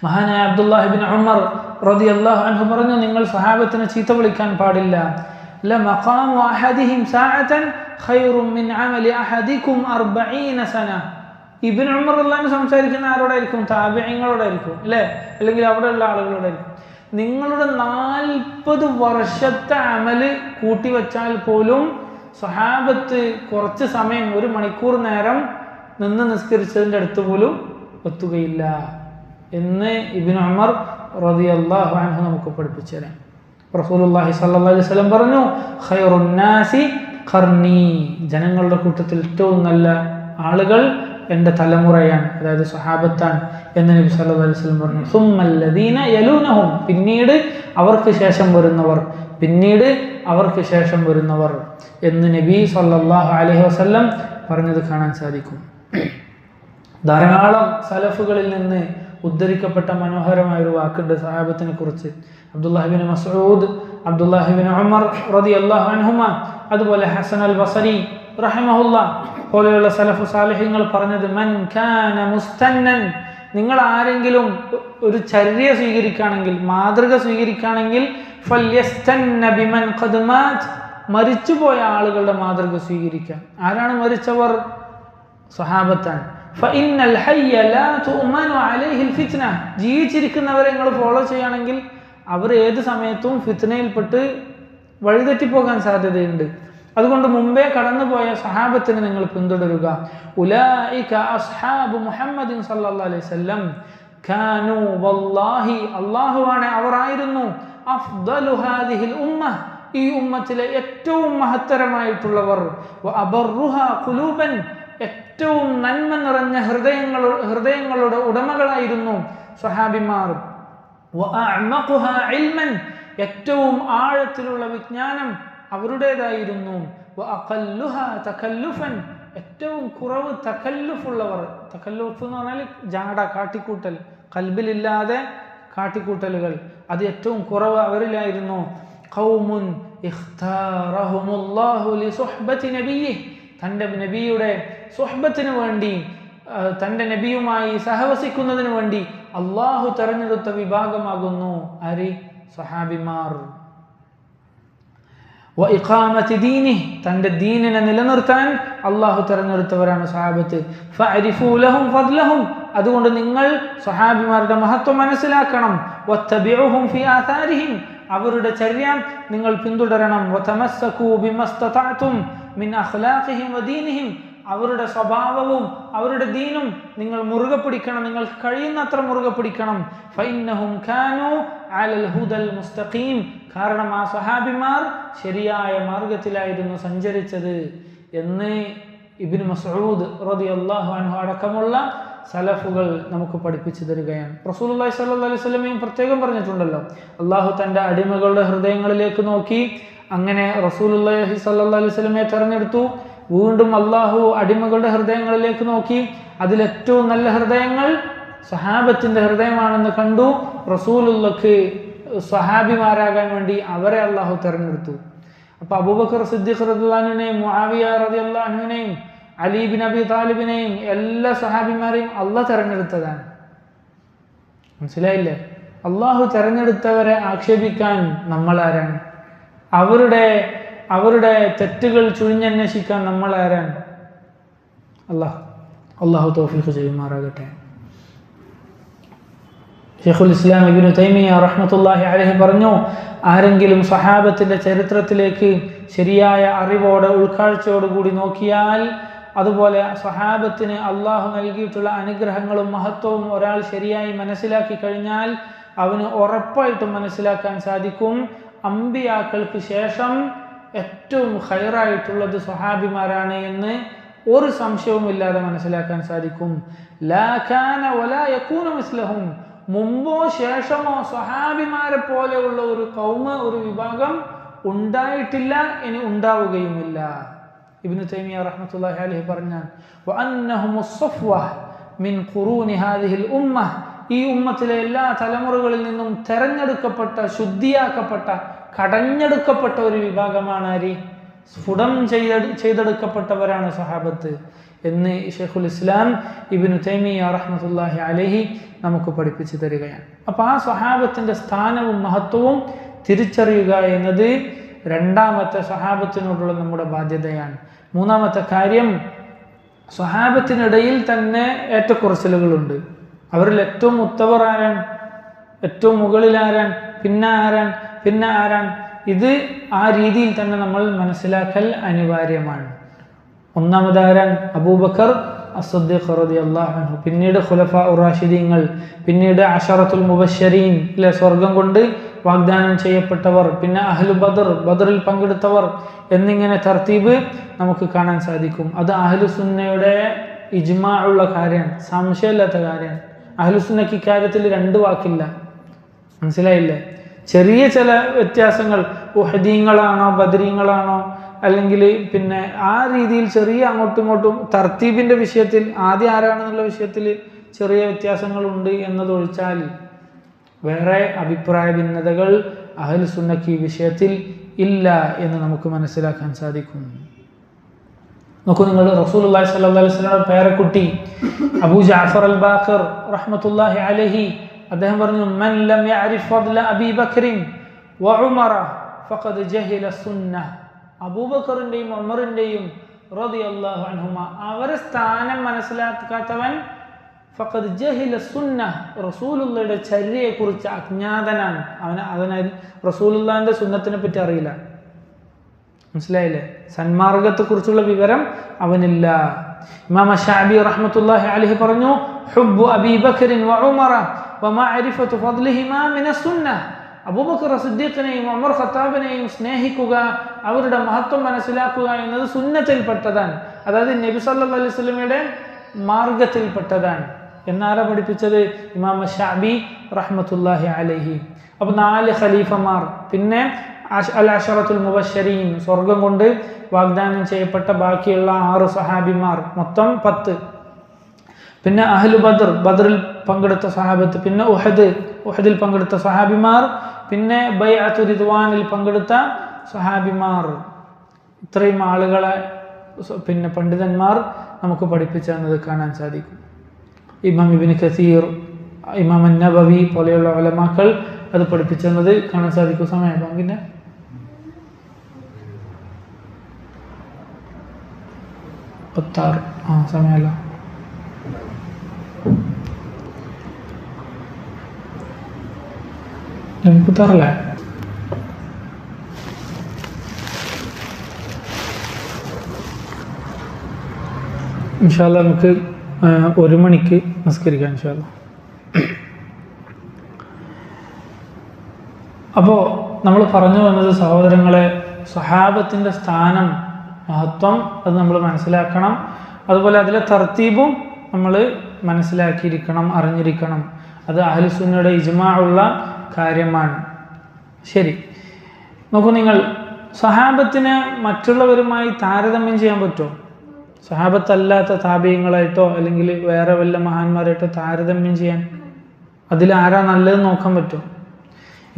മഹാനായ അബ്ദുല്ലാഹി ഇബ്നു ഉമർ റളിയല്ലാഹു അൻഹു പറഞ്ഞു, നിങ്ങൾ സഹാബത്തിനെ ചീത്ത വിളിക്കാൻ പാടില്ല. ലമഖാമു അഹദിഹിം സഅതൻ ഖൈറും മിൻ അമലി അഹദികും 40 സന. ഇബ്നു ഉമർ റളിയല്ലാഹു സംസാരിക്കുന്ന ആരോടായിരിക്കും? താബിഈങ്ങളോടായിരിക്കും അല്ലേ, അല്ലെങ്കിൽ അവിടെയുള്ള ആളുകളോടായിരിക്കും. നിങ്ങളുടെ 40 വർഷത്തെ അമല് കൂട്ടിവെച്ചാൽ പോലും സഹാബത്ത് കുറച്ച് സമയം, 1 മണിക്കൂർ നേരം നിന്ന് നിസ്കരിച്ചതിൻ്റെ അടുത്ത് പോലും എത്തുകയില്ല എന്ന് ഇബ്നു ഉമർ റളിയല്ലാഹു അൻഹു നമുക്ക് പഠിപ്പിച്ചു തരാം. റസൂലുള്ളാഹി സ്വല്ലല്ലാഹു അലൈഹി വസല്ലം പറഞ്ഞു, ഖൈറുൻ നാസി ഖർനി, ജനങ്ങളുടെ കൂട്ടത്തിൽ ഏറ്റവും നല്ല ആളുകൾ എൻ്റെ തലമുറയാണ്, അതായത് സ്വഹാബത്താണ് എന്ന് നബി സല്ലല്ലാഹു അലൈഹി വസല്ലം പറഞ്ഞു. സുമ്മല്ലദീന യലൂനഹും, പിന്നീട് അവർക്ക് ശേഷം വരുന്നവർ എന്ന് നബി സല്ലല്ലാഹു അലൈഹി വസല്ലം പറഞ്ഞത് കാണാൻ സാധിക്കും. ധാരാളം സലഫുകളിൽ നിന്ന് ഉദ്ധരിക്കപ്പെട്ട മനോഹരമായ ഒരു വാക്കുണ്ട് സഹാബത്തിനെ കുറിച്ച്. അബ്ദുല്ലാഹി ഇബ്നു മസ്ഊദ്, അബ്ദുല്ലാഹി ഇബ്നു ഉമർ റളിയല്ലാഹു അൻഹുമ, അതുപോലെ ഹസൻ അൽ ബസരി റഹിമഹുല്ലാ പോലെയുള്ള സലഫ് സാലിഹ്യങ്ങൾ പറഞ്ഞത്, മൻ കാന മുസ്തന്നൻ, നിങ്ങൾ ആരെങ്കിലും ഒരു ചര്യ സ്വീകരിക്കുകയാണെങ്കിൽ, മാതൃക സ്വീകരിക്കുകയാണെങ്കിൽ, ഫല്യസ്തന്ന ബിമൻ ഖദ് മാത്, മരിച്ചുപോയ ആളുകളുടെ മാതൃക സ്വീകരിക്കാം. ആരാണ് മരിച്ചവർ? സഹാബത്താണ്. ഫഇന്നൽ ഹയ്യ ലാ തുഅ്മനു അലൈഹിൽ ഫിത്ന, ജീവിച്ചിരിക്കുന്നവരെ നിങ്ങൾ ഫോളോ ചെയ്യുകയാണെങ്കിൽ അവർ ഏത് സമയത്തും ഫിത്നയിൽപ്പെട്ട് വഴിതെറ്റിപ്പോകാൻ സാധ്യതയുണ്ട്. അതുകൊണ്ട് മുമ്പേ കടന്നുപോയ സഹാബത്തിനെ നിങ്ങൾ പിന്തുടരുക. ഉലൈക അസ്ഹാബു മുഹമ്മദിൻ സല്ലല്ലാഹു അലൈഹി വസല്ലം കാനൂ വല്ലാഹി, അല്ലാഹുവാണ് അവർ ആയിരുന്നു, അഫ്ദലു ഹാദിഹിൽ ഉമ്മ, ഈ ഉമ്മത്തിലെ ഏറ്റവും മഹത്തരമായിട്ടുള്ളവർ, വ അബർറുഹാ ഖുലൂബൻ, ഏറ്റവും നന്മ നിറഞ്ഞ ഹൃദയങ്ങളുടെ ഉടമകളായിരുന്നു സ്വഹാബിമാർ, വ അഅ്മഖുഹാ ഇൽമൻ, ഏറ്റവും ആഴത്തിലുള്ള വിജ്ഞാനം അവരുടേതായിരുന്നു, വ അഖല്ലുഹാ തകല്ലുഫൻ, ഏറ്റവും കുറവ് തകല്ലുഫുള്ളവർ. തകല്ലുഫ് എന്ന് പറഞ്ഞാൽ ജാട, കാട്ടിക്കൂട്ടൽ, ഖൽബിലില്ലാതെ കാട്ടിക്കൂട്ടലുകൾ, അത് ഏറ്റവും കുറവ് അവരിലായിരുന്നു. ഖൗമുൻ ഇഖ്താറഹുമുല്ലാഹു ലിസുഹ്ബതി നബിയ്യിഹി, തൻ്റെ നബിയുടെ സുഹ്ബത്തിന് വേണ്ടി, തൻ്റെ നബിയുമായി സഹവസിക്കുന്നതിന് വേണ്ടി അള്ളാഹു തെരഞ്ഞെടുത്ത വിഭാഗമാകുന്നു ആര്? സഹാബിമാർ. വ ഇഖാമത്തി ദീനിഹി, തൻ്റെ ദീനിനെ നിലനിർത്താൻ അള്ളാഹു തെരഞ്ഞെടുത്തവരാണ് സഹാബത്ത്. ഫഅരിഫൂ ലഹും ഫദ്ലഹും, അതുകൊണ്ട് നിങ്ങൾ സഹാബിമാരുടെ മഹത്വം മനസ്സിലാക്കണം. വത്തബിഉഹും ഫീ ആഥാരിഹിം, അവരുടെ ചര്യ നിങ്ങൾ പിന്തുടരണം. വതമസ്സകൂ ബിമസ്തതഅതും മിൻ അഖ്ലാഖിഹിം വദീനിഹിം, അവരുടെ സ്വഭാവവും അവരുടെ ദീനും നിങ്ങൾ മുറുകെ പിടിക്കണം, നിങ്ങൾക്ക് കഴിയുന്നത്ര മുറുകെ പിടിക്കണം. ഫഇന്നഹും കാനൂ അലൽ ഹുദൽ മുസ്തഖീം, കാരണം ആ സഹാബിമാർ ശരിയായ മാർഗത്തിലായിരുന്നു സഞ്ചരിച്ചത് എന്ന് ഇബ്നു മസ്ഊദ് റളിയല്ലാഹു അൻഹു അടക്കമുള്ള സലഫുകൾ നമുക്ക് പഠിപ്പിച്ചു തരികയാണ്. റസൂലുള്ളാഹി സ്വല്ലല്ലാഹു അലൈഹി വസല്ലമയും പ്രത്യേകം പറഞ്ഞിട്ടുണ്ടല്ലോ, അള്ളാഹു തൻ്റെ അടിമകളുടെ ഹൃദയങ്ങളിലേക്ക് നോക്കി, അങ്ങനെ റസൂലുള്ളാഹി സ്വല്ലല്ലാഹു അലൈഹി വസല്ലമയെ തെരഞ്ഞെടുത്തു. വീണ്ടും അള്ളാഹു അടിമകളുടെ ഹൃദയങ്ങളിലേക്ക് നോക്കി, അതിലേറ്റവും നല്ല ഹൃദയങ്ങൾ സഹാബത്തിൻ്റെ ഹൃദയമാണെന്ന് കണ്ടു. റസൂലുള്ളാഹിക്ക് സഹാബിമാരാകാൻ വേണ്ടി അവരെ അള്ളാഹു തെരഞ്ഞെടുത്തു. അപ്പോൾ അബൂബക്കർ സിദ്ദീഖ് റളിയല്ലാഹു അൻഹുവിനെയും മുആവിയ റളിയല്ലാഹു അൻഹുവിനെയും അലി ബിൻ അബി താലിബിനെയും എല്ലാ സഹാബിമാരെയും അള്ളാഹ് തെരഞ്ഞെടുത്തതാണ്. മനസ്സിലായില്ലേ? അള്ളാഹു തെരഞ്ഞെടുത്തവരെ ആക്ഷേപിക്കാൻ നമ്മൾ ആരാണ്? അവരുടെ തെറ്റുകൾ ചുഴിഞ്ഞന്വേഷിക്കാൻ നമ്മൾ ആരാണ്? അള്ളാഹു തൗഫീഖ് ചെയ്യുമാറാകട്ടെ. ശൈഖുൽ ഇസ്ലാം ഇബ്നു തൈമിയ്യ റഹ്മത്തുള്ളാഹി അലൈഹി പറഞ്ഞു, ആരെങ്കിലും സഹാബത്തിൻ്റെ ചരിത്രത്തിലേക്ക് ശരിയായ അറിവോടെ ഉൾക്കാഴ്ചയോടുകൂടി നോക്കിയാൽ, അതുപോലെ സഹാബത്തിന് അള്ളാഹു നൽകിയിട്ടുള്ള അനുഗ്രഹങ്ങളും മഹത്വവും ഒരാൾ ശരിയായി മനസ്സിലാക്കി കഴിഞ്ഞാൽ അവന് ഉറപ്പായിട്ടും മനസ്സിലാക്കാൻ സാധിക്കും, അമ്പിയാക്കൾക്ക് ശേഷം ഏറ്റവും ഖൈറായിട്ടുള്ളത് സ്വഹാബിമാരാണ് എന്ന് ഒരു സംശയവുമില്ലാതെ മനസ്സിലാക്കാൻ സാധിക്കും. ലാ കാന വലാ യകൂന മിസ്ലഹും, മുമ്പോ ശേഷമോ സ്വഹാബിമാരെ പോലെയുള്ള ഒരു ഖൗമ, ഒരു വിഭാഗം ഉണ്ടായിട്ടില്ല, ഇനി ഉണ്ടാവുകയുമില്ല. ഇബ്നു തൈമിയ്യ റഹ്മത്തുള്ളാഹി അലൈഹി പറഞ്ഞാൽ, വഅന്നഹുമുസ് സഫ്വ, മിൻ ഖുറൂനി ഹാദിഹിൽ ഉമ്മ, ഈ ഉമ്മത്തിലെ എല്ലാ തലമുറകളിൽ നിന്നും തെരഞ്ഞെടുക്കപ്പെട്ട, ശുദ്ധിയാക്കപ്പെട്ട, കടഞ്ഞെടുക്കപ്പെട്ട ഒരു വിഭാഗമാണ് ആര്? സ്ഫുടം ചെയ്തെടുക്കപ്പെട്ടവരാണ് സഹാബത്ത് എന്ന് ഷെയ്ഖുൽ ഇസ്ലാം ഇബ്നു തൈമിയ്യ റഹ്മത്തുള്ളാഹി അലൈഹി നമുക്ക് പഠിപ്പിച്ചു തരികയാണ്. അപ്പോൾ ആ സ്വഹാബത്തിൻ്റെ സ്ഥാനവും മഹത്വവും തിരിച്ചറിയുക എന്നത് രണ്ടാമത്തെ സ്വഹാബത്തിനോടുള്ള നമ്മുടെ ബാധ്യതയാണ്. മൂന്നാമത്തെ കാര്യം, സ്വഹാബത്തിനിടയിൽ തന്നെ ഏറ്റക്കുറച്ചിലുകളുണ്ട്. അവരിൽ ഏറ്റവും ഉത്തവർ ആരാൻ, ഏറ്റവും മുകളിൽ ആരാൻ, പിന്നെ ആരാൻ, ഇത് ആ രീതിയിൽ തന്നെ നമ്മൾ മനസ്സിലാക്കൽ അനിവാര്യമാണ്. ഒന്നാമതാരാൻ? അബൂബക്കർ അസ്സദ്ദീഖ് റളിയല്ലാഹു അൻഹു, പിന്നീട് ഖുലഫാ റാഷിദീങ്ങൾ, പിന്നീട് അശറത്തുൽ മുബശ്ശരീൻ, അല്ലെ, സ്വർഗം കൊണ്ട് വാഗ്ദാനം ചെയ്യപ്പെട്ടവർ, പിന്നെ അഹ്ലു ബദർ, ബദറിൽ പങ്കെടുത്തവർ എന്നിങ്ങനെ തർത്തീബ് നമുക്ക് കാണാൻ സാധിക്കും. അത് അഹ്ലുസുന്നയുടെ ഇജ്മാ ഉള്ള കാര്യമാണ്, സംശയമില്ലാത്ത കാര്യമാണ്. അഹ്ലുസുന്നയ്ക്ക് ഇക്കാര്യത്തിൽ രണ്ട് വാക്കില്ല. മനസ്സിലായില്ലേ? ചെറിയ ചില വ്യത്യാസങ്ങൾ, ഉഹദീങ്ങളാണോ ബദരീങ്ങളാണോ, അല്ലെങ്കിൽ പിന്നെ ആ രീതിയിൽ ചെറിയ അങ്ങോട്ടും ഇങ്ങോട്ടും തർത്തീബിൻ്റെ വിഷയത്തിൽ ആദ്യം ആരാണെന്നുള്ള വിഷയത്തിൽ ചെറിയ വ്യത്യാസങ്ങളുണ്ട് എന്നതൊഴിച്ചാൽ വേറെ അഭിപ്രായ ഭിന്നതകൾ അഹ്ലുസുന്നയ്ക്ക് ഈ വിഷയത്തിൽ ഇല്ല എന്ന് നമുക്ക് മനസ്സിലാക്കാൻ സാധിക്കും. നോക്കൂ നിങ്ങൾ, റസൂലുള്ളാഹി സ്വല്ലല്ലാഹു അലൈഹി വസല്ലം പേരക്കുട്ടി അബൂ ജഅഫർ അൽ ബാഖർ റഹ്മത്തുള്ളാഹി അലൈഹി അദ്ദേഹം പറഞ്ഞു, മൻ ലം യഅരിഫ് ഫദ്ല അബീ ബക്രിൻ വ ഉമറ ഫഖദ് ജഹില സുന്നഹ്. അബൂബക്കറിന്റെയും ഉമറിന്റെയും റളിയല്ലാഹു അൻഹുമ അവരെ സ്ഥാനം മനസ്സിലാക്കാത്തവൻ ഫഖദ് ജഹില സുന്നഹ്, റസൂലുള്ളാഹിയുടെ ചര്യയെക്കുറിച്ച് അജ്ഞാതനാണ്. അവന് റസൂലുള്ളാഹിന്റെ സുന്നത്തിനെ പറ്റി അറിയില്ല. മനസ്സിലായില്ലേ? സന്മാർഗത്തെക്കുറിച്ചുള്ള വിവരം അവനില്ല. ഇമാം അശ്ശഅബി റഹ്മത്തുള്ളാഹി അലൈഹി പറഞ്ഞു, ഹുബ്ബു അബീ ബക്രിൻ വ ഉമറ വ മഅരിഫതു ഫദ്ലിഹിമാ മിനസ് സുന്നഹ്. അബൂബക്കർ സിദ്ദീഖിനെയും ഉമർ ഖത്താബിനെയും സ്നേഹിക്കുക, അവരുടെ മഹത്വം മനസ്സിലാക്കുക എന്നത് സുന്നത്തിൽപ്പെട്ടതാണ്. അതായത് നബി സല്ലല്ലാഹു അലൈഹി വസല്ലമയുടെ മാർഗത്തിൽപ്പെട്ടതാണ് എന്നാരാ പഠിപ്പിച്ചത്? ഇമാം അശ്ശഅബി റഹ്മത്തുള്ളാഹി അലൈഹി. അപ്പോൾ 4 ഖലീഫമാർ, പിന്നെ അൽ അശറത്തുൽ മുബശ്ശരീൻ, സ്വർഗം കൊണ്ട് വാഗ്ദാനം ചെയ്യപ്പെട്ട ബാക്കിയുള്ള 6 സഹാബിമാർ, മൊത്തം 10. പിന്നെ അഹ്ലു ബദർ, ബദറിൽ പങ്കെടുത്ത സഹാബത്ത്, പിന്നെ ഉഹദിൽ പങ്കെടുത്ത സഹാബിമാർ, പിന്നെ ബൈഅത്തു റിദ്വാനിൽ പങ്കെടുത്ത സഹാബിമാർ. ഇത്രയും ആളുകളെ പിന്നെ പണ്ഡിതന്മാർ നമുക്ക് പഠിപ്പിച്ചു തന്നത് കാണാൻ സാധിക്കും. ഇമാം ഇബ്നു കസീർ, ഇമാം അൻ-നബവി പോലെയുള്ള ഉലമാക്കൾ അത് പഠിപ്പിച്ചു തന്നത് കാണാൻ സാധിക്കും. സമയം ബാങ്കിൻ്റെ 16 സമയമല്ല. മുപ്പത്താറല്ലേ? ഇൻഷാ അല്ലാഹ് നമുക്ക് 1 മണിക്ക് നമസ്കരിക്കാം ഇൻഷാ അല്ലാഹ്. അപ്പോൾ നമ്മൾ പറഞ്ഞു വന്നത് സഹോദരങ്ങളെ, സ്വഹാബത്തിൻ്റെ സ്ഥാനം, മഹത്വം അത് നമ്മൾ മനസ്സിലാക്കണം. അതുപോലെ അതിലെ തർത്തീബും നമ്മൾ മനസ്സിലാക്കിയിരിക്കണം, അറിഞ്ഞിരിക്കണം. അത് അഹ്ലുസുന്നയുടെ ഇജ്മാ ഉള്ള കാര്യമാണ്. ശരി, നോക്കൂ നിങ്ങൾ, സഹാബത്തിനെ മറ്റുള്ളവരുമായി താരതമ്യം ചെയ്യാൻ പറ്റുമോ? സഹാബത്തല്ലാത്ത താബീങ്ങളായിട്ടോ അല്ലെങ്കിൽ വേറെ വല്ല മഹാന്മാരായിട്ടോ താരതമ്യം ചെയ്യാൻ, അതിൽ ആരാ നല്ലതെന്ന് നോക്കാൻ പറ്റുമോ?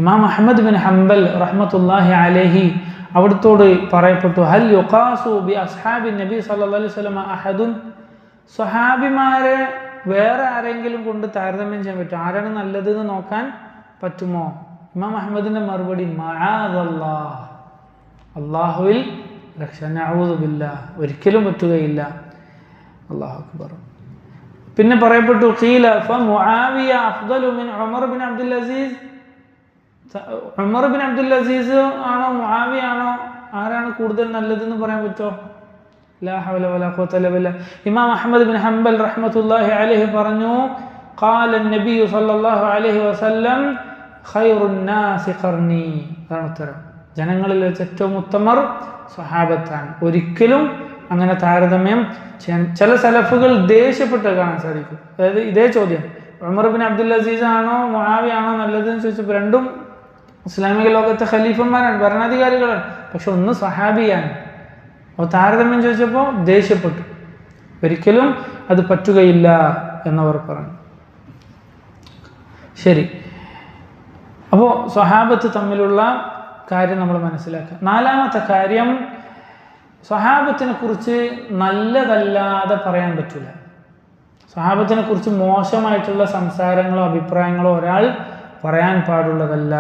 ഇമാം അഹ്മദ് ബിൻ ഹംബൽ റഹ്മത്തുള്ളാഹി അലൈഹി അവിടുത്തോട് പറയപ്പെട്ടു, ഹൽ യുഖാസു ബി അസ്ഹാബി നബി സല്ലല്ലാഹു അലൈഹി വസല്ലം അഹദുൻ, സ്വഹാബിമാരെ വേറെ ആരെങ്കിലും കൊണ്ട് താരതമ്യം ചെയ്യാൻ പറ്റുമോ? ആരാണ് നല്ലതെന്ന് നോക്കാൻ പറ്റുമോ? ഇമാം അഹ്മദിന്റെ മറുപടി, മഅദല്ലാഹ്, അല്ലാഹുവിൽ രക്ഷ, നഊദു ബില്ലാഹ്, ഒരിക്കലും പറ്റുകയില്ല. അല്ലാഹു അക്ബർ. പിന്നെ പറയപ്പെട്ടു, ഖീല ഫമുആവിയ അഫ്ദലു മിൻ Umar bin Abdul Aziz, Umar bin Abdul Aziz ആണോ മുആവിയ ആണോ, ആരാണ് കൂടുതൽ നല്ലതെന്ന് പറയാൻ പറ്റുമോ? ലാ ഹൗല വലാ ഖുവത ഇല്ലാ ബില്ലാഹ്. ഇമാം അഹ്മദ് ബിൻ ഹംബൽ റഹ്മത്തുള്ളാഹി അലൈഹി പറഞ്ഞു, ഖാല നബി സല്ലല്ലാഹു അലൈഹി വസല്ലം ഖൈറുൻ നാസി ഖർനി. അതാണ് ഉത്തരം. ജനങ്ങളിൽ വെച്ച് ഏറ്റവും ഉത്തമർ സ്വഹാബത്താണ്. ഒരിക്കലും അങ്ങനെ താരതമ്യം ചെയ്യാൻ ചില സലഫുകൾ ദേഷ്യപ്പെട്ട് കാണാൻ സാധിക്കും. അതായത് ഇതേ ചോദ്യം, ഉമർ ബിൻ അബ്ദുൽ അസീസ് ആണോ മുആവിയ ആണോ നല്ലതെന്ന് ചോദിച്ചപ്പോൾ രണ്ടും ഇസ്ലാമിക ലോകത്തെ ഖലീഫന്മാരാണ്, ഭരണാധികാരികളാണ്, പക്ഷെ ഒന്ന് സഹാബിയാണ്. അപ്പോൾ താരതമ്യം ചോദിച്ചപ്പോൾ ദേഷ്യപ്പെട്ടു. ഒരിക്കലും അത് പറ്റുകയില്ല എന്നവർ പറഞ്ഞു. ശരി, അപ്പോൾ സ്വഹാബത്ത് തമ്മിലുള്ള കാര്യം നമ്മൾ മനസ്സിലാക്കുക. നാലാമത്തെ കാര്യം, സ്വഹാബത്തിനെ കുറിച്ച് നല്ലതല്ലാതെ പറയാൻ പറ്റില്ല. സ്വഹാബത്തിനെ കുറിച്ച് മോശമായിട്ടുള്ള സംസാരങ്ങളോ അഭിപ്രായങ്ങളോ ഒരാൾ പറയാൻ പാടുള്ളതല്ല.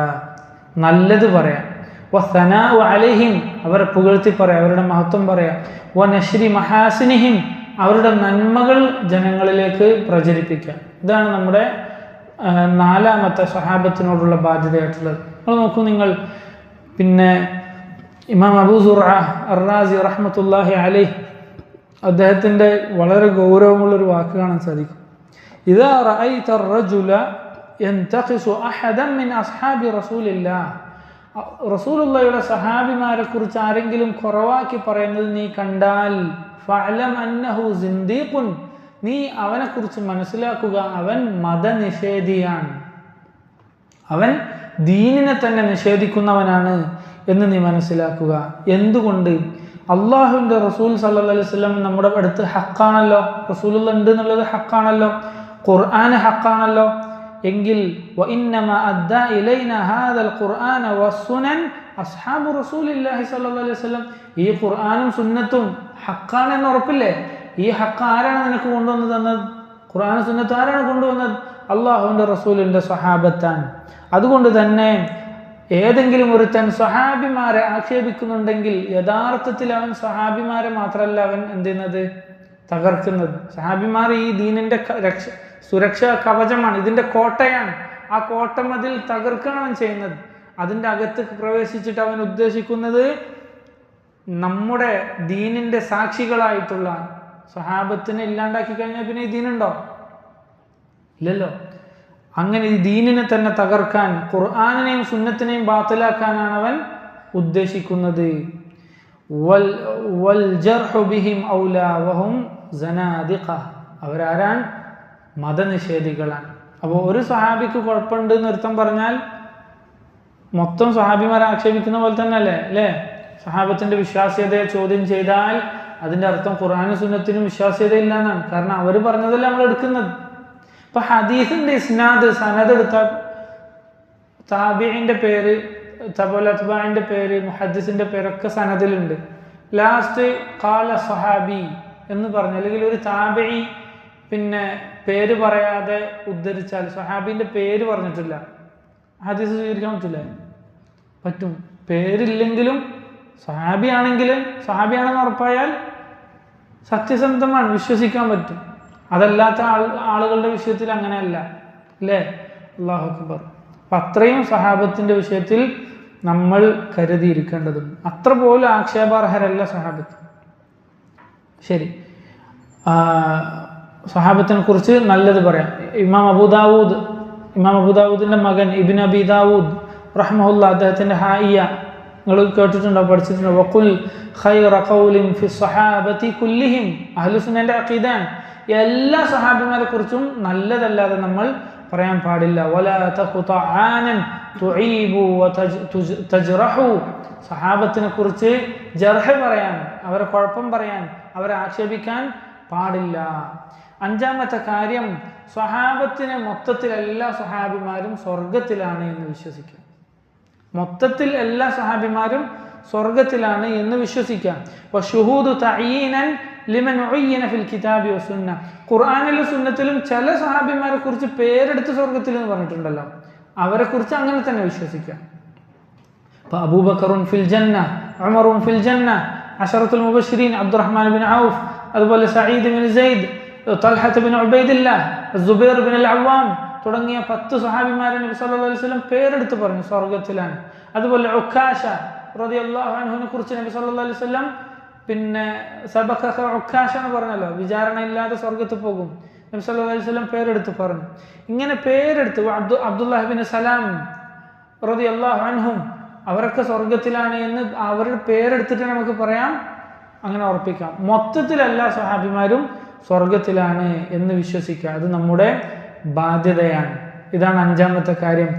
നല്ലത് പറയാം. വസ്സനാഉ അലൈഹിം, അവരെ പുകഴ്ത്തി പറയാം, അവരുടെ മഹത്വം പറയാം. വനശ്രി മഹാസിനിഹിം, അവരുടെ നന്മകൾ ജനങ്ങളിലേക്ക് പ്രചരിപ്പിക്കാം. ഇതാണ് നമ്മുടെ നാലാമത്തെ സ്വഹാബത്തിനോടുള്ള ബാധ്യതയായിട്ടുള്ളത്. നിങ്ങൾ നോക്കൂ, നിങ്ങൾ പിന്നെ ഇമാം അബൂ സുർഅ അർ-റാസി റഹ്മത്തുള്ളാഹി അലൈഹി അദ്ദേഹത്തിൻ്റെ വളരെ ഗൗരവമുള്ളൊരു വാക്ക് കാണാൻ സാധിക്കും. ഇദാ റഅയ്ത അർ-റജുല യൻതഖിസു അഹദൻ മിൻ അസ്ഹാബി റസൂലില്ലാഹ്, റസൂലുള്ളാഹിയുടെ സഹാബിമാരെ കുറിച്ച് ആരെങ്കിലും കുറവാക്കി പറയുന്നത് നീ കണ്ടാൽ, ഫഅലം അന്നഹു സിന്ദീഖുൻ, നീ അവനെ കുറിച്ച് മനസ്സിലാക്കുക, അവൻ മതനിഷേധിയാണ്, അവൻ ദീനിനെ തന്നെ നിഷേധിക്കുന്നവനാണ് എന്ന് നീ മനസ്സിലാക്കുക. എന്തുകൊണ്ട്? അള്ളാഹുവിൻ്റെ റസൂൽ സല്ലല്ലാഹു അലൈഹി വസല്ലം നമ്മുടെ അടുത്ത് ഹക്കാണല്ലോ, റസൂലുള്ള ഉണ്ട് എന്നുള്ളത് ഹക്കാണല്ലോ, ഖുർആൻ ഹക്കാണല്ലോ. എങ്കിൽ വഇന്നമാ അദ്ദാ ഇലൈന ഹാദൽ ഖുർആന വസ്സുനൻ അസ്ഹാബു റസൂലില്ലാഹി സ്വല്ലല്ലാഹു അലൈഹി വസല്ലം, ഈ ഖുർആനും സുന്നത്തും ഹക്കാണെന്ന് ഉറപ്പില്ലേ? ഈ ഹക്ക് ആരാണ് നിനക്ക് കൊണ്ടുവന്ന് തന്നത്? ഖുർആനും സുന്നത്തും ആരാണ് കൊണ്ടുവന്നത്? അള്ളാഹുവിൻ്റെ റസൂലിൻ്റെ സ്വഹാബത്താണ്. അതുകൊണ്ട് തന്നെ ഏതെങ്കിലും ഒരുത്തൻ സ്വഹാബിമാരെ ആക്ഷേപിക്കുന്നുണ്ടെങ്കിൽ യഥാർത്ഥത്തിൽ അവൻ സ്വഹാബിമാരെ മാത്രമല്ല അവൻ എന്ത് ചെയ്യുന്നത്, തകർക്കുന്നത്. സ്വഹാബിമാർ ഈ ദീനിൻ്റെ സുരക്ഷാ കവചമാണ്, ഇതിൻ്റെ കോട്ടയാണ്. ആ കോട്ടമതിൽ തകർക്കണം അവൻ ചെയ്യുന്നത്. അതിൻ്റെ അകത്ത് പ്രവേശിച്ചിട്ട് അവൻ ഉദ്ദേശിക്കുന്നത് നമ്മുടെ ദീനിൻ്റെ സാക്ഷികളായിട്ടുള്ള സ്വഹാബത്തിനെ ഇല്ലാണ്ടാക്കി കഴിഞ്ഞാൽ പിന്നെ ഈ ദീനുണ്ടോ? ഇല്ലല്ലോ. അങ്ങനെ ഈ ദീനിനെ തന്നെ തകർക്കാൻ, ഖുർആനിനെയും സുന്നത്തിനെയും ബാത്തിലാക്കാനാണ് അവൻ ഉദ്ദേശിക്കുന്നത്. വൽ ജർഹു ബിഹിം ഔലാ വഹും സനാദിഖ, അവരാരാൻ? മതനിഷേധികളാണ്. അപ്പോൾ ഒരു സ്വഹാബിക്ക് കുഴപ്പമുണ്ട് എന്ന് ഒരുത്തം പറഞ്ഞാൽ മൊത്തം സ്വഹാബിമാരെ ആക്ഷേപിക്കുന്ന പോലെ തന്നെ അല്ലേ? സ്വഹാബത്തിന്റെ വിശ്വാസ്യതയെ ചോദ്യം ചെയ്താൽ അതിൻ്റെ അർത്ഥം ഖുർആനും സുന്നത്തിനും വിശ്വാസ്യതയില്ല എന്നാണ്. കാരണം അവർ പറഞ്ഞതല്ലേ നമ്മൾ എടുക്കുന്നത്. ഇപ്പൊ ഹദീസിന്റെ ഇസ്നാദ് സനദ് എടുത്താൽ താബിഈന്റെ പേര്, തബഅത്തിന്റെ പേര്, മുഹദ്ദിസിന്റെ പേരൊക്കെ സനദിലുണ്ട്. ലാസ്റ്റ് ഖാല സഹാബി എന്ന് പറഞ്ഞു, അല്ലെങ്കിൽ ഒരു താബിഈ പിന്നെ പേര് പറയാതെ ഉദ്ധരിച്ചാൽ, സഹാബിന്റെ പേര് പറഞ്ഞിട്ടില്ല, ഹദീസ് സ്വീകരിക്കാൻ പറ്റില്ല? പറ്റും. പേരില്ലെങ്കിലും സഹാബിയാണെങ്കിലും, സഹാബിയാണെന്ന് ഉറപ്പായാൽ സത്യസന്ധമാണ്, വിശ്വസിക്കാൻ പറ്റും. അതല്ലാത്ത ആളുകളുടെ വിഷയത്തിൽ അങ്ങനെയല്ല, അല്ലേ? അല്ലാഹു അക്ബർ. അപ്പം അത്രയും സഹാബത്തിന്റെ വിഷയത്തിൽ നമ്മൾ കരുതിയിരിക്കേണ്ടതുണ്ട്. അത്ര പോലും ആക്ഷേപാർഹരല്ല സഹാബത്ത്. ശരി, സഹാബത്തിനെ കുറിച്ച് നല്ലത് പറയാം. ഇമാം അബൂദാവൂദിന്റെ മകൻ ഇബ്നു അബി ദാവൂദ് റഹ്മഹുല്ലാ, അദ്ദേഹത്തിന്റെ ഹായിയ നിങ്ങൾ കേട്ടിട്ടുണ്ടോ, പഠിച്ചിട്ടുണ്ടോ? വഖുൽ ഖൈറ ഖൗലിൻ ഫി സ്വഹാബതി കുല്ലിഹിം, അഹ്ലുസുന്നയുടെ അഖീദയാണ്. എല്ലാ സഹാബിമാരെ കുറിച്ചും നല്ലതല്ലാതെ നമ്മൾ പറയാൻ പാടില്ല. വലാ തഖ്തഅാനൻ തുഈബു വതജ്റഹു, സഹാബത്തിനെ കുറിച്ച് ജർഹ് പറയാൻ, അവരെ കുഴപ്പം പറയാൻ, അവരെ ആക്ഷേപിക്കാൻ പാടില്ല. അഞ്ചാമത്തെ കാര്യം, സ്വഹാബത്തിനെ മൊത്തത്തിൽ എല്ലാ സ്വഹാബിമാരും സ്വർഗത്തിലാണ് എന്ന് വിശ്വസിക്കാം. മൊത്തത്തിൽ എല്ലാ സ്വഹാബിമാരും സ്വർഗത്തിലാണ് എന്ന് വിശ്വസിക്കാം. വശുഹൂദു തഈനൻ ലിമൻ ഉയ്യിന ഫിൽ കിതാബി വസുന്ന, ഖുർആനിലും സുന്നത്തിലും ചില സ്വഹാബിമാരെ കുറിച്ച് പേരെടുത്ത് സ്വർഗത്തിൽ എന്ന് പറഞ്ഞിട്ടുണ്ടല്ലോ, അവരെ കുറിച്ച് അങ്ങനെ തന്നെ വിശ്വസിക്കാം. ഇപ്പൊ അബൂബക്കറുൻ ഫിൽ ജന്ന, ഉമറുൻ ഫിൽ ജന്ന, അശറത്തുൽ മുബശ്ശിരീൻ അബ്ദുറഹ്മാൻ ബിൻ ഔഫ്, അതുപോലെ Saeed bin Zaid, Talhath bin Ubaidillah, Zubair bin al Awwam തുടങ്ങിയ 10 സ്വഹാബിമാരെ നബി സല്ലല്ലാഹു അലൈഹി വസല്ലം പേരെടുത്ത് പറഞ്ഞു സ്വർഗത്തിലാണ്. അതുപോലെ ഉക്കാശ റളിയല്ലാഹു അൻഹുവിനെ കുറിച്ച് നബി സല്ലല്ലാഹു അലൈഹി വസല്ലം പിന്നെ സബഖക ഉക്കാശ എന്ന് പറഞ്ഞല്ലോ, വിചാരണ ഇല്ലാതെ സ്വർഗത്ത് പോകും, നബി സല്ലല്ലാഹു അലൈഹി വസല്ലം പേരെടുത്ത് പറഞ്ഞു. ഇങ്ങനെ പേരെടുത്ത് അബ്ദുല്ലാഹി ബിൻ സലാം റളിയല്ലാഹു അൻഹും അവരൊക്കെ സ്വർഗത്തിലാണ് എന്ന് അവരുടെ പേരെടുത്തിട്ട് നമുക്ക് പറയാം, അങ്ങനെ ഉറപ്പിക്കാം. മൊത്തത്തിൽ എല്ലാ സ്വഹാബിമാരും സ്വർഗത്തിലാണ് എന്ന് വിശ്വസിക്കുക, അത് നമ്മുടെ ബാധ്യതയാണ്. ഇതാണ് അഞ്ചാമത്തെ കാര്യം.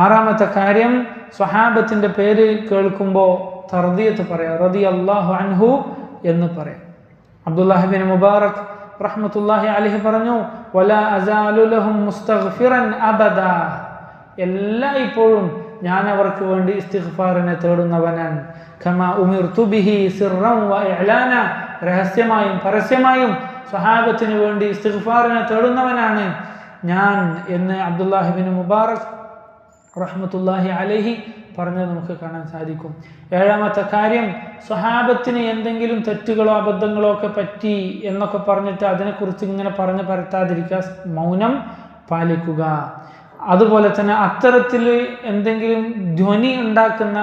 ആറാമത്തെ കാര്യം, സ്വഹാബത്തിന്റെ പേര് കേൾക്കുമ്പോൾ തർദിയത്ത് പറയാം, റളിയല്ലാഹു അൻഹു എന്ന് പറയാം. അബ്ദുല്ലാഹി ബിൻ മുബാറക് റഹ്മത്തുള്ളാഹി അലൈഹി പറഞ്ഞു, വലാ അസാലു ലഹും മുസ്തഗ്ഫിറൻ അബദാ, എല്ലായ്പ്പോഴും ഞാൻ അവർക്ക് വേണ്ടി ഇസ്തിഗ്ഫാറിനെ തേടുന്നവനാണ്. കമാ ഉമിർതു ബിഹി സിർറൻ വ ഇഅ്ലാന, രഹസ്യമായും പരസ്യമായും സ്വഹാബത്തിന് വേണ്ടി ഇസ്തിഗ്ഫാറിനെ തേടുന്നവനാണ് ഞാൻ എന്ന് അബ്ദുല്ലാഹി ഇബ്നു മുബാറക് റഹ്മത്തുള്ളാഹി അലൈഹി പറഞ്ഞത് നമുക്ക് കാണാൻ സാധിക്കും. ഏഴാമത്തെ കാര്യം, സ്വഹാബത്തിന് എന്തെങ്കിലും തെറ്റുകളോ അബദ്ധങ്ങളോ ഒക്കെ പറ്റി എന്നൊക്കെ പറഞ്ഞിട്ട് അതിനെക്കുറിച്ച് ഇങ്ങനെ പറഞ്ഞ് പരത്താതിരിക്കുക, മൗനം പാലിക്കുക. അതുപോലെ തന്നെ അത്തരത്തിൽ എന്തെങ്കിലും ധ്വനി ഉണ്ടാക്കുന്ന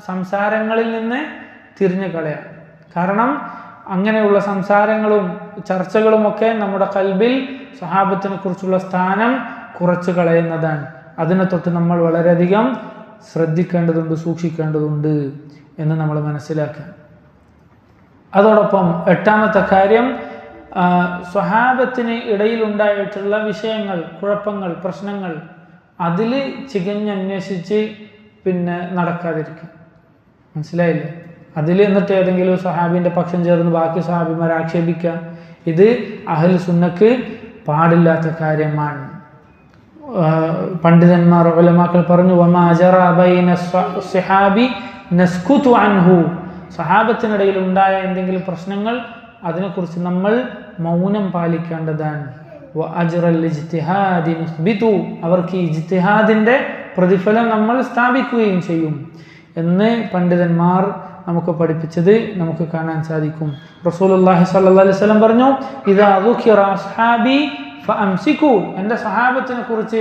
സംസാരങ്ങളിൽ നിന്ന് തിരിഞ്ഞു കളയാം. കാരണം അങ്ങനെയുള്ള സംസാരങ്ങളും ചർച്ചകളുമൊക്കെ നമ്മുടെ കൽബിൽ സ്വഹാബത്തിനെ കുറിച്ചുള്ള സ്ഥാനം കുറച്ച് കളയുന്നതാണ്. അതിനെ തൊട്ട് നമ്മൾ വളരെയധികം ശ്രദ്ധിക്കേണ്ടതുണ്ട്, സൂക്ഷിക്കേണ്ടതുണ്ട് എന്ന് നമ്മൾ മനസ്സിലാക്കുക. അതോടൊപ്പം എട്ടാമത്തെ കാര്യം, സ്വഹാബത്തിന് ഇടയിലുണ്ടായിട്ടുള്ള വിഷയങ്ങൾ, കുഴപ്പങ്ങൾ, പ്രശ്നങ്ങൾ അതിൽ ചികഞ്ഞന്വേഷിച്ച് പിന്നെ നടക്കാതിരിക്കുക. മനസ്സിലായില്ലേ? അതിൽ എന്നിട്ട് ഏതെങ്കിലും സ്വഹാബിൻ്റെ പക്ഷം ചേർന്ന് ബാക്കി സ്വഹാബിമാരെ ആക്ഷേപിക്കുക, ഇത് അഹ്ലു സുന്നക്ക് പാടില്ലാത്ത കാര്യമാണ്. പണ്ഡിതന്മാർ ഉലമാക്കൾ പറഞ്ഞു, വമാ ജറാ ബൈന സ്വഹാബി നസ്കുതു അൻഹു, സ്വഹാബത്തിനിടയിൽ ഉണ്ടായ എന്തെങ്കിലും പ്രശ്നങ്ങൾ അതിനെക്കുറിച്ച് നമ്മൾ മൗനം പാലിക്കേണ്ടതാണ്. വഅജ്റൽ ഇജ്തിഹാദി നുസ്ബിതു, അവർക്ക് ഇജ്തിഹാദിന്റെ പ്രതിഫലം നമ്മൾ സ്ഥാപിക്കുകയും ചെയ്യും എന്ന് പണ്ഡിതന്മാർ നമുക്ക് പഠിപ്പിച്ചത് നമുക്ക് കാണാൻ സാധിക്കും. റസൂലുള്ളാഹി സ്വല്ലല്ലാഹു അലൈഹി വസല്ലം പറഞ്ഞു, ഇദാ ദുഖിറ അസ്ഹാബി ഫഅംസികു, എൻ്റെ സ്വഹാബത്തിനെ കുറിച്ച്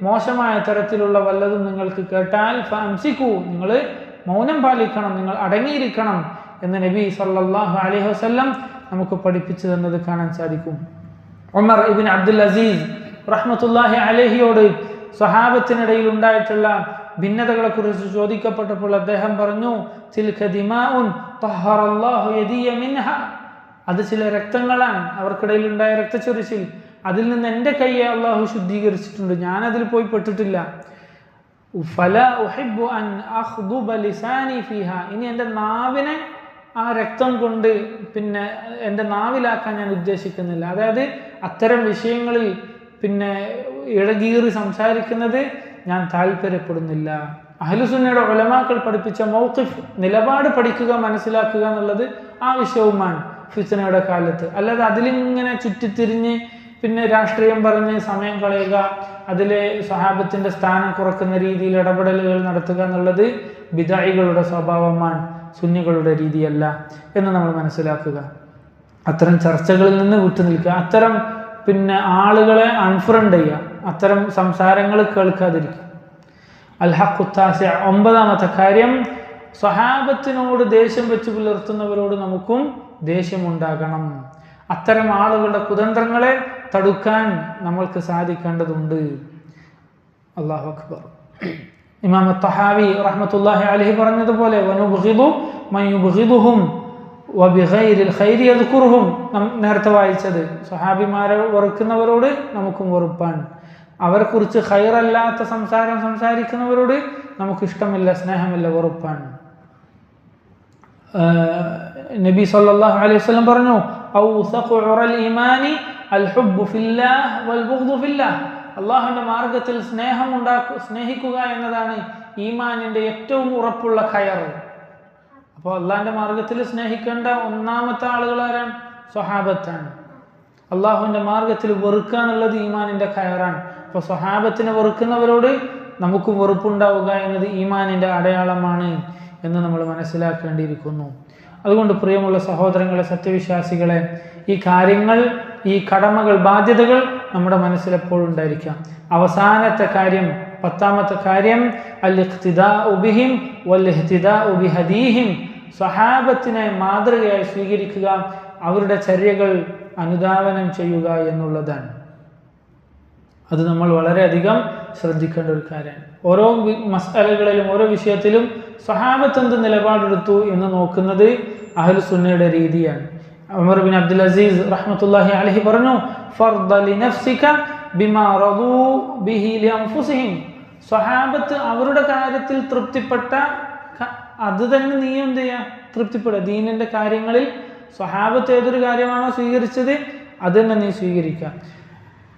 മോശമായ തരത്തിലുള്ള വല്ലതും നിങ്ങൾക്ക് കേട്ടാൽ ഫഅംസികു, നിങ്ങൾ മൗനം പാലിക്കണം, നിങ്ങൾ അടങ്ങിയിരിക്കണം എന്ന് നബി സല്ലല്ലാഹു അലൈഹി വസല്ലം നമുക്ക് പഠിപ്പിച്ചു തന്നത് കാണാൻ സാധിക്കും. ഉമർ ഇബ്നു അബ്ദുൽ അസീസ് റഹ്മത്തുള്ളാഹി അലൈഹിയോട് സ്വഹാബത്തിനിടയിൽ ഉണ്ടായിട്ടുള്ള ഭിന്നതകളെ കുറിച്ച് ചോദിക്കപ്പെട്ടപ്പോൾ അദ്ദേഹം പറഞ്ഞു, തിൽക ദിമാഉൻ തഹറല്ലാഹു യദിയ മിൻഹ, അത് ചില രക്തങ്ങളാണ്, അവർക്കിടയിൽ ഉണ്ടായ രക്തച്ചൊരിച്ചിൽ, അതിൽ നിന്ന് എൻ്റെ കയ്യെ അള്ളാഹു ശുദ്ധീകരിച്ചിട്ടുണ്ട്, ഞാനതിൽ പോയി പെട്ടിട്ടില്ല. ഫലാ ഉഹിബ്ബു അൻ അഖ്ദുബ ലിസാനി ഫീഹാ, ഇനി എൻ്റെ നാവിനെ ആ രക്തം കൊണ്ട് പിന്നെ എൻ്റെ നാവിലാക്കാൻ ഞാൻ ഉദ്ദേശിക്കുന്നില്ല. അതായത് അത്തരം വിഷയങ്ങളിൽ പിന്നെ ഇഴകീറി സംസാരിക്കുന്നത് ഞാൻ താല്പര്യപ്പെടുന്നില്ല. അഹ്ലുസുന്നയുടെ ഉലമാക്കൾ പഠിപ്പിച്ച മൗഖിഫ്, നിലപാട് പഠിക്കുക, മനസ്സിലാക്കുക എന്നുള്ളത് ആവശ്യവുമാണ് ഫിത്നയുടെ കാലത്ത്. അല്ലാതെ അതിലിങ്ങനെ ചുറ്റിത്തിരിഞ്ഞ് പിന്നെ രാഷ്ട്രീയം പറഞ്ഞ് സമയം കളയുക, അതിലെ സ്വഹാബത്തിൻ്റെ സ്ഥാനം കുറക്കുന്ന രീതിയിൽ ഇടപെടലുകൾ നടത്തുക എന്നുള്ളത് ബിദഅകളുടെ സ്വഭാവമാണ്, സുന്നികളുടെ രീതിയല്ല എന്ന് നമ്മൾ മനസ്സിലാക്കുക. അത്തരം ചർച്ചകളിൽ നിന്ന് വിട്ടുനിൽക്കുക, അത്തരം പിന്നെ ആളുകളെ അൺഫ്രണ്ട് ചെയ്യുക, അത്തരം സംസാരങ്ങൾ കേൾക്കാതിരിക്കുക. അൽ ഹഖ്ഖു താസിഅ, ഒമ്പതാമത്തെ കാര്യം, സ്വഹാബത്തിനോട് ദേഷ്യം വെച്ച് പുലർത്തുന്നവരോട് നമുക്കും ദേഷ്യമുണ്ടാകണം. അത്തരം ആളുകളുടെ കുതന്ത്രങ്ങളെ തടുക്കാൻ നമ്മൾക്ക് സാധിക്കേണ്ടതുണ്ട്. അല്ലാഹു അക്ബർ. ഇമാം തഹാവി റഹ്മത്തുള്ളാഹി അലൈഹി പറഞ്ഞതുപോലെ, വനുബ്ഗിദു മൻ യുബ്ഗിദുഹും വബിഗൈരിൽ ഖൈരി യദ്കുറുഹും, നേരത്തെ വായിച്ചത്, സ്വഹാബിമാരെ വെറുക്കുന്നവരോട് നമുക്കും വെറുപ്പാണ്. അവരെക്കുറിച്ച് ഖൈറല്ലാത്ത സംസാരം സംസാരിക്കുന്നവരോട് നമുക്ക് ഇഷ്ടമില്ല, സ്നേഹമില്ല, വെറുപ്പാണ്. നബി സല്ലല്ലാഹു അലൈഹി വസല്ലം പറഞ്ഞു, ഔസഖു ഉറൽ ഈമാനി അൽ ഹുബ്ബു ഫില്ലാഹ് വൽ ബുഗ്ദു ഫില്ലാഹ്, അല്ലാഹുവിന്റെ മാർഗത്തിൽ സ്നേഹിക്കുക എന്നതാണ് ഈമാനിന്റെ ഏറ്റവും ഉറപ്പുള്ള കയർ. അപ്പോൾ അള്ളാഹിന്റെ മാർഗത്തിൽ സ്നേഹിക്കേണ്ട ഒന്നാമത്തെ ആളുകൾ ആരാണ്? സ്വഹാബത്താണ്. അള്ളാഹുവിന്റെ മാർഗത്തിൽ വെറുക്കുക എന്നുള്ളത് ഈമാനിന്റെ കയറാണ്. അപ്പോൾ സ്വഹാബത്തിനെ വെറുക്കുന്നവരോട് നമുക്ക് വെറുപ്പുണ്ടാവുക എന്നത് ഈമാനിന്റെ അടയാളമാണ് എന്ന് നമ്മൾ മനസ്സിലാക്കേണ്ടിയിരിക്കുന്നു. അതുകൊണ്ട് പ്രിയമുള്ള സഹോദരങ്ങളെ, സത്യവിശ്വാസികളെ, ഈ കാര്യങ്ങൾ, ഈ കടമകൾ, ബാധ്യതകൾ നമ്മുടെ മനസ്സിലെപ്പോഴും ഉണ്ടായിരിക്കാം. അവസാനത്തെ കാര്യം, 10ാമത്തെ കാര്യം, അൽ ഇഖ്തിദാഉ ബിഹിം വൽ ഇഹ്തിദാഉ ബിഹദീഹിം, സ്വഹാബത്തിനെ മാതൃകയായി സ്വീകരിക്കുക, അവരുടെ ചര്യകൾ അനുധാവനം ചെയ്യുക എന്നുള്ളതാണ്. അത് നമ്മൾ വളരെയധികം ശ്രദ്ധിക്കേണ്ട ഒരു കാര്യമാണ്. ഓരോ മസ്അലകളിലും ഓരോ വിഷയത്തിലും സ്വഹാബത്ത് എന്ത് നിലപാടെടുത്തു എന്ന് നോക്കുന്നത് അഹ്ലു സുന്നയുടെ രീതിയാണ്. ഉമർ ബിൻ അബ്ദുൽ അസീസ് റഹ്മത്തുള്ളാഹി അലൈഹി പറഞ്ഞു, ഫർദ ലിനഫ്സിക ബിമാ റദൂ ബിഹി ലിഅൻഫുസിഹിം, സ്വഹാബത്ത് അവരുടെ കാര്യത്തിൽ തൃപ്തിപ്പെട്ട അത് തന്നെ നീ എന്ത് ചെയ്യുക, തൃപ്തിപ്പെടുക. ദീനിന്റെ കാര്യങ്ങളിൽ സ്വഹാബത്ത് ഏതൊരു കാര്യമാണോ സ്വീകരിച്ചത് അതിനെ നീ സ്വീകരിക്കുക.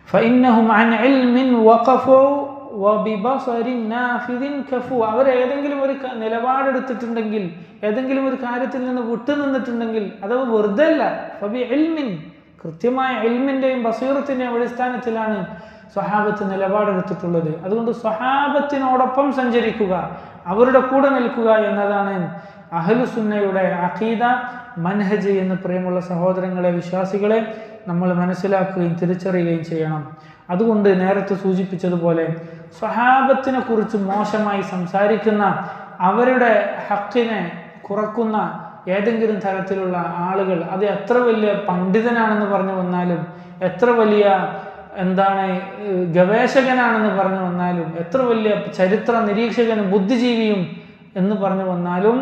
فإنهم عن علم وقفوا وببصر نافذ كفوا. അവർ ഏതെങ്കിലും ഒരു നിലപാടെടുത്തിട്ടുണ്ടെങ്കിൽ, ഏതെങ്കിലും ഒരു കാര്യത്തിൽ നിന്ന് വിട്ടുനിന്നിട്ടുണ്ടെങ്കിൽ അത് വെറുതെ അല്ല. ഫബിഇൽമിൻ, കൃത്യമായ ഇൽമിന്റെയും ബസീറത്തിന്റെയും അടിസ്ഥാനത്തിലാണ് സ്വഹാബത്ത് നിലപാടെടുത്തിട്ടുള്ളത്. അതുകൊണ്ട് സ്വഹാബത്തിനോടൊപ്പം സഞ്ചരിക്കുക, അവരുടെ കൂടെ നിൽക്കുക എന്നതാണ് അഹ്ലുസുന്നയുടെ അഖീദ, മൻഹജ് എന്ന് പ്രിയമുള്ള സഹോദരങ്ങളെ, വിശ്വാസികളെ, നമ്മൾ മനസ്സിലാക്കുകയും തിരിച്ചറിയുകയും ചെയ്യണം. അതുകൊണ്ട് നേരത്തെ സൂചിപ്പിച്ചതുപോലെ സ്വഹാബത്തിനെ കുറിച്ച് മോശമായി സംസാരിക്കുന്ന, അവരുടെ ഹക്കിനെ കുറക്കുന്ന ഏതെങ്കിലും തരത്തിലുള്ള ആളുകൾ, അത് എത്ര വലിയ പണ്ഡിതനാണെന്ന് പറഞ്ഞു വന്നാലും, എത്ര വലിയ ഗവേഷകനാണെന്ന് പറഞ്ഞു വന്നാലും, എത്ര വലിയ ചരിത്ര നിരീക്ഷകനും ബുദ്ധിജീവിയും എന്ന് പറഞ്ഞു വന്നാലും,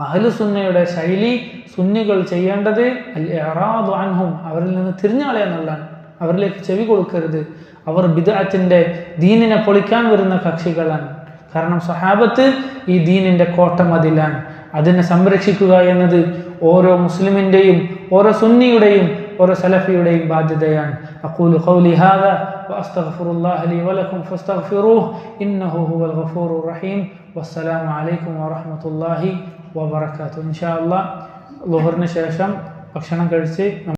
അഹ്ലുസുന്നയുടെ ശൈലി സുന്നികൾ ചെയ്യേണ്ടത് അൽ-ഇറാദു അൻഹും, അവരിൽ നിന്ന് തിരിഞ്ഞാളെ എന്നുള്ളതാണ്. അവരിലേക്ക് ചെവി കൊടുക്കരുത്. അവർ ബിദ്അത്തിന്റെ ദീനിനെ പൊളിക്കാൻ വരുന്ന കക്ഷികളാണ്. കാരണം സ്വഹാബത്ത് ഈ ദീനിന്റെ കോട്ടമതിലാണ്. അതിനെ സംരക്ഷിക്കുക എന്നത് ഓരോ മുസ്ലിമിന്റെയും, ഓരോ സുന്നിയുടെയും, ഓരോ സലഫിയുടെയും ബാധ്യതയാണ്. അഖൂലു ഖൗലി ഹാദാ വഅസ്തഗ്ഫിറുല്ലാഹ ലി വലക്കും ഫസ്തഗ്ഫിറൂഹു ഇന്നഹു ഹുവൽ ഗഫൂറുർ റഹീം. വസ്സലാമു അലൈക്കും വറഹ്മത്തുള്ളാഹി വബറകാതുഹു. ഇൻഷാ അല്ലാഹ് ളുഹറിന് ശേഷം ഭക്ഷണം കഴിച്ച്